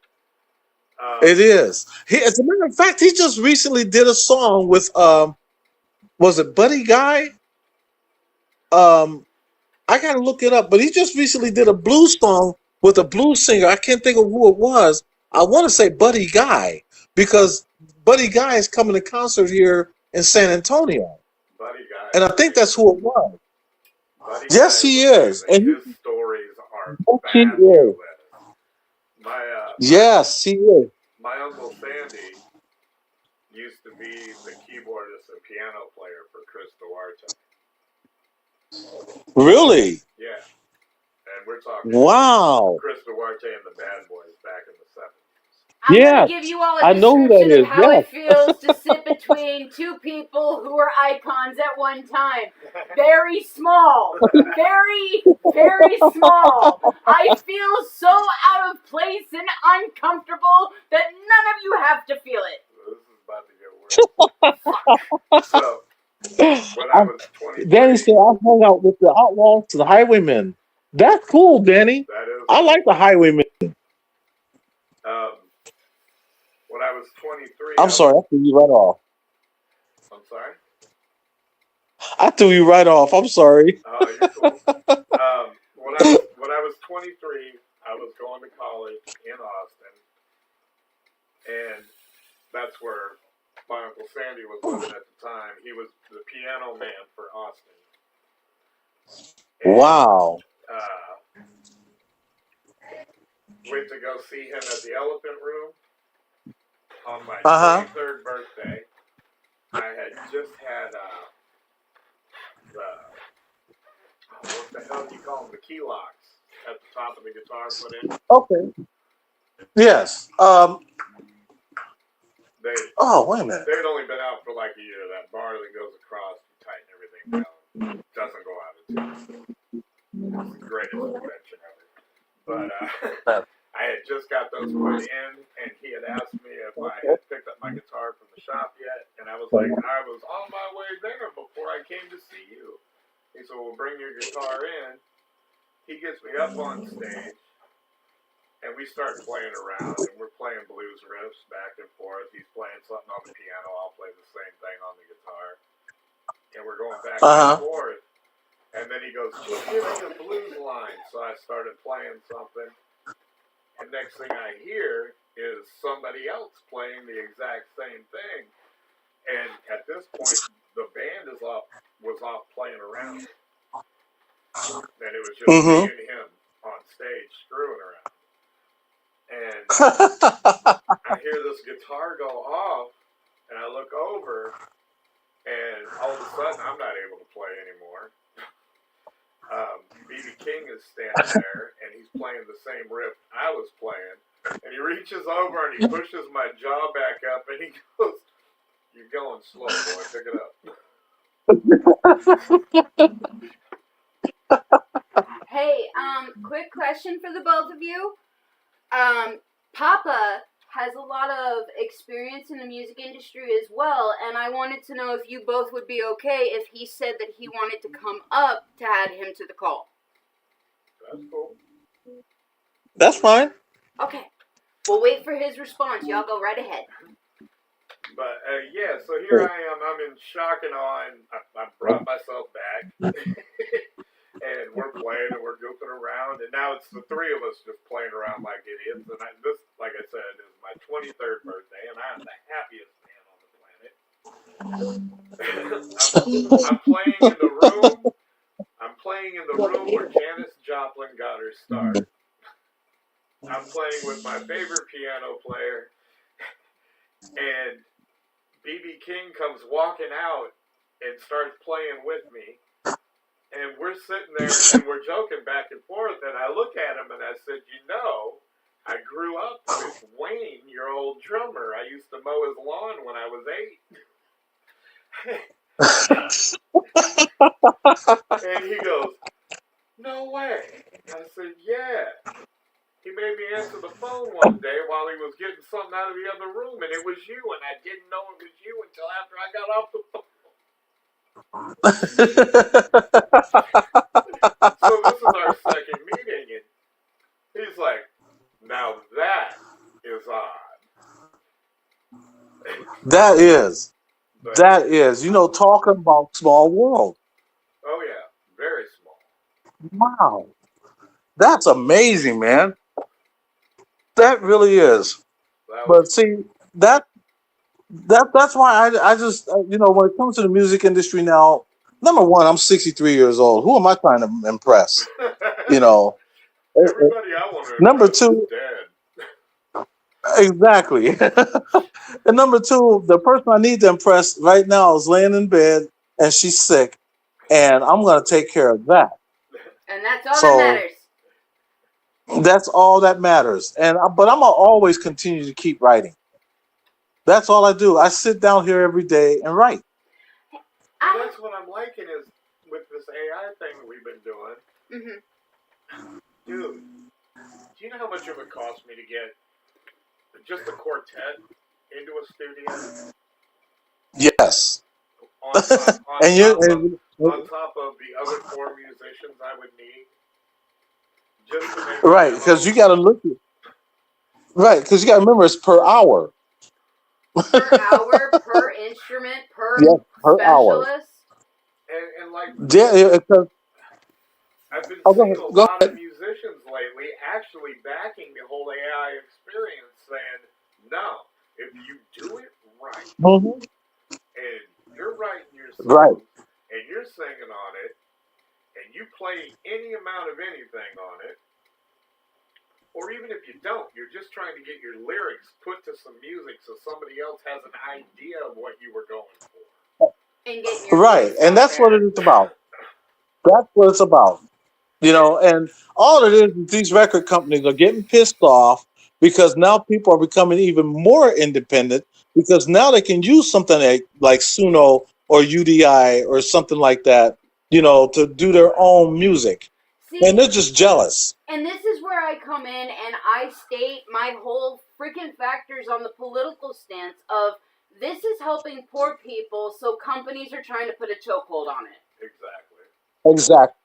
It is. As a matter of fact, he just recently did a song with was it Buddy Guy? I gotta look it up, but he just recently did a blues song with a blues singer. I can't think of who it was. I want to say Buddy Guy because Buddy Guy is coming to concert here in San Antonio, Buddy Guy. and I think that's who it was. Buddy Yes, Guy he is. amazing. And his stories are he is. fabulous. Yes, he is. My uncle Sandy used to be the keyboardist and piano player for Chris Duarte. Really? Yeah. And we're talking Wow. Chris Duarte and the Bad Boys back in the 70s. I'm going to Yes, give you all a I know who that description of is. how it Yes. feels to sit between two people who are icons at one time. Very small. Very, very small. I feel so out of place and uncomfortable that none of you have to feel it. This is about to get weird. So, when I was Danny 23, said I hung out with the outlaws to the highwaymen. That's cool, Danny. that is I like cool. the highwaymen. Um, when I was 23, I'm sorry, I threw you right off. I'm sorry? I threw you right off. I'm sorry. You're cool. When I was 23, I was going to college in Austin, and that's where my Uncle Sandy was living at the time. He was the piano man for Austin. And Wow. went to go see him at the Elephant Room on my Uh huh. 23rd birthday. I had just had what the hell do you call them? The key locks at the top of the guitar put in. Okay. Yes. They Oh, wait a minute. they'd only been out for like a year. That bar that goes across, you tighten everything down. Doesn't go out of tune. It's the greatest invention ever. But I had just got those put in, and he had asked me if I had picked up my guitar from the shop yet, and I was like, I was on my way there before I came to see you. He said, well, bring your guitar in. He gets me up on stage, and we start playing around, and we're playing blues riffs back and forth. He's playing something on the piano. I'll play the same thing on the guitar. And we're going back and forth. And then he goes, just give me a blues line. So I started playing something. And next thing I hear is somebody else playing the exact same thing. And at this point, the band was off playing around. And it was just me and him on stage screwing around. And I hear this guitar go off, and I look over, and all of a sudden, I'm not able to play anymore. B.B. King is standing there, and he's playing the same riff I was playing. And he reaches over, and he pushes my jaw back up, and he goes, you're going slow, boy. Pick it up. Hey, quick question for the both of you. Papa has a lot of experience in the music industry as well, and I wanted to know if you both would be okay if he said that he wanted to come up to add him to the call. That's cool. That's fine. Okay. We'll wait for his response. Y'all go right ahead. But, yeah, so here I am. I'm in shock and awe, and I brought myself back. And we're playing and we're goofing around, and now it's the three of us just playing around like idiots. And this, like I said, is my 23rd birthday, and I'm the happiest man on the planet. I'm playing in the room. I'm playing in the room where Janis Joplin got her start. I'm playing with my favorite piano player, and B.B. King comes walking out and starts playing with me. And we're sitting there and we're joking back and forth, and I look at him and I said, I grew up with Wayne, your old drummer. I used to mow his lawn when I was 8. And he goes, no way. I said, yeah. He made me answer the phone one day while he was getting something out of the other room, and it was you, and I didn't know it was you until after I got off the phone. So this is our second meeting, and he's like, now that is odd. That is. But, That is. Talking about small world. oh yeah, very small. Wow. That's amazing, man. That really is. But see, that's why I just, when it comes to the music industry now, number one, I'm 63 years old. Who am I trying to impress? Everybody I want to number impress two, is dead. Exactly. And number two, the person I need to impress right now is laying in bed and she's sick, and I'm going to take care of that. And that's all that matters. That's all that matters. But I'm gonna always continue to keep writing. That's all I do. I sit down here every day and write. Well, that's what I'm liking is with this AI thing that we've been doing. Dude, do you know how much it would cost me to get just a quartet into a studio? Yes. On top, And you on top of the other 4 musicians I would need, just to make right, because you got to look at right, because you got to remember it's per hour. Per hour, per instrument, per Yes, per hour. specialist. And like Yeah, I've been go seeing ahead. a Go lot of ahead. musicians lately actually backing the whole AI experience, saying, "No, if you do it right, Mhm. and you're writing your Right. songs, and you're singing on it, and you play any amount of anything on it, or even if you don't, you're just trying to get your lyrics put to some music so somebody else has an idea of what you were going for." And getting your Right, voice and out that's what it there. is about. That's what it's about. And all it is these record companies are getting pissed off because now people are becoming even more independent because now they can use something like Suno or UDI or something like that, to do their own music. And See, they're just jealous. and this is where I come in and I state my whole freaking factors on the political stance of this is helping poor people, so companies are trying to put a chokehold on it. Exactly. Exactly.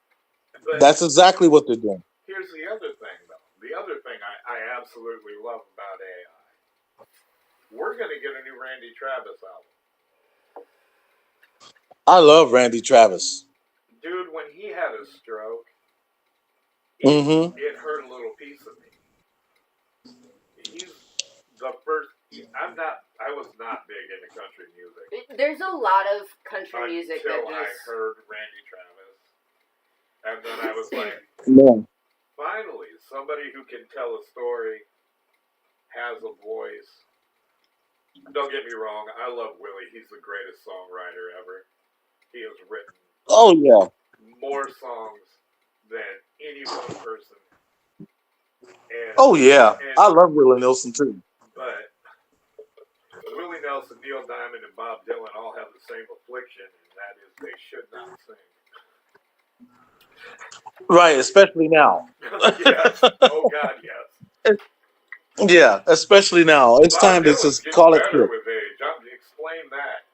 But That's exactly what they're doing. here's the other thing, though. The other thing I absolutely love about AI. We're going to get a new Randy Travis album. I love Randy Travis. Dude, when he had a stroke, Mm-hmm. it hurt a little piece of me. He's the first. I was not big into country music There's a lot of country music that until I just. heard Randy Travis. And then I was like, Yeah. finally, somebody who can tell a story, has a voice. Don't get me wrong, I love Willie. He's the greatest songwriter ever. He has written Oh yeah. more songs than any one person. Oh yeah. I love Willie Nelson too. But Willie Nelson, Neil Diamond, and Bob Dylan all have the same affliction, and that is they should not sing. Right, especially now. Yes. Oh God, yes. Yeah, especially now. It's Bob time to Dylan's just getting call it better quits. with age. Explain that.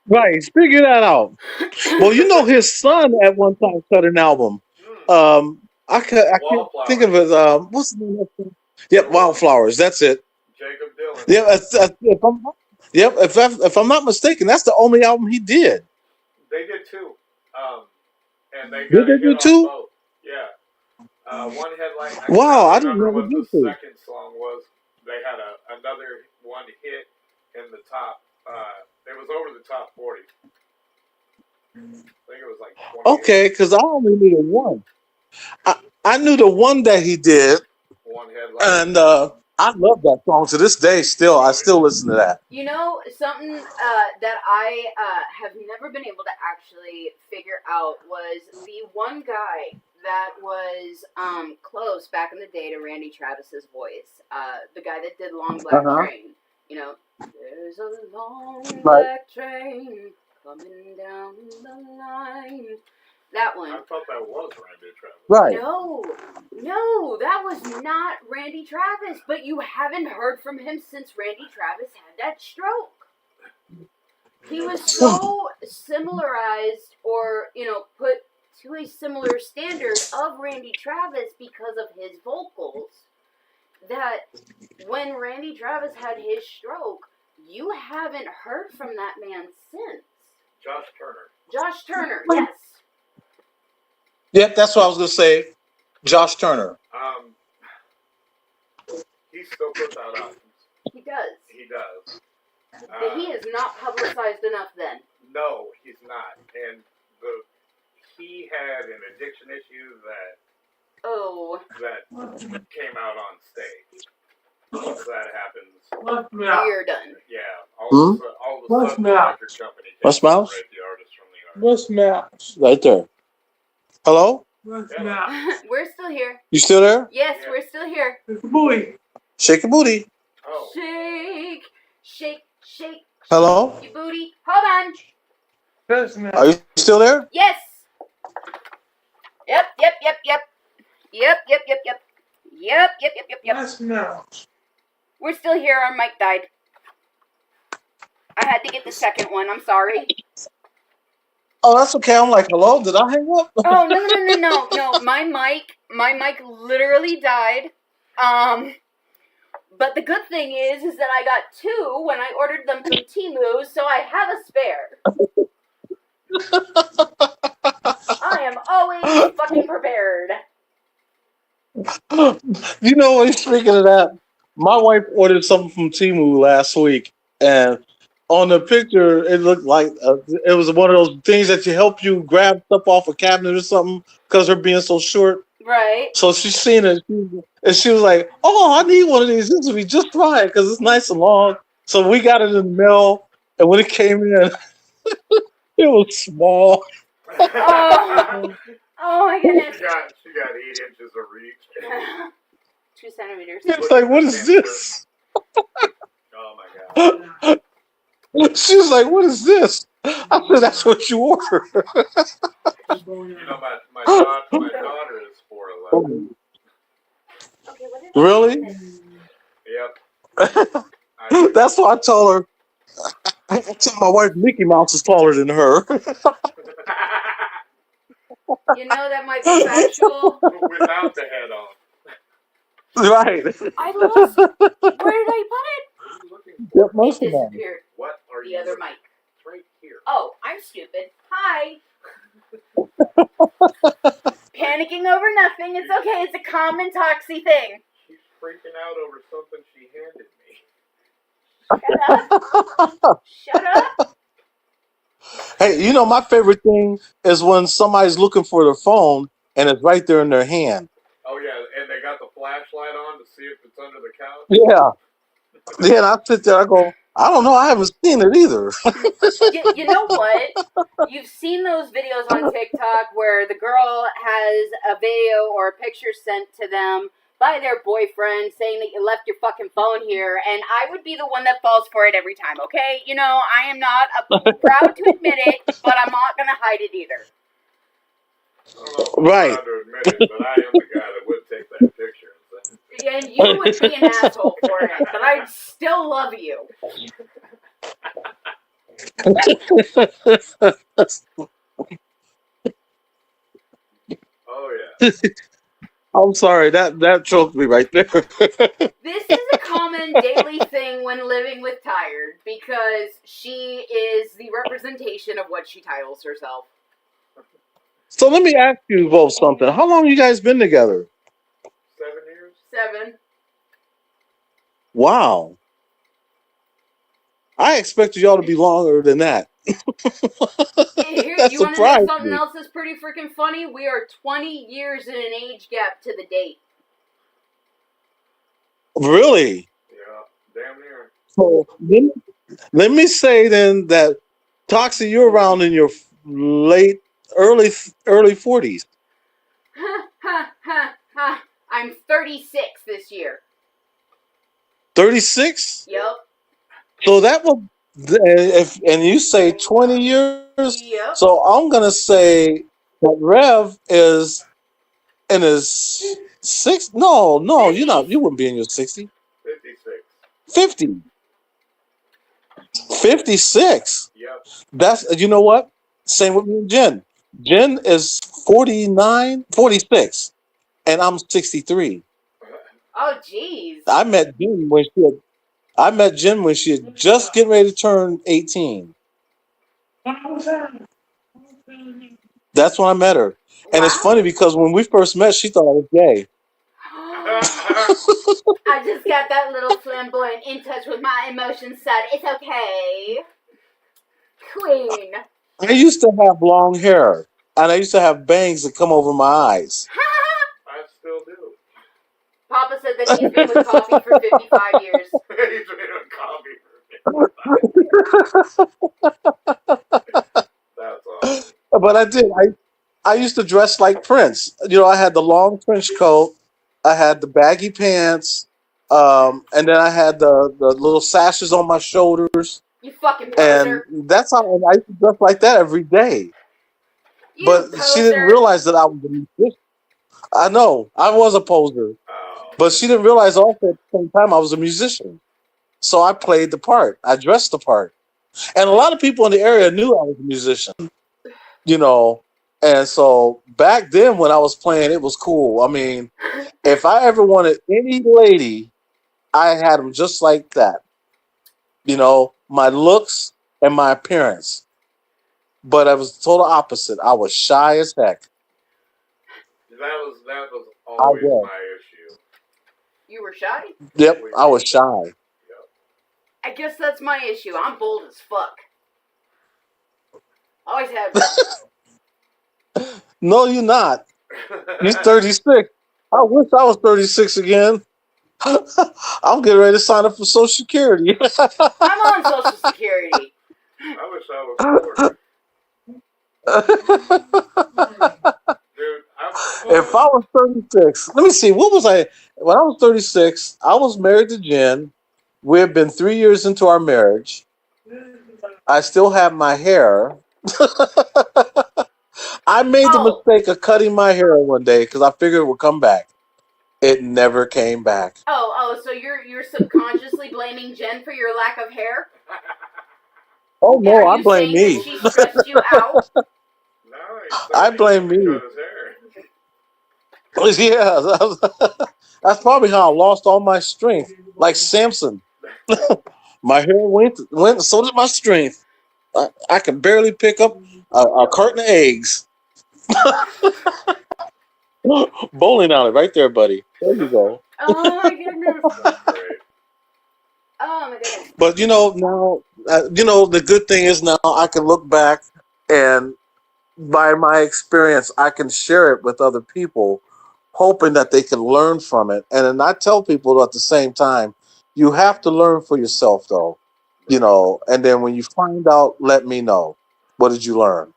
Right, figure that out. Well, his son at one time cut an album. I can't think of it. What's the name of it? Yep, Wildflowers. That's it. Jacob Dylan. Yeah, if I'm not mistaken, that's the only album he did. They did too. And they Did got they a hit do on two? both. Yeah. One headline. I Wow, cannot I didn't remember know what they the did two. second song was. They had another one hit in the top. It was over the top 40. I think it was like 28. Okay, because I only knew the one. I knew the one that he did, One headline. and I love that song to this day. Still, I still listen to that. Something that I have never been able to actually figure out was the one guy that was close back in the day to Randy Travis's voice. The guy that did Long Black Train. There's a long black train coming down the line. That one. I thought that was Randy Travis. Right. No, that was not Randy Travis. But you haven't heard from him since Randy Travis had that stroke. He was so similarized, or put to a similar standard of Randy Travis because of his vocals, that when Randy Travis had his stroke, you haven't heard from that man since. Josh Turner, yes. Yep, that's what I was going to say. Josh Turner. He still puts out albums. He does. He does. But he is not publicized enough then. No, he's not. And he had an addiction issue that came out on stage. Once that happens, you're done. Yeah, all of a sudden, the record company What's mouse? separate the artist from the artist. What's mouse? Right there. Hello? We're still here. You still there? Yes, Yeah. we're still here. Shake your booty. Oh. Shake, shake, shake. Hello? Your booty. Hold on. Are you still there? Yes. Yep. Yep. Yep. Yep. Yep. Yep. Yep. Yep. Yep. Yep. Yep. Yep. Yep. We're still here. Our mic died. I had to get the second one. I'm sorry. Oh, that's okay. I'm like, hello? Did I hang up? Oh no. My mic literally died. But the good thing is that I got two when I ordered them from Temu, so I have a spare. I am always fucking prepared. You know what? Speaking of that, my wife ordered something from Temu last week, and on the picture, it looked like it was one of those things that you help you grab stuff off a cabinet or something because they're being so short. Right. So she's seen it, and she was like, "Oh, I need one of these. This will be just right because it's nice and long." So we got it in the mail, and when it came in, it was small. Oh my goodness. She got 8 inches of reach. 2 centimeters. It's like, what is this? Oh my god. She was like, "What is this?" I said, "That's what you ordered." You know, my daughter is 4'11". Okay, what is Really? Yep. That's why I told her. I told my wife Mickey Mouse is taller than her. You know that might be factual. Without the head on. Right. I lost. Where did I put it? Yep, It most of them. disappeared. What are The you other looking- mic. It's right here. Oh, I'm stupid. Hi. Panicking over nothing. It's okay. It's a common Toxie thing. She's freaking out over something she handed me. Shut up. Shut up. Hey, you know, my favorite thing is when somebody's looking for their phone and it's right there in their hand. Oh yeah, and they got the flashlight on to see if it's under the couch. Yeah. Then I sit there, I go, I don't know, I haven't seen it either. You know what? You've seen those videos on TikTok where the girl has a video or a picture sent to them by their boyfriend saying that you left your fucking phone here, and I would be the one that falls for it every time, okay? You know, I am not proud to admit it, but I'm not going to hide it either. I don't know if I'm Right. proud to admit it, but I am the guy that would take that picture. And you would be an asshole for it, but I'd still love you. Oh yeah. I'm sorry, that choked me right there. This is a common daily thing when living with Tired, because she is the representation of what she titles herself. So let me ask you both something. How long you guys been together? 7 years. 7. Wow. I expected y'all to be longer than that. Here, That you want to know surprised something me. else that's pretty freaking funny? We are 20 years in an age gap to the date. Really? Yeah, damn near. So let me say then that Toxie, you're around in your early 40s. I'm 36 this year. 36? Yep. So that will, and you say 20 years? Yep. So I'm going to say that Rev is in his No, you're not. You wouldn't be in your 60. 56. 50. 56. Yep. That's, you know what? Same with me and Jen. Jen is 46, and I'm 63. Oh, jeez. I met Jen when she had just getting ready to turn 18. That's when I met her. And it's funny because when we first met, she thought I was gay. I just got that little flamboyant in touch with my emotions side. It's okay. Queen. I used to have long hair, and I used to have bangs that come over my eyes. I still do. Papa said that he's been with coffee for 55 years. He's been with coffee for 55 years. That's awesome. But I did. I used to dress like Prince. I had the long trench coat, I had the baggy pants, and then I had the little sashes on my shoulders, You fucking and poser. that's how I used to dress like that every day. You But she didn't poser. realize that I was a musician. I know I was a poser, Oh, but she didn't realize also at the same time I was a musician. So I played the part. I dressed the part, and a lot of people in the area knew I was a musician. You know, and so back then when I was playing, it was cool. I mean, if I ever wanted any lady, I had them just like that. My looks and my appearance. But I was the total opposite. I was shy as heck. that was I always was. my issue. You were shy? Yep, With I was people. shy. Yep. I guess that's my issue. I'm bold as fuck. Always have been. No, you're not. You're 36. I wish I was 36 again. I'm getting ready to sign up for Social Security. I'm on Social Security. I wish I was 40. Dude, If I was 36, let me see, what was I? When I was 36, I was married to Jen. We had been 3 years into our marriage. I still have my hair. I made the Oh. mistake of cutting my hair one day because I figured it would come back. It never came back. Oh, so you're subconsciously blaming Jen for your lack of hair? Oh And are no, I you blame saying that me. she stressed you out? no, he said I he blame needed to me. cut his hair. Yeah, that's probably how I lost all my strength. Like Samson, my hair went, and so did my strength. I could barely pick up a carton of eggs. Bowling alley, right there, buddy. There you go. Oh my goodness. That's great. Oh my goodness. But now, the good thing is now I can look back and by my experience, I can share it with other people, hoping that they can learn from it. And then I tell people at the same time, you have to learn for yourself, though. Right. And then when you find out, let me know. What did you learn?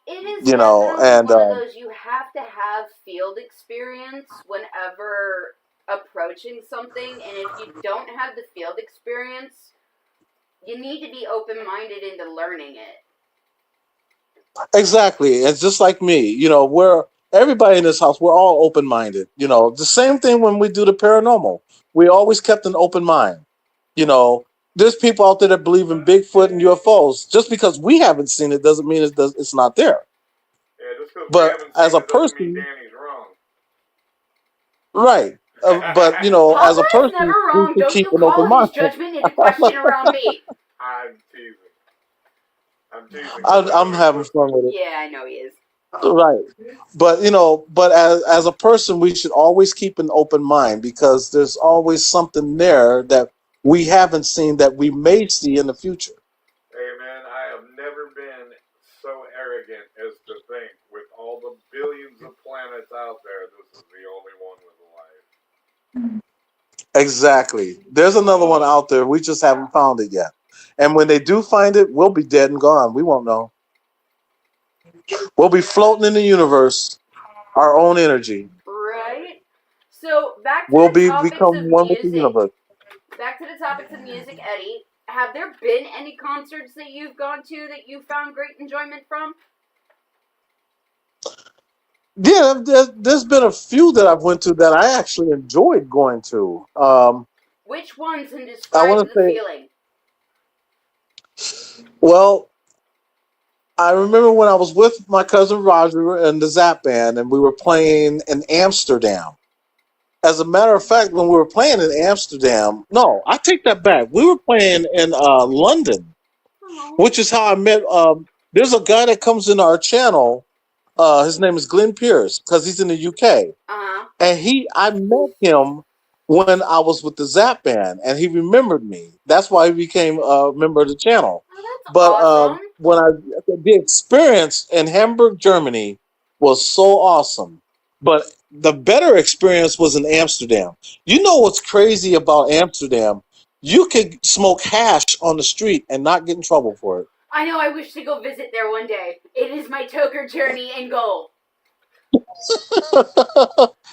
It is You know, definitely and one of those you have to have field experience whenever approaching something, and if you don't have the field experience, you need to be open-minded into learning it. exactly. It's just like me. We're everybody in this house. We're all open minded. The same thing when we do the paranormal. We always kept an open mind. You know, there's people out there that believe in Bigfoot and UFOs. Just because we haven't seen it doesn't mean it's not there. Yeah, just because we But haven't as seen a it doesn't mean person, Danny's wrong. right? But as Papa a is never person, we wrong. should Don't keep you an open call his mind. judgment into question around me. I'm teasing. I'm teasing. I'm having fun with it. Yeah, I know he is. Right. But as a person, we should always keep an open mind because there's always something there that we haven't seen that we may see in the future. Hey man, I have never been so arrogant as to think with all the billions of planets out there, this is the only one with life. Exactly. There's another one out there. We just haven't found it yet. And when they do find it, we'll be dead and gone. We won't know. We'll be floating in the universe, our own energy. Right? So, back to We'll the be topics become of one with the music. universe. Back to the topics of music, Eddie. Have there been any concerts that you've gone to that you found great enjoyment from? Yeah, there's been a few that I've went to that I actually enjoyed going to. Which ones, and I describe want to the say, feeling? well, I remember when I was with my cousin Roger and the Zap Band, and we were playing in Amsterdam. As a matter of fact, when we were playing in Amsterdam, no, I take that back. We were playing in London, Oh. which is how I met. There's a guy that comes in our channel. His name is Glenn Pierce because he's in the UK. Uh-huh. And I met him when I was with the Zap Band, and he remembered me. That's why he became a member of the channel. Oh, that's But awesome. the experience in Hamburg, Germany, was so awesome. But the better experience was in Amsterdam. You know what's crazy about Amsterdam? You could smoke hash on the street and not get in trouble for it. I know, I wish to go visit there one day. It is my Toker journey and goal.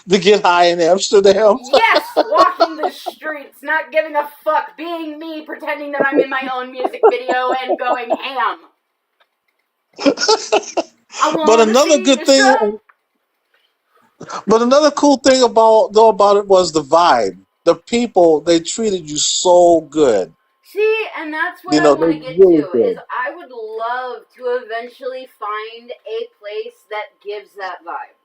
to get high in Amsterdam. Yes, walking the streets, not giving a fuck, being me, pretending that I'm in my own music video and going ham. I But wanna another see good you shine. thing, but another cool thing about it was the vibe. The people, they treated you so good. See, and that's what You I know, want they to get to, really is did. I would love to eventually find a place that gives that vibe.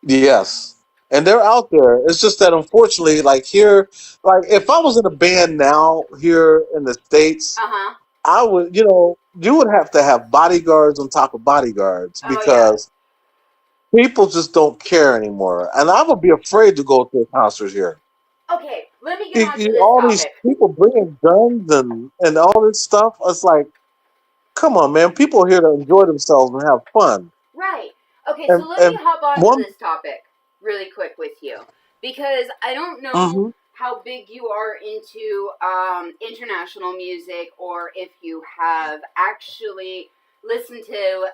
Yes. And they're out there. It's just that unfortunately, like here, like if I was in a band now here in the States, Uh-huh. I would, you would have to have bodyguards on top of bodyguards Oh, yeah. because people just don't care anymore. And I would be afraid to go to a concert here. Okay, let me get on to this All these topic. people bringing guns and all this stuff. It's like, come on, man. People are here to enjoy themselves and have fun. Right. Okay, so let me And hop on to one, this topic really quick with you. Because I don't know hmm how big you are into international music, or if you have actually listened to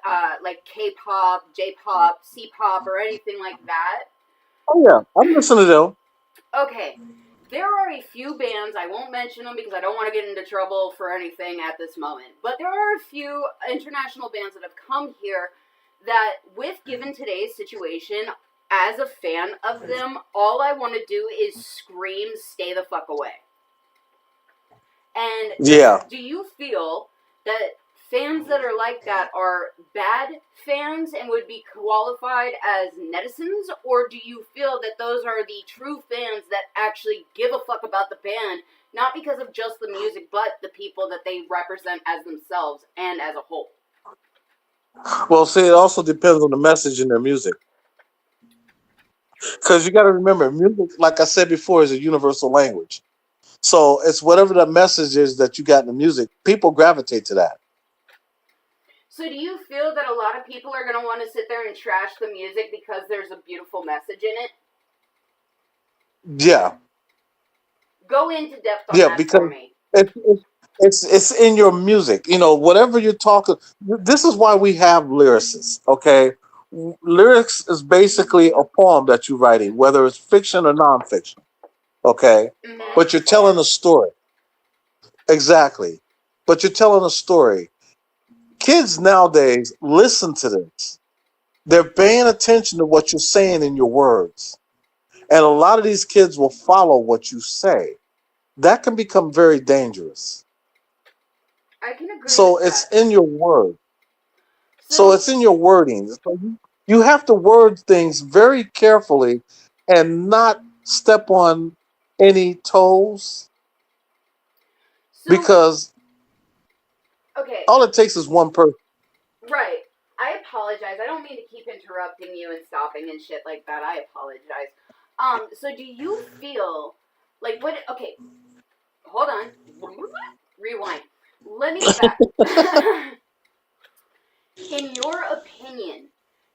like K-pop, J-pop, C-pop, or anything like that. oh yeah, I'm listening to them. Okay, there are a few bands, I won't mention them because I don't want to get into trouble for anything at this moment, but there are a few international bands that have come here that, with given today's situation, as a fan of them, all I want to do is scream, stay the fuck away. And Yeah. do you feel that fans that are like that are bad fans and would be qualified as netizens, or do you feel that those are the true fans that actually give a fuck about the band, not because of just the music, but the people that they represent as themselves and as a whole? Well, see, it also depends on the message in their music. Because you got to remember, music, like I said before, is a universal language. So it's whatever the message is that you got in the music, people gravitate to that. So do you feel that a lot of people are going to want to sit there and trash the music because there's a beautiful message in it? Yeah, Go into depth on yeah, that for because me. it's in your music. Whatever you're talking. This is why we have lyricists. Okay, lyrics is basically a poem that you're writing, whether it's fiction or nonfiction. Okay, Mm-hmm. but you're telling a story. Exactly, but you're telling a story. Kids nowadays listen to this. They're paying attention to what you're saying in your words. And a lot of these kids will follow what you say. That can become very dangerous. I can agree So with it's that. in your word. So So, it's in your wording. So you have to word things very carefully and not step on any toes so because okay, all it takes is one person. right. I apologize. I don't mean to keep interrupting you and stopping and shit like that. I apologize. So do you feel like what? Okay, hold on. Rewind. Let me get back. In your opinion,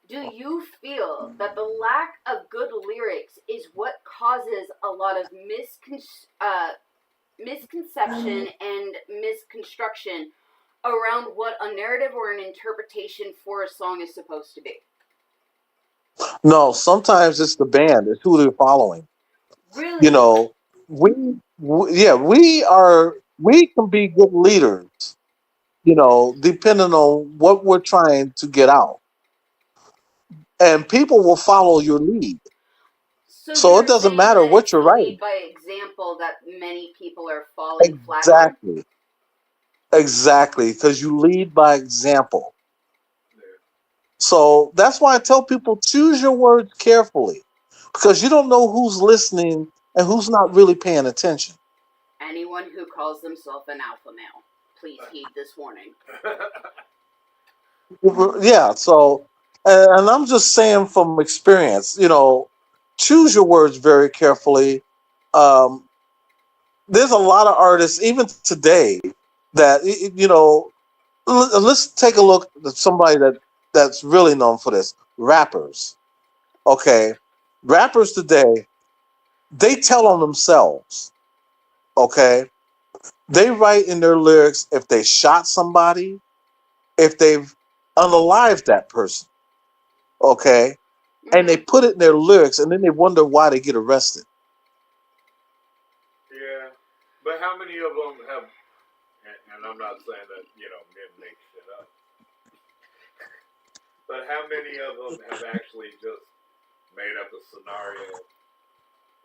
do you feel that the lack of good lyrics is what causes a lot of misconception and misconstruction around what a narrative or an interpretation for a song is supposed to be? No, sometimes it's the band, it's who they're following. You Really? know, yeah, we can be good leaders, depending on what we're trying to get out. And people will follow your lead. So So it you're doesn't saying matter that what it's you're the lead writing. by example that many people are falling flat on? Exactly. Exactly. Because you lead by example. So that's why I tell people choose your words carefully. Because you don't know who's listening and who's not really paying attention. Anyone who calls themselves an alpha male, please heed this warning. Yeah, so and I'm just saying from experience, choose your words very carefully. Um, there's a lot of artists, even today, that let's take a look at somebody that's really known for this. Rappers, okay, rappers today, they tell on themselves, okay. They write in their lyrics if they shot somebody, if they've unalived that person. okay, and they put it in their lyrics, and then they wonder why they get arrested. Yeah, but how many of them have? And I'm not saying that men make shit up, but how many of them have actually just made up a scenario,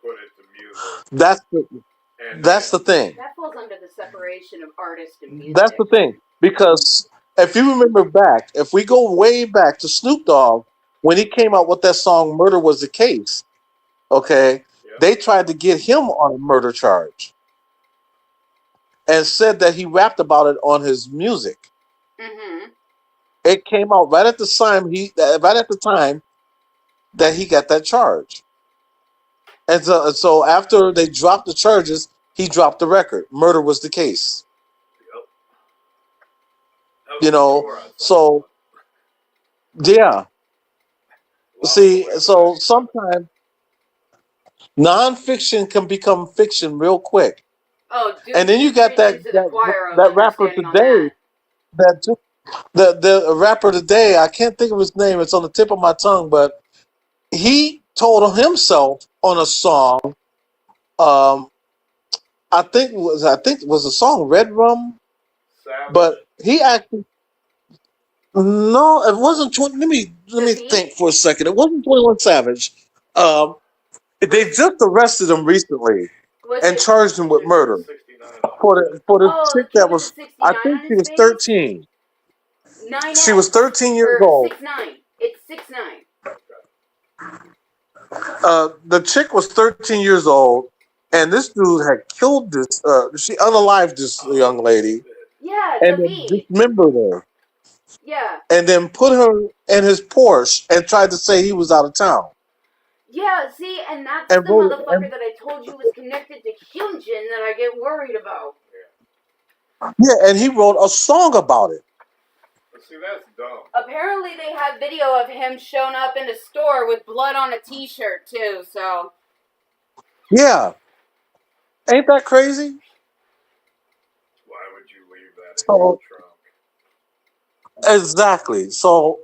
put it to music, That's the and that's the then thing. That falls under the separation of artist and That's music. the thing. Because if you remember back, if we go way back to Snoop Dogg, when he came out with that song "Murder Was the Case," okay, yep, they tried to get him on a murder charge and said that he rapped about it on his music. Mm-hmm. It came out right at the time that he got that charge. And so after they dropped the charges, he dropped the record. Murder Was the Case. yep. That You was know, before I saw so yeah. a lot of See, boys were so actually trying to. sometimes nonfiction can become fiction real quick. Oh, dude, And then you he's got preaching to the choir of that rapper understanding on today that. that took the rapper today. I can't think of his name. It's on the tip of my tongue, but he told himself on a song. Um, I think it was a song Red Rum, Savage. but he actually no, it wasn't. Let The me beat? think for a second. It wasn't 21 Savage. Um, they just arrested him recently Was and it? charged him with Kid with a murder 69 on his face. for the Oh, the chick kid that with the was. I 69 think on she his was face? 13. She was 9X. 13 years Or old. 6'9". It's 6'9". The chick was 13 years old, and this dude had killed this. She unalived this young Oh lady shit. Yeah, and then David. dismembered her, Yeah. and then put her in his Porsche and tried to say he was out of town. Yeah, see, and that's And the wrote motherfucker that I told you was connected to Hyunjin that I get worried about. and he wrote a song about it. But see, that's dumb. Apparently they have video of him showing up in a store with blood on a t-shirt, too, so... Yeah, ain't that crazy? Why would you leave that in your So trunk? exactly. So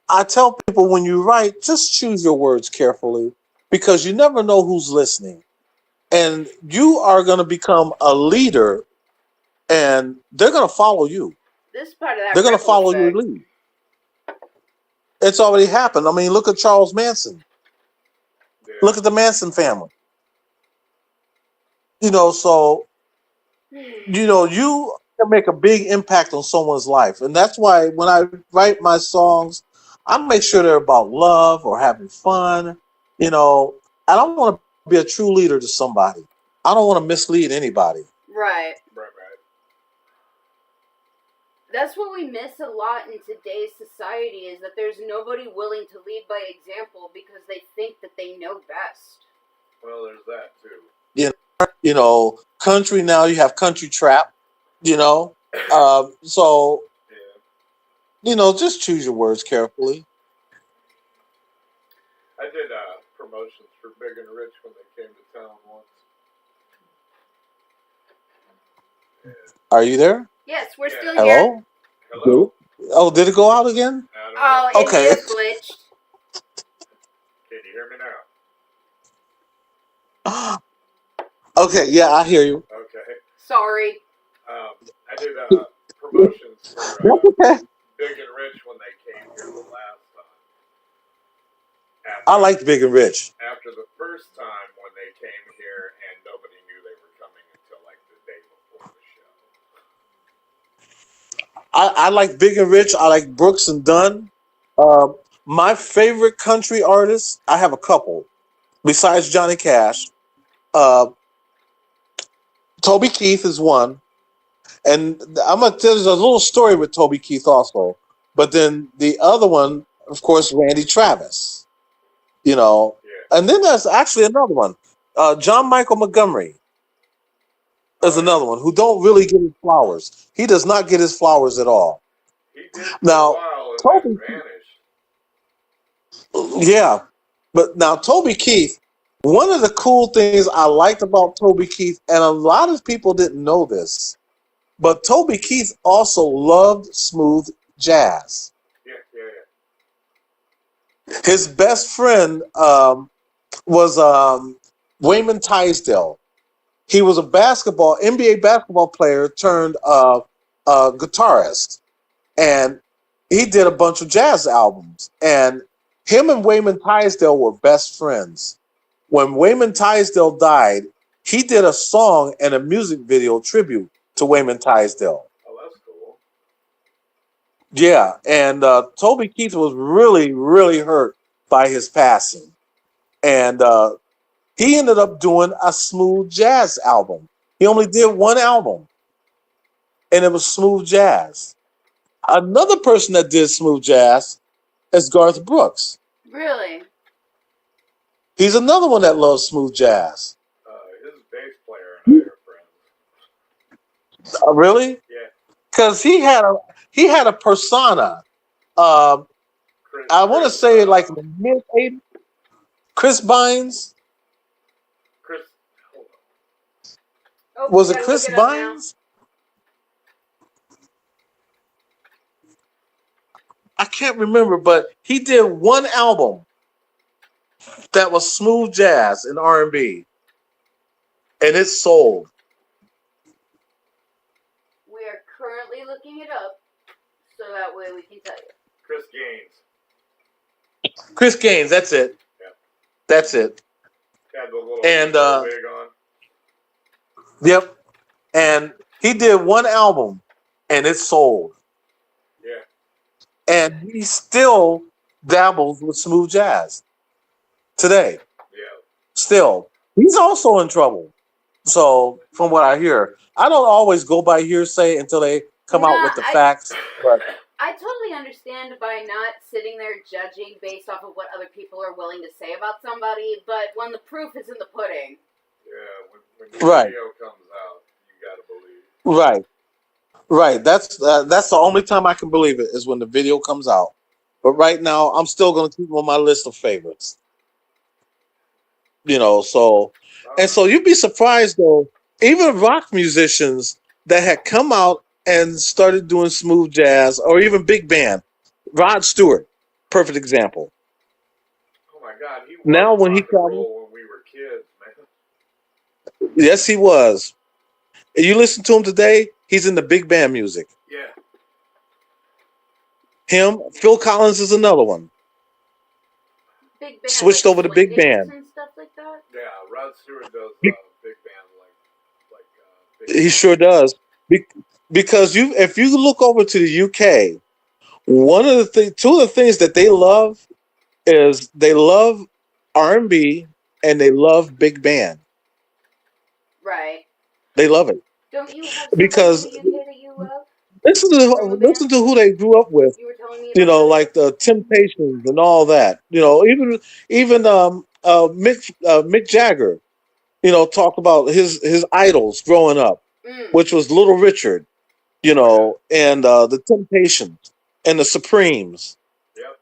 I tell people when you write, just choose your words carefully because you never know who's listening, and you are going to become a leader, and they're going to follow you. This is part of that They're going to ripple follow your effect. lead. It's already happened. I mean, look at Charles Manson. Yeah. Look at the Manson family. So you can make a big impact on someone's life, and that's why when I write my songs, I make sure they're about love or having fun. I don't want to be a true leader to somebody. I don't want to mislead anybody. Right. Right. That's what we miss a lot in today's society is that there's nobody willing to lead by example because they think that they know best. Well, there's that too. Country now you have country trap. So Yeah. just choose your words carefully. I did promotions for Big and Rich when they came to town once. Yeah. Are you there? Yes, we're Yeah. still Hello? here. Hello? Oh, did it go out again? I don't know. Oh, it Okay. is glitched. Can you hear me now? Okay, yeah, I hear you. Okay. Sorry. I did promotions for That's okay. Big and Rich when they came here the last time. I liked Big and Rich. After the first time when they came here and nobody knew they were coming until like the day before the show. I like Big and Rich. I like Brooks and Dunn. My favorite country artists, I have a couple. Besides Johnny Cash, uh, Toby Keith is one. And I'm going to tell you a little story with Toby Keith also. But then the other one, of course, Randy Travis. Yeah. And then there's actually another one. John Michael Montgomery is another one who don't really get his flowers. He does not get his flowers at all. He did for Now, a while and Toby, then vanished. yeah. But now Toby Keith, one of the cool things I liked about Toby Keith, and a lot of people didn't know this, but Toby Keith also loved smooth jazz. Yeah. His best friend was Wayman Tisdale. He was a NBA basketball player turned guitarist, and he did a bunch of jazz albums. And him and Wayman Tisdale were best friends. When Wayman Tisdale died, he did a song and a music video tribute to Wayman Tisdale. Oh, that's cool. Yeah, and Toby Keith was really, really hurt by his passing. And he ended up doing a smooth jazz album. He only did one album, and it was smooth jazz. Another person that did smooth jazz is Garth Brooks. Really? He's another one that loves smooth jazz. His bass player and I are friends. Really? Yeah. Because he had a persona. I want to say like in the mid '80s. Chris Bynes. Chris. Hold on. Oh, Was it gotta Chris look it up now. Bynes? I can't remember, but he did one album that was smooth jazz and R&B, and it sold. We are currently looking it up, so that way we can tell you. Chris Gaines. Chris Gaines, that's it. Yeah. That's it. Had the little And wig on. yep. And he did one album, and it sold. Yeah. And he still dabbles with smooth jazz today. Yeah. Still, he's also in trouble. So, from what I hear, I don't always go by hearsay until they come out with the facts. But I totally understand by not sitting there judging based off of what other people are willing to say about somebody, but when the proof is in the pudding. Yeah, when the video comes out, you gotta believe. Right. That's the only time I can believe it is when the video comes out. But right now, I'm still going to keep him on my list of favorites. So you'd be surprised though. Even rock musicians that had come out and started doing smooth jazz, or even big band, Rod Stewart, perfect example. Oh my God, he was now when he roll when we were kids, man. Yes, he was. And you listen to him today, he's in the big band music. Yeah. Him, Phil Collins is another one. Big band, switched over to big band. And stuff like that? Yeah, Rod Stewart does big band like he sure does. Because if you look over to the UK, two of the things that they love is they love R&B and they love big band. Right. They love it. Don't you have because in the UK that you love? Listen to who they grew up with. You were telling me about like the Temptations and all that. Even Mick Jagger, talked about his idols growing up, which was Little Richard, and the Temptations and the Supremes. Yep.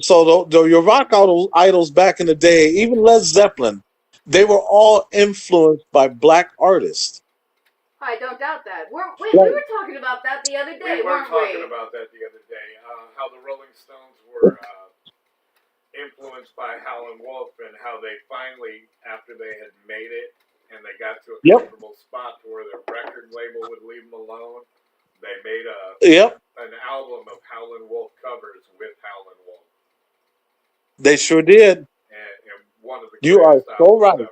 So your rock idols back in the day, even Led Zeppelin, they were all influenced by black artists. I don't doubt that. We were talking about that the other day, weren't we? We were talking about that the other day, how the Rolling Stones were influenced by Howlin' Wolf, and how they finally, after they had made it, and they got to a comfortable spot to where their record label would leave them alone, they made an album of Howlin' Wolf covers with Howlin' Wolf. They sure did. And one of the you are so right. Ever.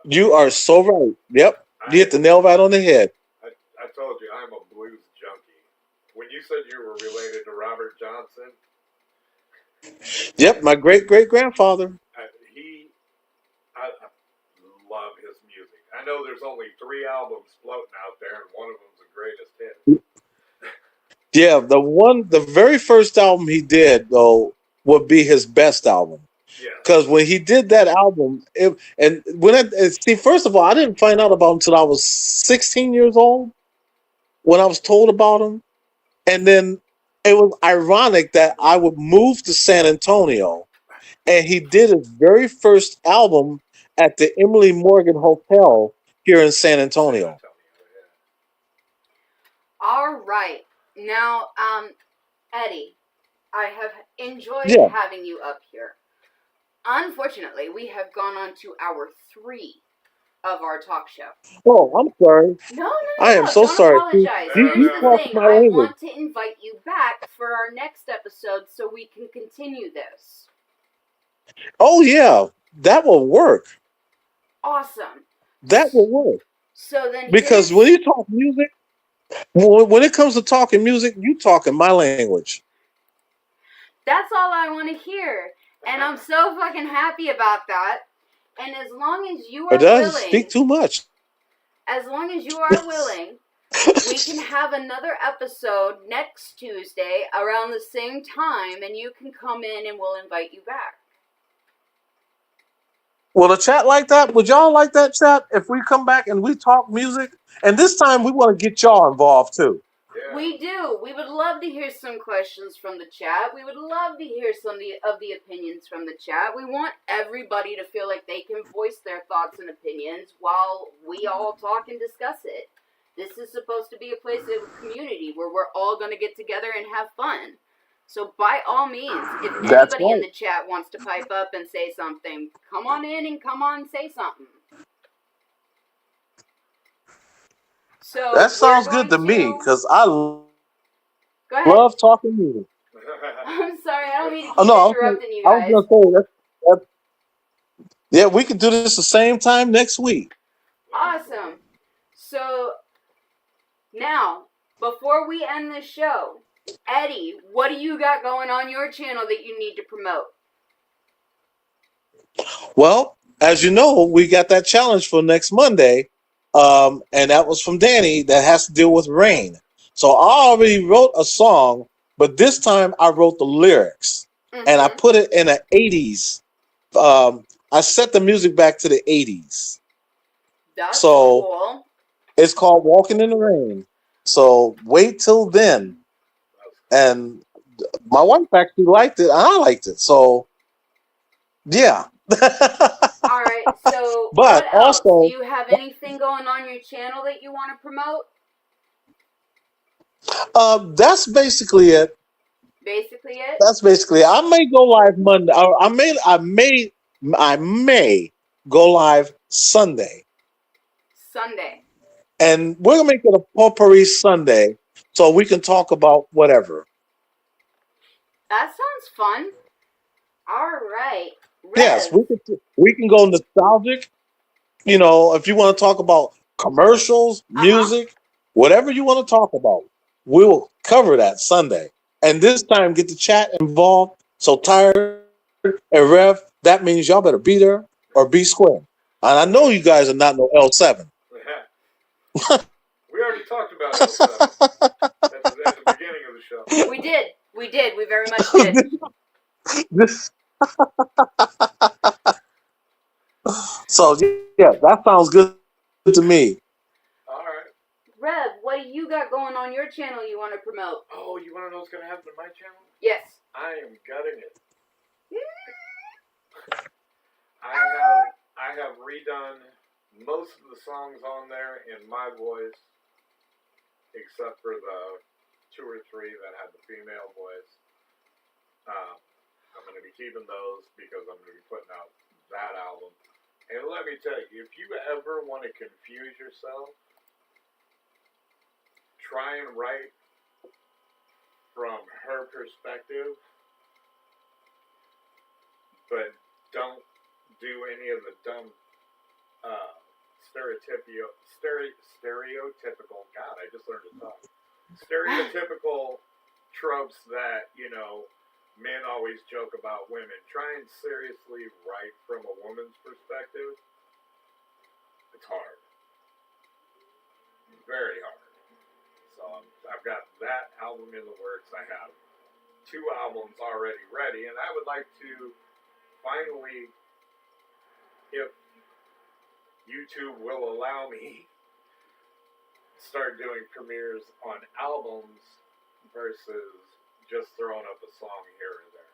You are so right. Yep. You hit the nail right on the head. I told you, I'm a blues junkie. When you said you were related to Robert Johnson. Yep, my great-great-grandfather. I love his music. I know there's only 3 albums floating out there, and one of them's the greatest hit. Yeah, the very first album he did, though, would be his best album. Because when he did that album, first of all, I didn't find out about him until I was 16 years old, when I was told about him. And then it was ironic that I would move to San Antonio, and he did his very first album at the Emily Morgan Hotel here in San Antonio. All right. Now, Eddie, I have enjoyed Yeah. having you up here. Unfortunately, we have gone on to hour 3 of our talk show. Oh, I'm sorry. No, no, I am no, so don't sorry. See, apologize. No, Here's you the no. talk thing. my I language. want to invite you back for our next episode so we can continue this. Oh yeah, that will work. Awesome. That will work So then because when you talk music, when it comes to talking music, you talk in my language. that's all I want to hear. And I'm so fucking happy about that. And as long as you Or are did I speak willing, too much? we can have another episode next Tuesday around the same time, and you can come in and we'll invite you back. Will a chat like that? Would y'all like that chat if we come back and we talk music? And this time we want to get y'all involved too. Yeah. We do. We would love to hear some questions from the chat. We would love to hear some of the opinions from the chat. We want everybody to feel like they can voice their thoughts and opinions while we all talk and discuss it. This is supposed to be a place of community where we're all going to get together and have fun. So by all means, if That's anybody in right. the chat wants to pipe up and say something, come on in and come on and say something. So That we're sounds good going to me to... because I Go ahead. love talking music. I'm sorry, I don't mean to Oh keep no, interrupting you I was guys. gonna say that. Yeah, we can do this the same time next week. Awesome. So now, before we end the show, Eddie, what do you got going on your channel that you need to promote? Well, as you know, we got that challenge for next Monday, and that was from Danny that has to deal with rain. So I already wrote a song, but this time I wrote the lyrics and I put it in an 80s. I set the music back to the 80s. That's So cool. it's called Walking in the Rain. So wait till then. And my wife actually liked it, and I liked it. So yeah. All right, so But what else? Do also, you have anything going on your channel that you want to promote? that's basically it. Basically it? That's basically it. I may go live Monday. I may go live Sunday, Sunday. and we're gonna make it a potpourri Sunday, so we can talk about whatever. That sounds fun. All right. Yes, Rev. we can go nostalgic. You know, if you want to talk about commercials, music, whatever you want to talk about, we'll cover that Sunday. And this time, get the chat involved. So Tired and Rev, that means y'all better be there or be square. And I know you guys are not no L7. We already talked about L7 at the beginning of the show. We did. We very much did. This, so yeah, that sounds good to me. All right. Rev, what do you got going on your channel you want to promote? Oh, you want to know what's going to happen to my channel? Yes. I am gutting it. I have redone most of the songs on there in my voice, except for the 2 or 3 that had the female voice. I'm going to be keeping those because I'm going to be putting out that album. And let me tell you, if you ever want to confuse yourself, try and write from her perspective, but don't do any of the dumb stereotypical, God, I just learned to talk. Stereotypical tropes that, men always joke about women. Try and seriously write from a woman's perspective. It's hard. Very hard. So I've got that album in the works. I have 2 albums already ready, and I would like to finally, if YouTube will allow me, start doing premieres on albums versus just throwing up a song here or there.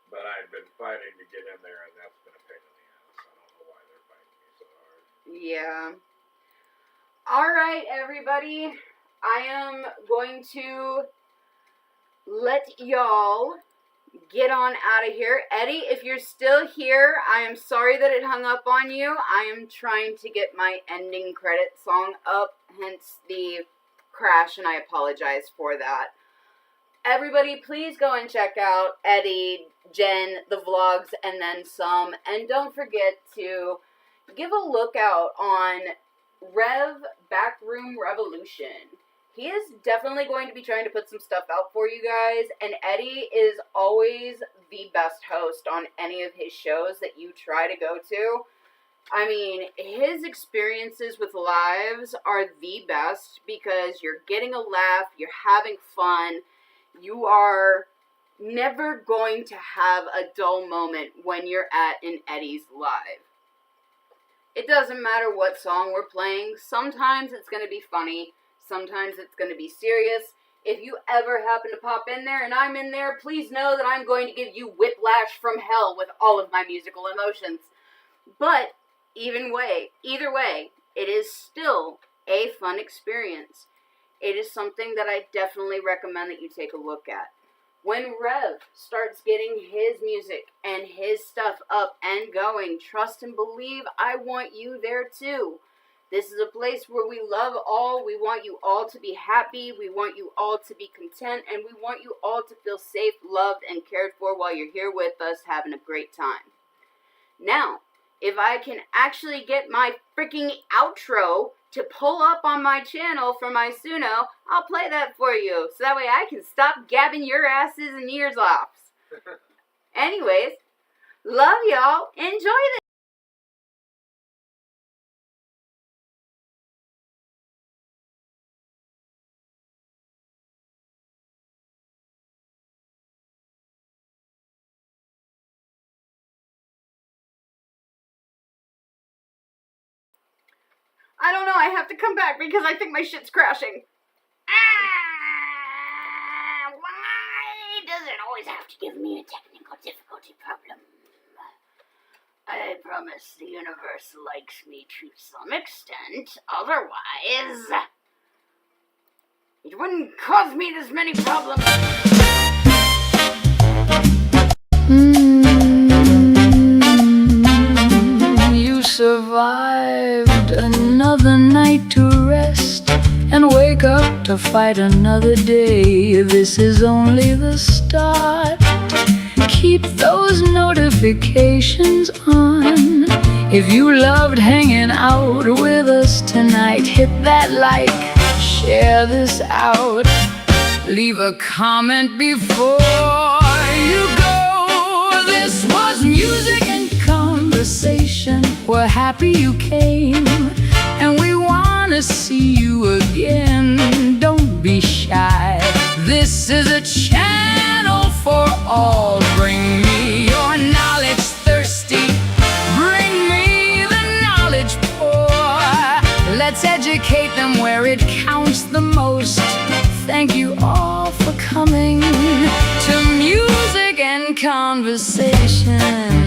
But I've been fighting to get in there, and that's been a pain in the ass. I don't know why they're fighting me so hard. Yeah. All right, everybody. I am going to let y'all get on out of here. Eddie, if you're still here, I am sorry that it hung up on you. I am trying to get my ending credit song up, hence the crash, and I apologize for that. Everybody, please go and check out Eddie, Jen, the vlogs, and then some. And don't forget to give a look out on Rev Backroom Revolution. He is definitely going to be trying to put some stuff out for you guys, and Eddie is always the best host on any of his shows that you try to go to. I mean, his experiences with lives are the best because you're getting a laugh, you're having fun, you are never going to have a dull moment when you're at an Eddie's live. It doesn't matter what song we're playing, sometimes it's going to be funny, sometimes it's going to be serious. If you ever happen to pop in there and I'm in there, please know that I'm going to give you whiplash from hell with all of my musical emotions. But either way, it is still a fun experience. It is something that I definitely recommend that you take a look at. When Rev starts getting his music and his stuff up and going, trust and believe, I want you there too. This is a place where we love all. We want you all to be happy. We want you all to be content. And we want you all to feel safe, loved, and cared for while you're here with us having a great time. Now, if I can actually get my freaking outro to pull up on my channel for my Suno, I'll play that for you. So that way I can stop gabbing your asses and ears off. Anyways, love y'all. Enjoy this. I don't know, I have to come back because I think my shit's crashing. Why does it always have to give me a technical difficulty problem? I promise the universe likes me to some extent, otherwise it wouldn't cause me this many problems. You survived another night to rest and wake up to fight another day. This is only the start. Keep those notifications on. If you loved hanging out with us tonight, hit that like, share this out, leave a comment before you go. This was Music and Conversation. We're happy you came, and we want to see you again. Don't be shy. This is a channel for all. Bring me your knowledge thirsty. Bring me the knowledge poor. Let's educate them where it counts the most. Thank you all for coming to Music and Conversation.